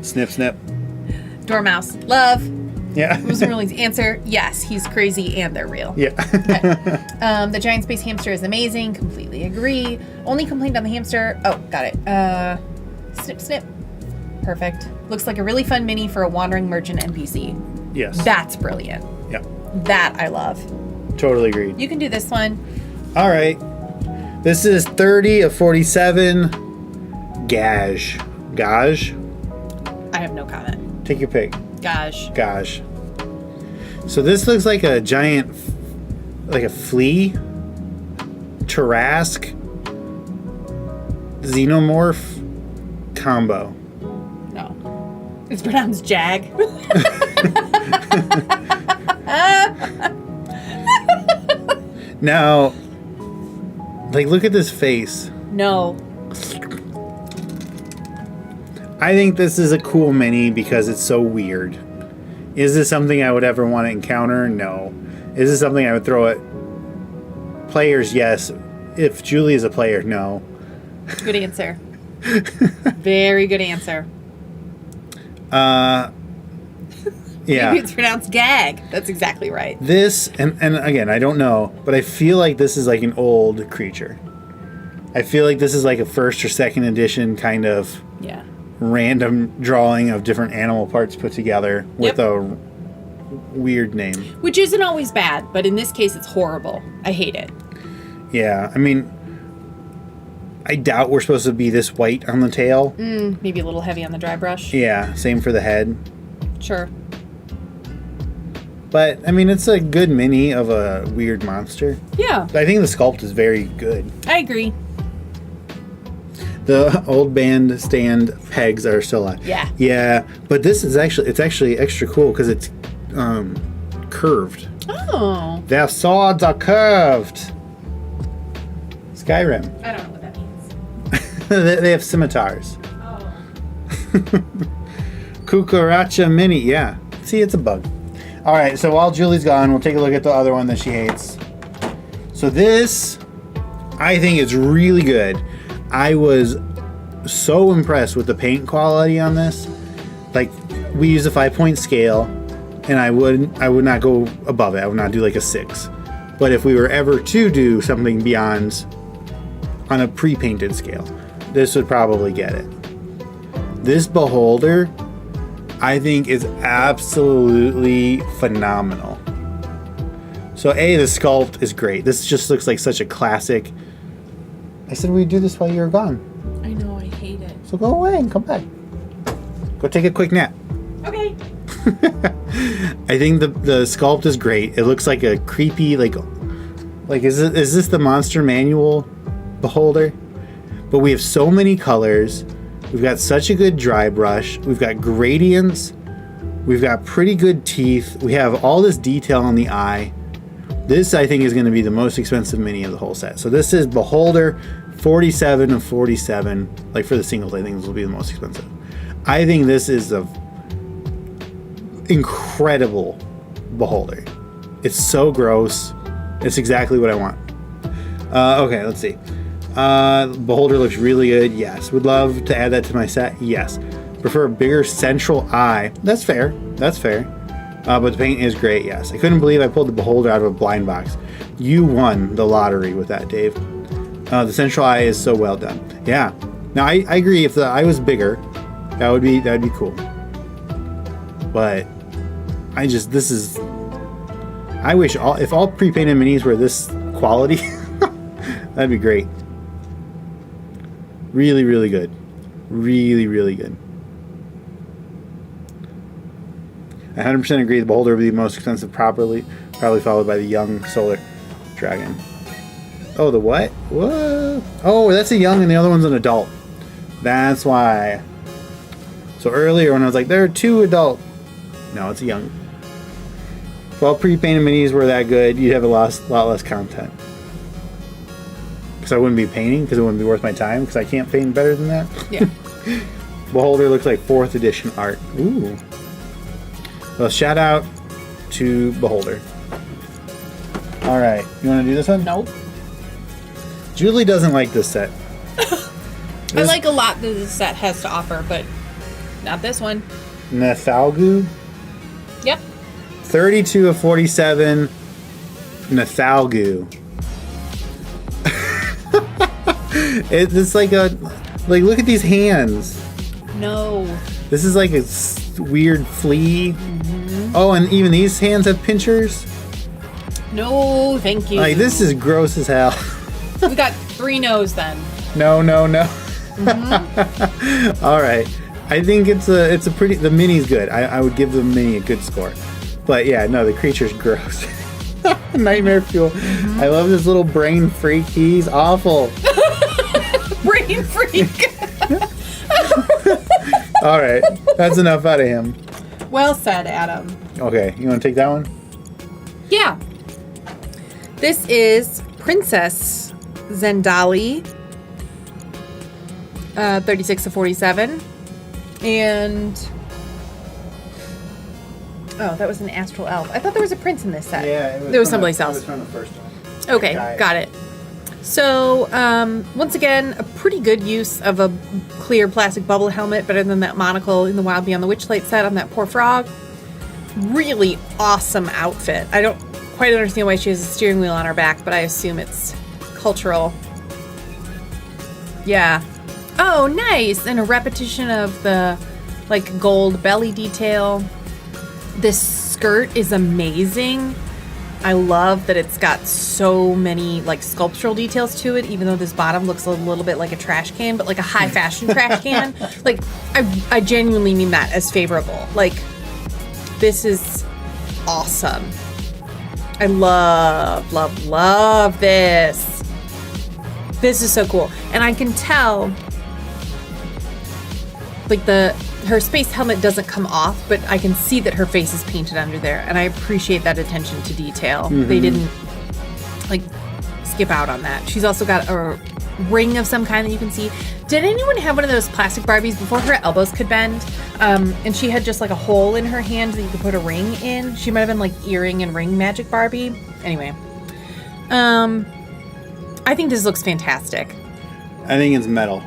Snip, snip. Dormouse. Love. Yeah. Was Merlin's answer. Yes, he's crazy and they're real. Yeah. Okay. The giant space hamster is amazing. Completely agree. Only complaint on the hamster. Oh, got it. Snip, snip. Perfect. Looks like a really fun mini for a wandering merchant NPC. Yes. That's brilliant. Yeah. That I love. Totally agreed. You can do this one. All right. This is 30 of 47. Gage. Gage? I have no comment. Take your pick. Gage. Gage. So this looks like a giant, like a flea, Tarrasque, xenomorph combo. No. It's pronounced Jag. Now, like, look at this face. No. I think this is a cool mini because it's so weird. Is this something I would ever want to encounter? No. Is this something I would throw at players? Yes. If Julie is a player, no. Good answer. Very good answer. Yeah. Maybe it's pronounced gag. That's exactly right. This, and again, I don't know, but I feel like this is like an old creature. I feel like this is like a first or second edition kind of random drawing of different animal parts put together with a weird name. Which isn't always bad, but in this case, it's horrible. I hate it. Yeah, I mean, I doubt we're supposed to be this white on the tail. Maybe a little heavy on the dry brush. Yeah, same for the head. Sure. But, I mean, it's a good mini of a weird monster. Yeah. I think the sculpt is very good. I agree. The old bandstand pegs are still alive. Yeah. Yeah, but this is actually extra cool because it's curved. Oh. Their swords are curved. Skyrim. I don't know what that means. They have scimitars. Oh. Cucaracha mini. Yeah. See, it's a bug. All right, so while Julie's gone, we'll take a look at the other one that she hates. So this, I think, is really good. I was so impressed with the paint quality on this. Like, we use a 5-point scale, and I would not go above it. I would not do like a 6. But if we were ever to do something beyond on a pre-painted scale, this would probably get it. This beholder, I think, is absolutely phenomenal. So the sculpt is great. This just looks like such a classic. I said we'd do this while you were gone. I know, I hate it. So go away and come back. Go take a quick nap. Okay. I think the sculpt is great. It looks like a creepy, like is this the Monster Manual beholder? But we have so many colors. We've got such a good dry brush. We've got gradients. We've got pretty good teeth. We have all this detail on the eye. This, I think, is going to be the most expensive mini of the whole set. So this is Beholder 47 of 47. Like for the singles, I think this will be the most expensive. I think this is a incredible Beholder. It's so gross. It's exactly what I want. Okay, let's see. Beholder looks really good. Yes. Would love to add that to my set. Yes. Prefer a bigger central eye. That's fair. That's fair. But the paint is great. Yes. I couldn't believe I pulled the Beholder out of a blind box. You won the lottery with that, Dave. The central eye is so well done. Yeah. Now I agree. If the eye was bigger, that would be cool. But I wish if all pre-painted minis were this quality, that'd be great. Really, really good. Really, really good. I 100% agree the Beholder would be the most expensive, probably followed by the young solar dragon. Oh, the what? Whoa. Oh, that's a young and the other one's an adult. That's why. So earlier when I was like, there are 2 adult. No, it's a young. If all pre-painted minis were that good, you'd have a lot less content. Because I wouldn't be painting, because it wouldn't be worth my time, because I can't paint better than that. Yeah. Beholder looks like 4th edition art. Ooh. Well, shout out to Beholder. All right. You want to do this one? Nope. Julie doesn't like this set. I like a lot that this set has to offer, but not this one. Nathalgu? Yep. 32 of 47. Nathalgu. It's like look at these hands. No. This is like a weird flea. Mm-hmm. Oh, and even these hands have pinchers. No, thank you. Like, this is gross as hell. We got 3 no's then. No. Mm-hmm. All right. I think it's a pretty. The mini's good. I would give the mini a good score. But yeah, no, the creature's gross. Nightmare fuel. Mm-hmm. I love this little brain freak. He's awful. Brain freak. All right, that's enough out of him. Well said, Adam. Okay, you want to take that one? Yeah. This is Princess Zendali, 36 to 47. And oh, that was an astral elf. I thought there was a prince in this set. Yeah, there was someplace else. It was from the first one. Okay, got it. So, once again, a pretty good use of a clear plastic bubble helmet, better than that monocle in the Wild Beyond the Witchlight set on that poor frog. Really awesome outfit. I don't quite understand why she has a steering wheel on her back, but I assume it's cultural. Yeah. Oh, nice! And a repetition of the, like, gold belly detail. This skirt is amazing. I love that it's got so many, like, sculptural details to it, even though this bottom looks a little bit like a trash can, but like a high fashion trash can. Like, I genuinely mean that as favorable. Like, this is awesome. I love, love, love this. This is so cool. And I can tell like her space helmet doesn't come off, but I can see that her face is painted under there, and I appreciate that attention to detail. They didn't like skip out on that. She's also got a ring of some kind that you can see. Did anyone have one of those plastic Barbies before her elbows could bend? And she had just like a hole in her hand that you could put a ring in. She might have been like earring and ring magic Barbie. Anyway, I think this looks fantastic. I think it's metal.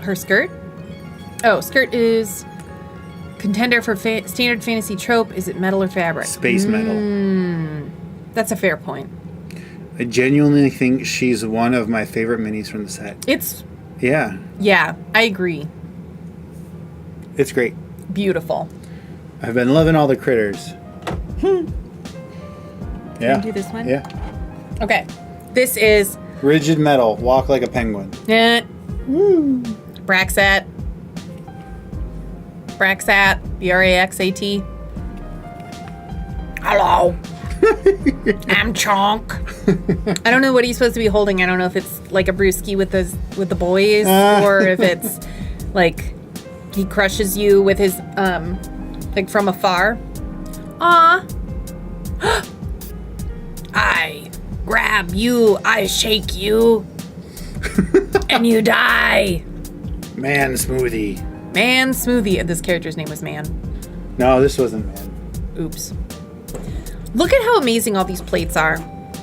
Her skirt? Oh, skirt is contender for standard fantasy trope. Is it metal or fabric? Space metal. That's a fair point. I genuinely think she's one of my favorite minis from the set. Yeah, I agree. It's great. Beautiful. I've been loving all the critters. Can you do this one? Yeah. Okay. This is rigid metal. Walk like a penguin. Braxat. Braxat. Hello. I'm Chonk. I don't know what he's supposed to be holding. I don't know if it's like a brewski with the boys, or if it's like he crushes you with his like from afar. Aw. I grab you, I shake you, and you die. Man Smoothie. Man Smoothie. And this character's name was Man. No, this wasn't Man. Oops. Look at how amazing all these plates are.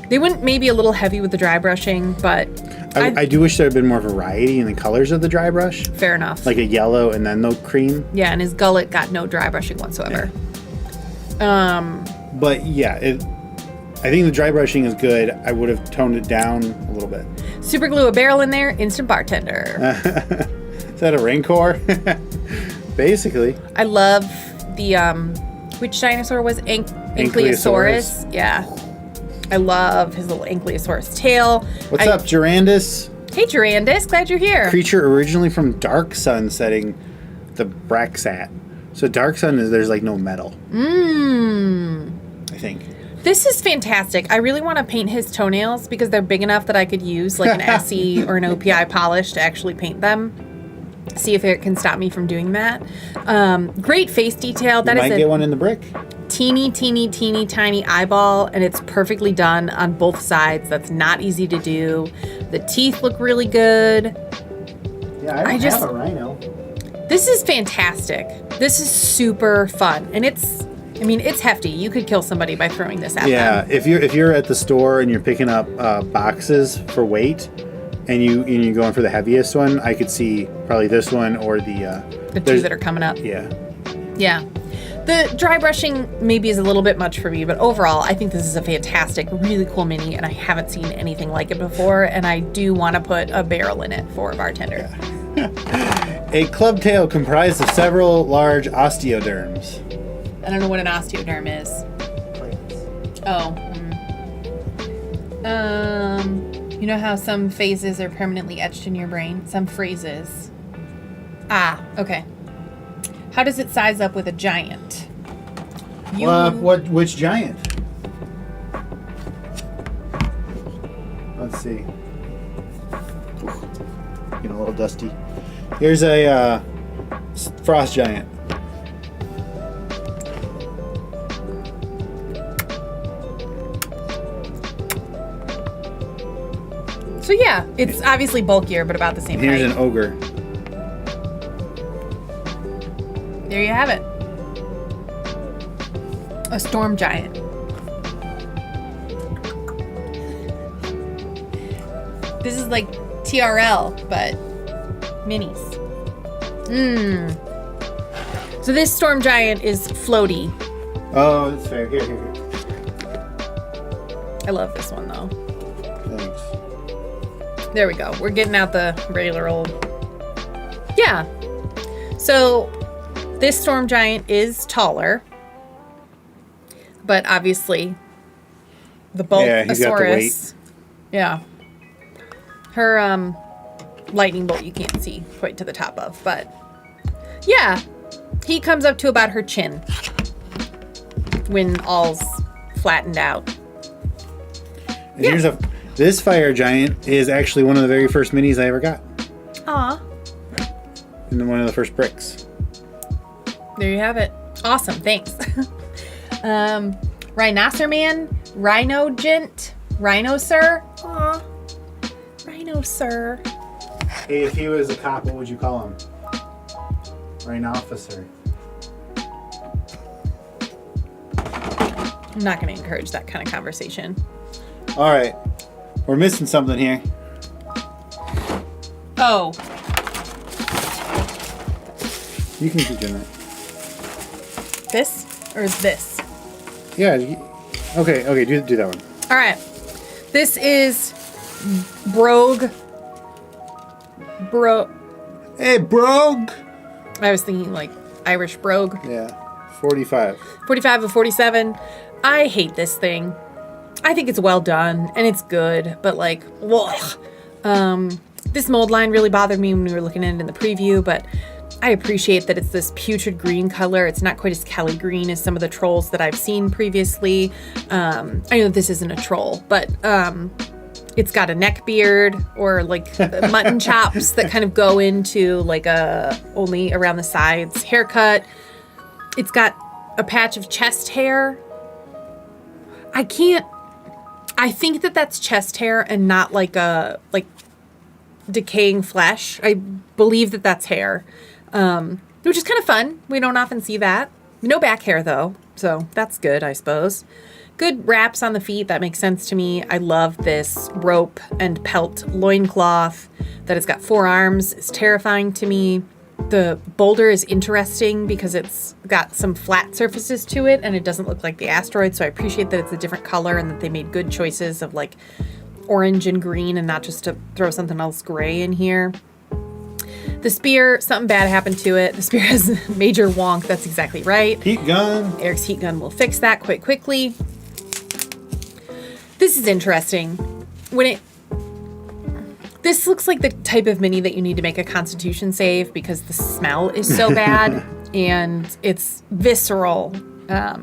They went maybe a little heavy with the dry brushing, but... I do wish there had been more variety in the colors of the dry brush. Fair enough. Like a yellow and then the cream. Yeah, and his gullet got no dry brushing whatsoever. Yeah. But yeah, I think the dry brushing is good. I would have toned it down a little bit. Super glue a barrel in there, instant bartender. Is that a Rancor? Basically. I love the, which dinosaur was Ankylosaurus? Yeah. I love his little Ankylosaurus tail. What's up, Durandus? Hey, Durandus. Glad you're here. Creature originally from Dark Sun setting, the Braxat. So Dark Sun there's like no metal. I think. This is fantastic. I really want to paint his toenails because they're big enough that I could use like an SE or an OPI polish to actually paint them. See if it can stop me from doing that. Great face detail. That might get one in the brick. Teeny tiny eyeball, and it's perfectly done on both sides. That's not easy to do. The teeth look really good. Yeah, I don't have a rhino. This is fantastic. This is super fun, and it's hefty. You could kill somebody by throwing this at them. Yeah, if you're at the store and you're picking up boxes for weight, and you're going for the heaviest one, I could see probably this one or the two that are coming up. Yeah. Yeah. The dry brushing maybe is a little bit much for me, but overall, I think this is a fantastic, really cool mini, and I haven't seen anything like it before, and I do want to put a barrel in it for a bartender. A club tail comprised of several large osteoderms. I don't know what an osteoderm is. Oh. You know how some phases are permanently etched in your brain? Some phrases. Ah, okay. How does it size up with a giant? Which giant? Let's see. Getting a little dusty. Here's a frost giant. So yeah, it's obviously bulkier, but about the same height. Here's an ogre. There you have it. A storm giant. This is like TRL, but minis. So this storm giant is floaty. Oh, that's fair. Here. I love this one though. Thanks. There we go. We're getting out the regular old. Yeah. So this storm giant is taller, but obviously the Bulkasaurus. Yeah. Her lightning bolt you can't see quite to the top of, but yeah, he comes up to about her chin when all's flattened out. And this fire giant is actually one of the very first minis I ever got. Aw. in one of the first bricks. There you have it. Awesome, thanks. Rhinocer Man, Rhinogent, Rhinocer. Aw, Rhinocer. Hey, if he was a cop, what would you call him? Rhinoficer. I'm not going to encourage that kind of conversation. All right, we're missing something here. Oh. You can keep doing that. This or is this? Yeah. Okay. Do that one. All right. This is Brogue. Hey, Brogue. I was thinking like Irish brogue. Yeah. 45. 45 of 47. I hate this thing. I think it's well done and it's good, but like, this mold line really bothered me when we were looking at it in the preview, but I appreciate that it's this putrid green color. It's not quite as Kelly green as some of the trolls that I've seen previously. I know this isn't a troll, but it's got a neck beard or like mutton chops that kind of go into like a only around the sides haircut. It's got a patch of chest hair. I think that that's chest hair and not like a decaying flesh. I believe that that's hair. Which is kind of fun. We don't often see that. No back hair though, so that's good, I suppose. Good wraps on the feet, that makes sense to me. I love this rope and pelt loincloth that it's got 4 arms. It's terrifying to me. The boulder is interesting because it's got some flat surfaces to it and it doesn't look like the asteroid, so I appreciate that it's a different color and that they made good choices of like orange and green and not just to throw something else gray in here. The spear, something bad happened to it. The spear has major wonk. That's exactly right. Heat gun. Eric's heat gun will fix that quite quickly. This is interesting. This looks like the type of mini that you need to make a constitution save because the smell is so bad and it's visceral. I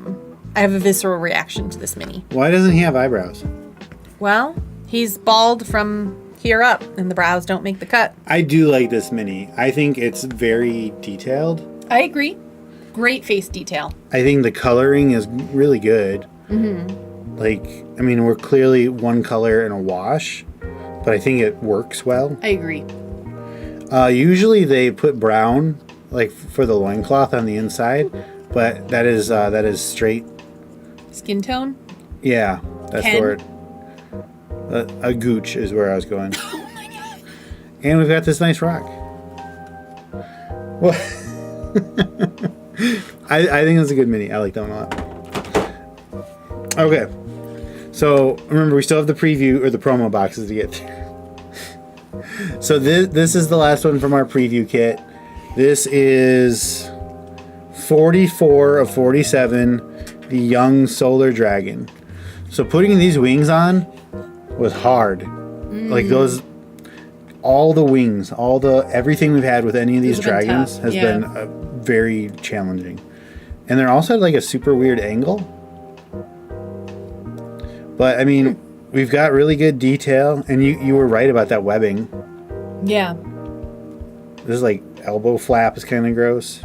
have a visceral reaction to this mini. Why doesn't he have eyebrows? Well, he's bald from here up and the brows don't make the cut. I do like this mini. I think it's very detailed. I agree. Great face detail. I think the coloring is really good. Mm-hmm. Like, I mean, we're clearly one color in a wash, but I think it works well. I agree. Usually they put brown, like for the loincloth on the inside, but that is straight. Skin tone? Yeah, that's the word. A gooch is where I was going. Oh my god. And we've got this nice rock. Well, I think it's a good mini. I like that one a lot. Okay. So remember, we still have the preview or the promo boxes to get through. So this is the last one from our preview kit. This is 44 of 47, the young solar dragon. So putting these wings on was hard. Like those, all the wings, everything we've had with any of these dragons has been very challenging. And they're also at like a super weird angle. But I mean, we've got really good detail, and you were right about that webbing. Yeah. This is like elbow flap is kind of gross.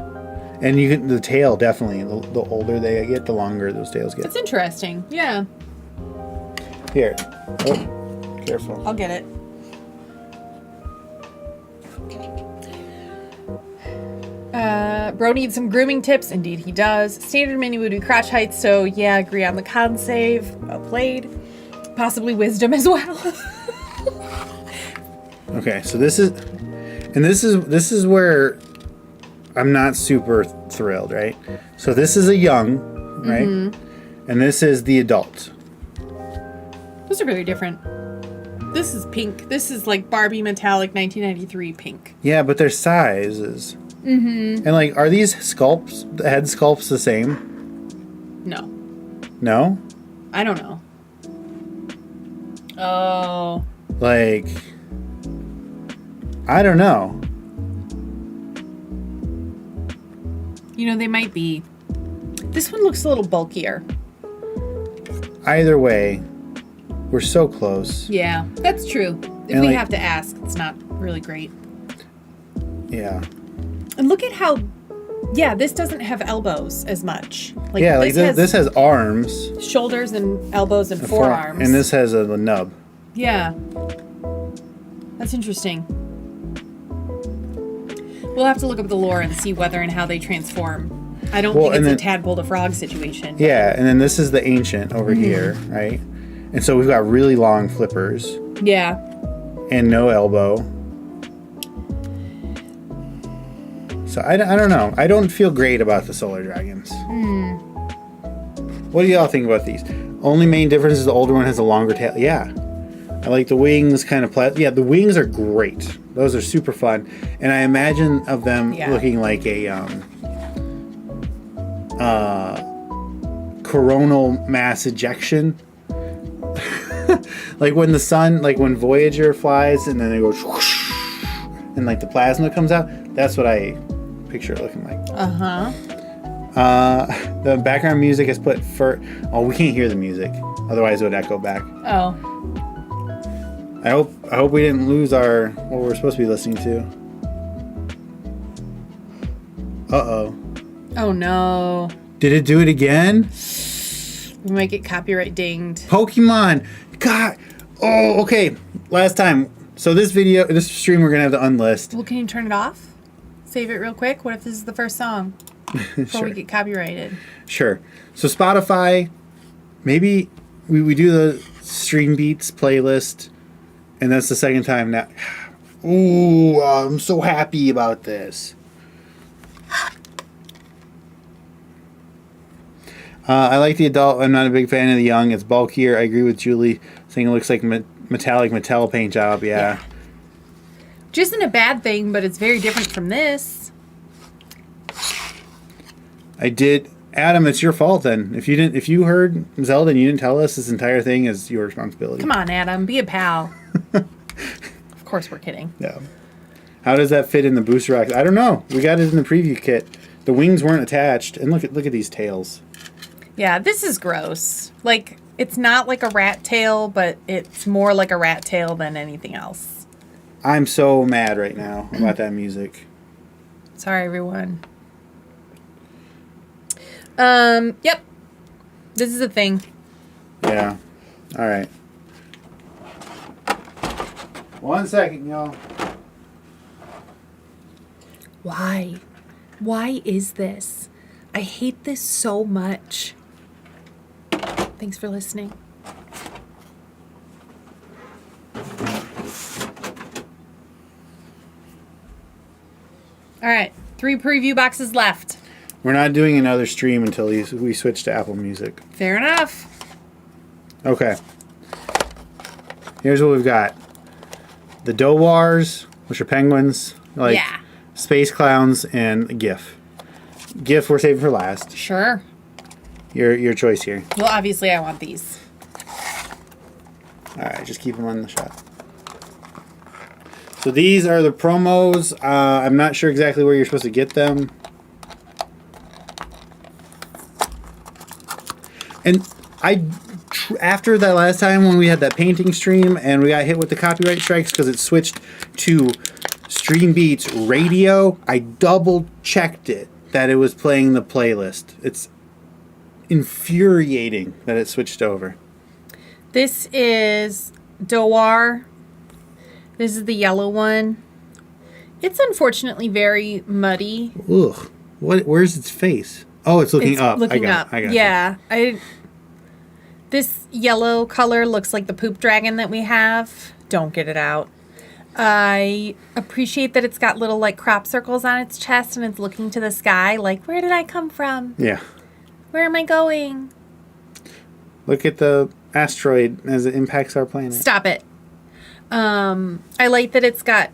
And the tail definitely, the older they get, the longer those tails get. That's interesting. Yeah. Here. Oh, careful. I'll get it. Bro needs some grooming tips. Indeed he does. Standard mini would be crotch height, so yeah, agree on the con save. Well played. Possibly wisdom as well. Okay, so this is where I'm not super thrilled, right? So this is a young, right? Mm-hmm. And this is the adult. Those are very different. This is pink. This is like Barbie metallic 1993 pink. Yeah, but their sizes. Mm-hmm. And like, are these sculpts, the head sculpts, the same? No. No? I don't know. Oh. Like, I don't know. You know, they might be. This one looks a little bulkier. Either way, we're so close. Yeah, that's true. If we have to ask, it's not really great. Yeah. And look at how, yeah, this doesn't have elbows as much. Like, yeah, like this has arms. Shoulders and elbows and forearms. And this has a nub. Yeah. That's interesting. We'll have to look up the lore and see whether and how they transform. I don't think it's a tadpole to frog situation. Yeah, and then this is the ancient over here, right? And so we've got really long flippers. Yeah. And no elbow. So I don't know. I don't feel great about the solar dragons. What do y'all think about these? Only main difference is the older one has a longer tail. Yeah. I like the wings kind of yeah, the wings are great. Those are super fun. And I imagine of them looking like a coronal mass ejection. Like when the sun, like when Voyager flies and then they go whoosh, and like the plasma comes out. That's what I picture it looking like. The background music is put for... Oh, we can't hear the music. Otherwise it would echo back. Oh. I hope we didn't lose what we're supposed to be listening to. Uh-oh. Oh, no. Did it do it again? We might get copyright dinged. Pokemon! God! Oh, okay. Last time. So this stream we're going to have to unlist. Well, can you turn it off? Save it real quick? What if this is the first song? Before we get copyrighted. Sure. So Spotify, maybe we do the Streambeats playlist, and that's the second time now. Ooh, I'm so happy about this. I like the adult. I'm not a big fan of the young. It's bulkier. I agree with Julie saying it looks like metallic Mattel paint job. Yeah. Which isn't a bad thing, but it's very different from this. Adam, it's your fault then. If you heard Zelda and you didn't tell us, this entire thing is your responsibility. Come on, Adam, be a pal. Of course we're kidding. Yeah. How does that fit in the booster box? I don't know. We got it in the preview kit. The wings weren't attached, and look at these tails. Yeah, this is gross. Like, it's not like a rat tail, but it's more like a rat tail than anything else. I'm so mad right now about that music. Sorry, everyone. Yep. This is a thing. Yeah. All right. 1 second, y'all. Why? Why is this? I hate this so much. Thanks for listening. All right. 3 preview boxes left. We're not doing another stream until we switch to Apple Music. Fair enough. Okay. Here's what we've got. The Dowars, which are penguins. Space clowns, and GIF. GIF we're saving for last. Sure. Your choice here. Well, obviously I want these. All right, just keep them on the shot. So these are the promos. I'm not sure exactly where you're supposed to get them. And after that last time when we had that painting stream and we got hit with the copyright strikes because it switched to Streambeats radio, I double checked it that it was playing the playlist. It's infuriating that it switched over. This is Dowar. This is the yellow one. It's unfortunately very muddy. Ugh. Where's its face? Oh, it's looking up. Looking up. I got it. This yellow color looks like the poop dragon that we have. Don't get it out. I appreciate that it's got little like crop circles on its chest and it's looking to the sky like, where did I come from? Yeah. Where am I going? Look at the asteroid as it impacts our planet. Stop it. I like that it's got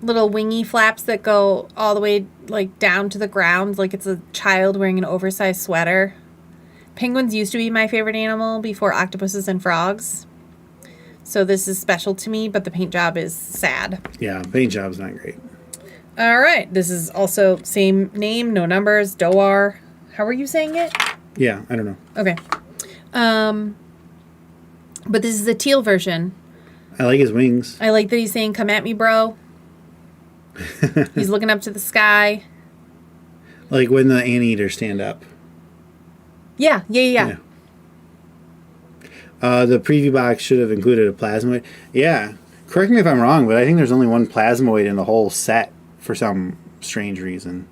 little wingy flaps that go all the way like down to the ground, like it's a child wearing an oversized sweater. Penguins used to be my favorite animal before octopuses and frogs. So this is special to me, but the paint job is sad. Yeah, paint job's not great. All right. This is also same name, no numbers, Dowar. How are you saying it? Yeah, I don't know. Okay. But this is the teal version. I like his wings. I like that he's saying, come at me, bro. He's looking up to the sky. Like when the anteaters stand up. Yeah. The preview box should have included a plasmoid. Yeah. Correct me if I'm wrong, but I think there's only one plasmoid in the whole set for some strange reason.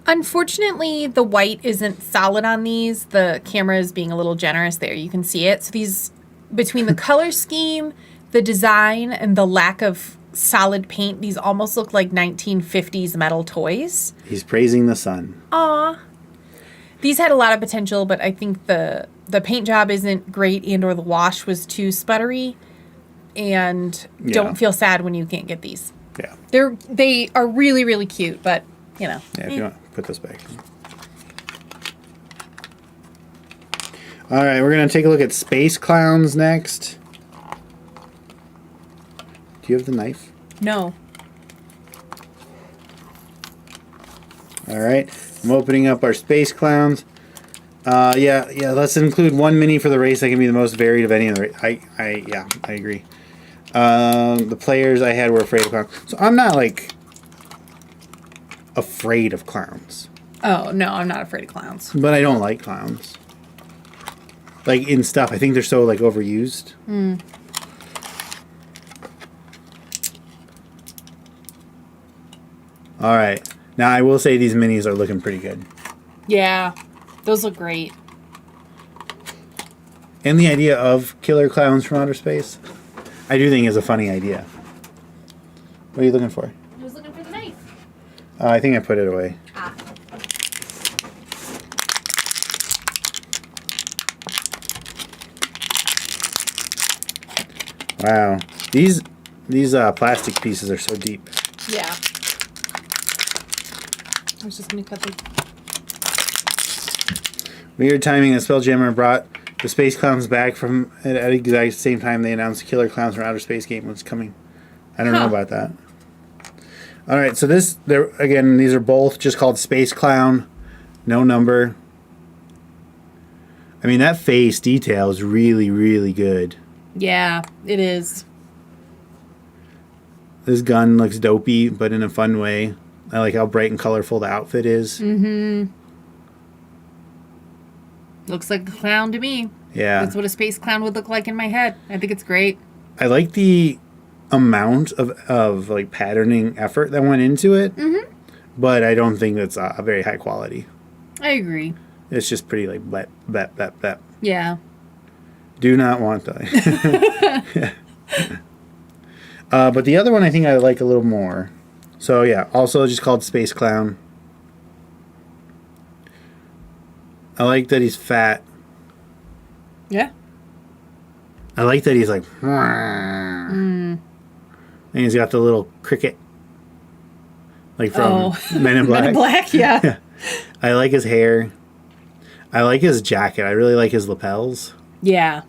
Unfortunately, the white isn't solid on these. The camera is being a little generous there. You can see it. So these, between the color scheme, the design, and the lack of solid paint, these almost look like 1950s metal toys. He's praising the sun. Aw. These had a lot of potential, but I think the paint job isn't great and or the wash was too sputtery. And don't feel sad when you can't get these. Yeah. They are really, really cute, but, you know. Yeah, if you want to put this back. All right, we're going to take a look at Space Clowns next. Do you have the knife? No. All right, I'm opening up our Space Clowns. Yeah, let's include one mini for the race that can be the most varied of any of the race. I agree. The players I had were afraid of clowns. So I'm not, like, afraid of clowns. Oh, no, I'm not afraid of clowns. But I don't like clowns. Like, in stuff. I think they're so, like, overused. All right. Now, I will say these minis are looking pretty good. Yeah, those look great. And the idea of killer clowns from outer space, I do think is a funny idea. What are you looking for? I was looking for the knife. I think I put it away. Ah. Wow. These plastic pieces are so deep. Yeah. I was just going to cut the... Weird timing. The Spelljammer brought the Space Clowns back from at the exact same time they announced the Killer Clowns from Outer Space game was coming. I don't know about that. All right, so these are both just called Space Clown, no number. I mean, that face detail is really, really good. Yeah, it is. This gun looks dopey, but in a fun way. I like how bright and colorful the outfit is. Mm-hmm. Looks like a clown to me. Yeah. That's what a space clown would look like in my head. I think it's great. I like the amount of like patterning effort that went into it. Mm-hmm. But I don't think it's a very high quality. I agree. It's just pretty like blep, blep, blep, blep. Yeah. Do not want that. But the other one I think I like a little more. So yeah, also just called Space Clown. I like that he's fat. Yeah. I like that he's like... And he's got the little cricket. Like from Men in Black. Men in Black, yeah. I like his hair. I like his jacket. I really like his lapels. Yeah.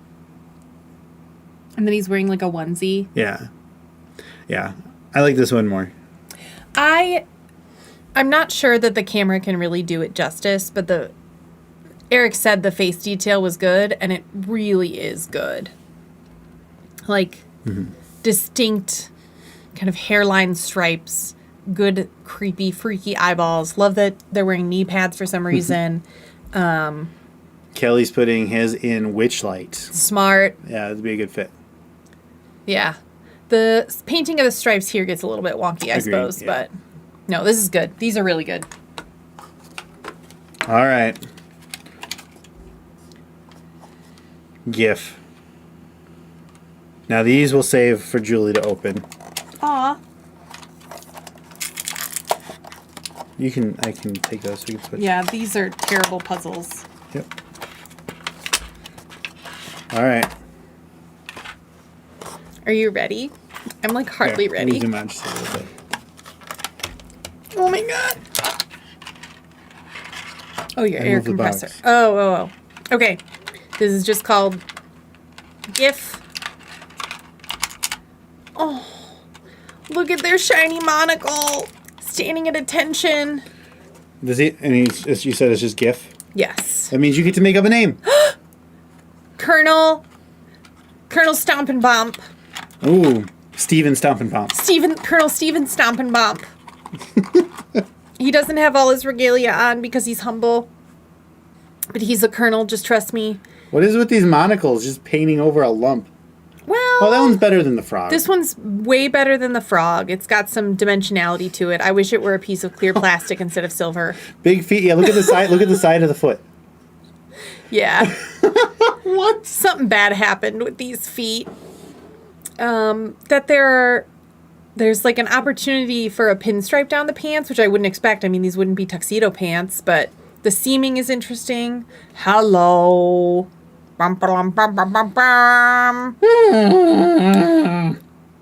And then he's wearing like a onesie. Yeah. Yeah. I like this one more. I'm not sure that the camera can really do it justice, but Eric said the face detail was good, and it really is good. Like, distinct kind of hairline stripes, good, creepy, freaky eyeballs. Love that they're wearing knee pads for some reason. Kelly's putting his in Witchlight. Smart. Yeah, that'd be a good fit. Yeah. The painting of the stripes here gets a little bit wonky, I suppose, but no, this is good. These are really good. All right. GIF. Now these we'll save for Julie to open. Aw. I can take those. We can switch. Yeah, these are terrible puzzles. Yep. All right. Are you ready? I'm like hardly ready. Zoom out just a little bit. Oh my god. Oh, your air compressor. Oh. Okay. This is just called GIF. Oh, look at their shiny monocle. Standing at attention. Does he? And you said it's just GIF? Yes. That means you get to make up a name. Colonel Stomp and Bump. Ooh. Steven Stompenbomb. Colonel Steven Stompenbomb. He doesn't have all his regalia on because he's humble. But he's a colonel, just trust me. What is with these monocles just painting over a lump? Well... Oh, that one's better than the frog. This one's way better than the frog. It's got some dimensionality to it. I wish it were a piece of clear plastic instead of silver. Big feet. Yeah, look at the side. Look at the side of the foot. Yeah. What? Something bad happened with these feet. That there's like an opportunity for a pinstripe down the pants, which I wouldn't expect. I mean, these wouldn't be tuxedo pants, but the seaming is interesting. Hello. Bum, bum, bum, bum, bum, bum.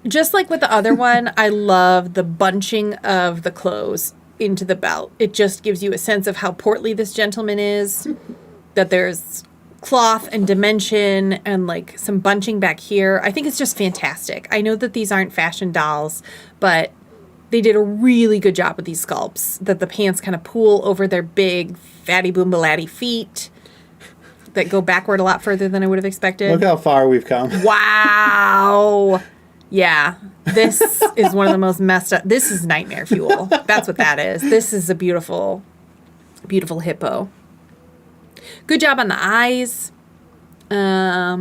Just like with the other one, I love the bunching of the clothes into the belt. It just gives you a sense of how portly this gentleman is. That there's cloth and dimension and like some bunching back here. I think it's just fantastic. I know that these aren't fashion dolls, but they did a really good job with these sculpts. That the pants kind of pool over their big fatty boombalatty feet that go backward a lot further than I would have expected. Look how far we've come. Wow. Yeah. This is one of the most messed up. This is nightmare fuel. That's what that is. This is a beautiful, beautiful hippo. Good job on the eyes. A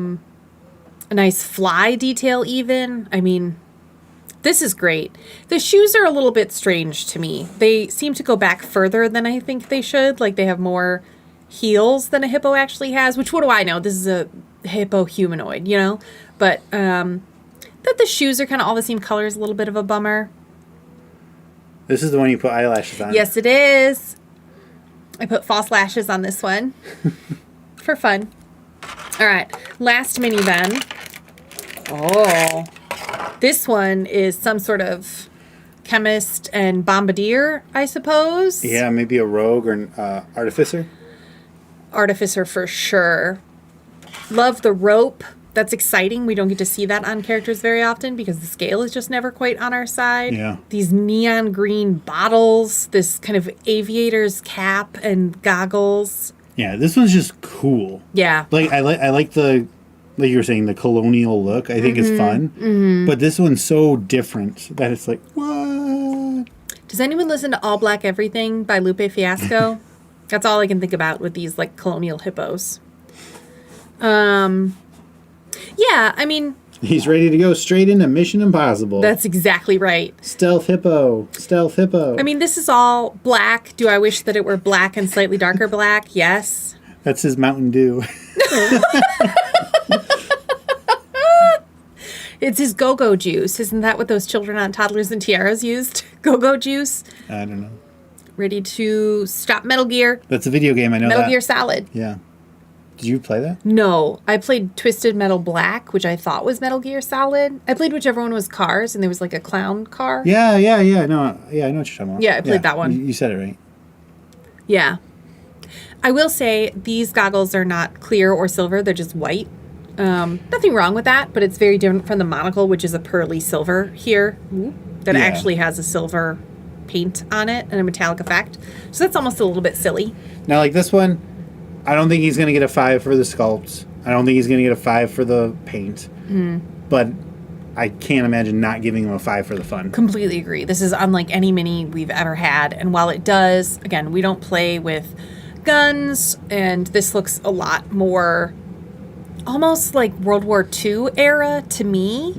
nice fly detail even. I mean, this is great. The shoes are a little bit strange to me. They seem to go back further than I think they should. Like they have more heels than a hippo actually has, which what do I know? This is a hippo humanoid, you know? But that the shoes are kind of all the same color is a little bit of a bummer. This is the one you put eyelashes on. Yes, it is. I put false lashes on this one for fun. All right, last mini then. Oh, this one is some sort of chemist and bombardier, I suppose. Yeah, maybe a rogue or an artificer. Artificer for sure. Love the rope. That's exciting. We don't get to see that on characters very often because the scale is just never quite on our side. Yeah. These neon green bottles, this kind of aviator's cap and goggles. Yeah, this one's just cool. Yeah. Like I like the, like you were saying, the colonial look. I think it's fun. Mm-hmm. But this one's so different that it's like, what? Does anyone listen to All Black Everything by Lupe Fiasco? That's all I can think about with these like colonial hippos. Yeah, I mean... He's ready to go straight into Mission Impossible. That's exactly right. Stealth hippo. Stealth hippo. I mean, this is all black. Do I wish that it were black and slightly darker black? Yes. That's his Mountain Dew. It's his go-go juice. Isn't that what those children on Toddlers and Tiaras used? Go-go juice? I don't know. Ready to stop Metal Gear. That's a video game, I know Metal that. Gear Solid. Yeah. Did you play that? No. I played Twisted Metal Black, which I thought was Metal Gear Solid. I played whichever one was Cars, and there was like a clown car. Yeah. No, I know what you're talking about. Yeah, I played that one. You said it right. Yeah. I will say these goggles are not clear or silver. They're just white. Nothing wrong with that, but it's very different from the monocle, which is a pearly silver here that actually has a silver paint on it and a metallic effect. So that's almost a little bit silly. Now, like this one, I don't think he's going to get a 5 for the sculpts. I don't think he's going to get a 5 for the paint. But I can't imagine not giving him a 5 for the fun. Completely agree. This is unlike any mini we've ever had. And while it does, again, we don't play with guns, and this looks a lot more almost like World War II era to me.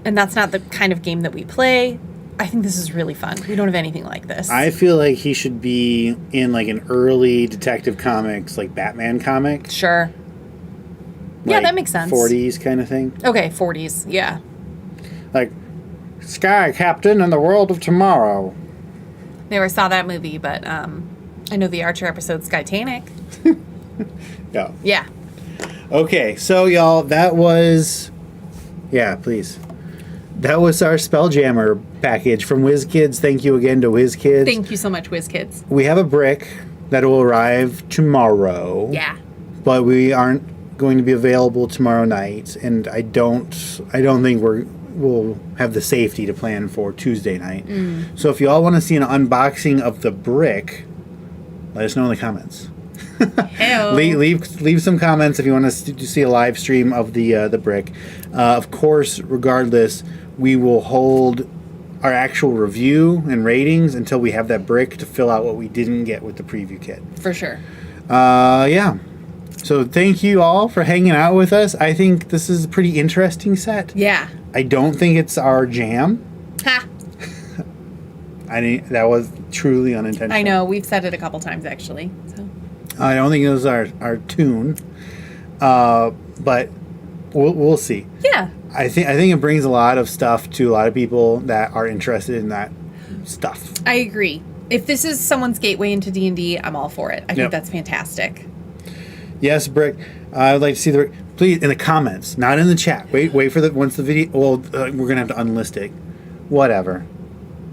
And that's not the kind of game that we play. I think this is really fun. We don't have anything like this. I feel like he should be in like an early Detective Comics, like Batman comic. Sure. Yeah, Like that makes sense. 40s kind of thing. Okay, 40s. Yeah. Like, Sky Captain and the World of Tomorrow. Never saw that movie, but I know the Archer episode Skytanic. Yeah. Yeah. Okay, so y'all, that was... Yeah, please. That was our Spelljammer package from WizKids. Thank you again to WizKids. Thank you so much, WizKids. We have a brick that will arrive tomorrow. Yeah. But we aren't going to be available tomorrow night, and I don't think we'll have the safety to plan for Tuesday night. So if you all want to see an unboxing of the brick, let us know in the comments. Leave some comments if you want to see a live stream of the brick. Of course, regardless, we will hold our actual review and ratings until we have that brick to fill out what we didn't get with the preview kit. For sure. Yeah. So thank you all for hanging out with us. I think this is a pretty interesting set. Yeah. I don't think it's our jam. Ha. That was truly unintentional. I know. We've said it a couple times, actually. So. I don't think it was our tune. But we'll see. Yeah. I think it brings a lot of stuff to a lot of people that are interested in that stuff. I agree. If this is someone's gateway into D&D, I'm all for it. I think that's fantastic. Yes, Brick. I would like to see the please in the comments, not in the chat. Wait for once the video. Well, we're gonna have to unlist it. Whatever.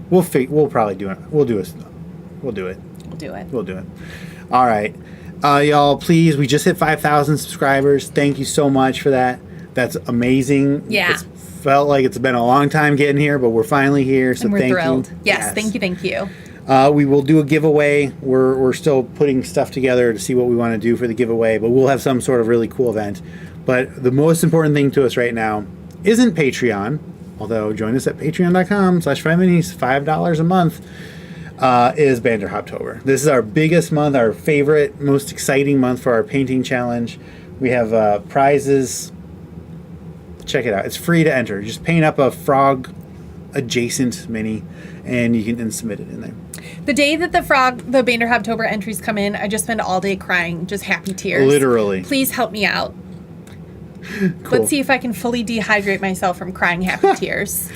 We'll probably do it. We'll do it. We'll do it. All right, y'all. Please, we just hit 5,000 subscribers. Thank you so much for that. That's amazing. Yeah. It's felt like it's been a long time getting here, but we're finally here. So and we're thank thrilled. you. Yes, thank you. We will do a giveaway. We're still putting stuff together to see what we want to do for the giveaway, but we'll have some sort of really cool event. But the most important thing to us right now isn't Patreon, although join us at patreon.com/FryMinis, $5 a month, is Banderhoptober. This is our biggest month, our favorite, most exciting month for our painting challenge. We have prizes. Check it out. It's free to enter. Just paint up a frog adjacent mini, and you can then submit it in there. The day that the Banderhoptober entries come in, I just spend all day crying, just happy tears. Literally. Please help me out. Cool. Let's see if I can fully dehydrate myself from crying happy tears.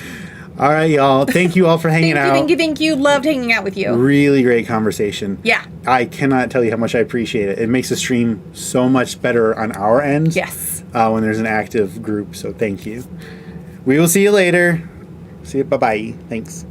All right, y'all. Thank you all for hanging out. Thank you. Loved hanging out with you. Really great conversation. Yeah. I cannot tell you how much I appreciate it. It makes the stream so much better on our end. Yes. When there's an active group, so thank you. We will see you later. See you. Bye-bye. Thanks.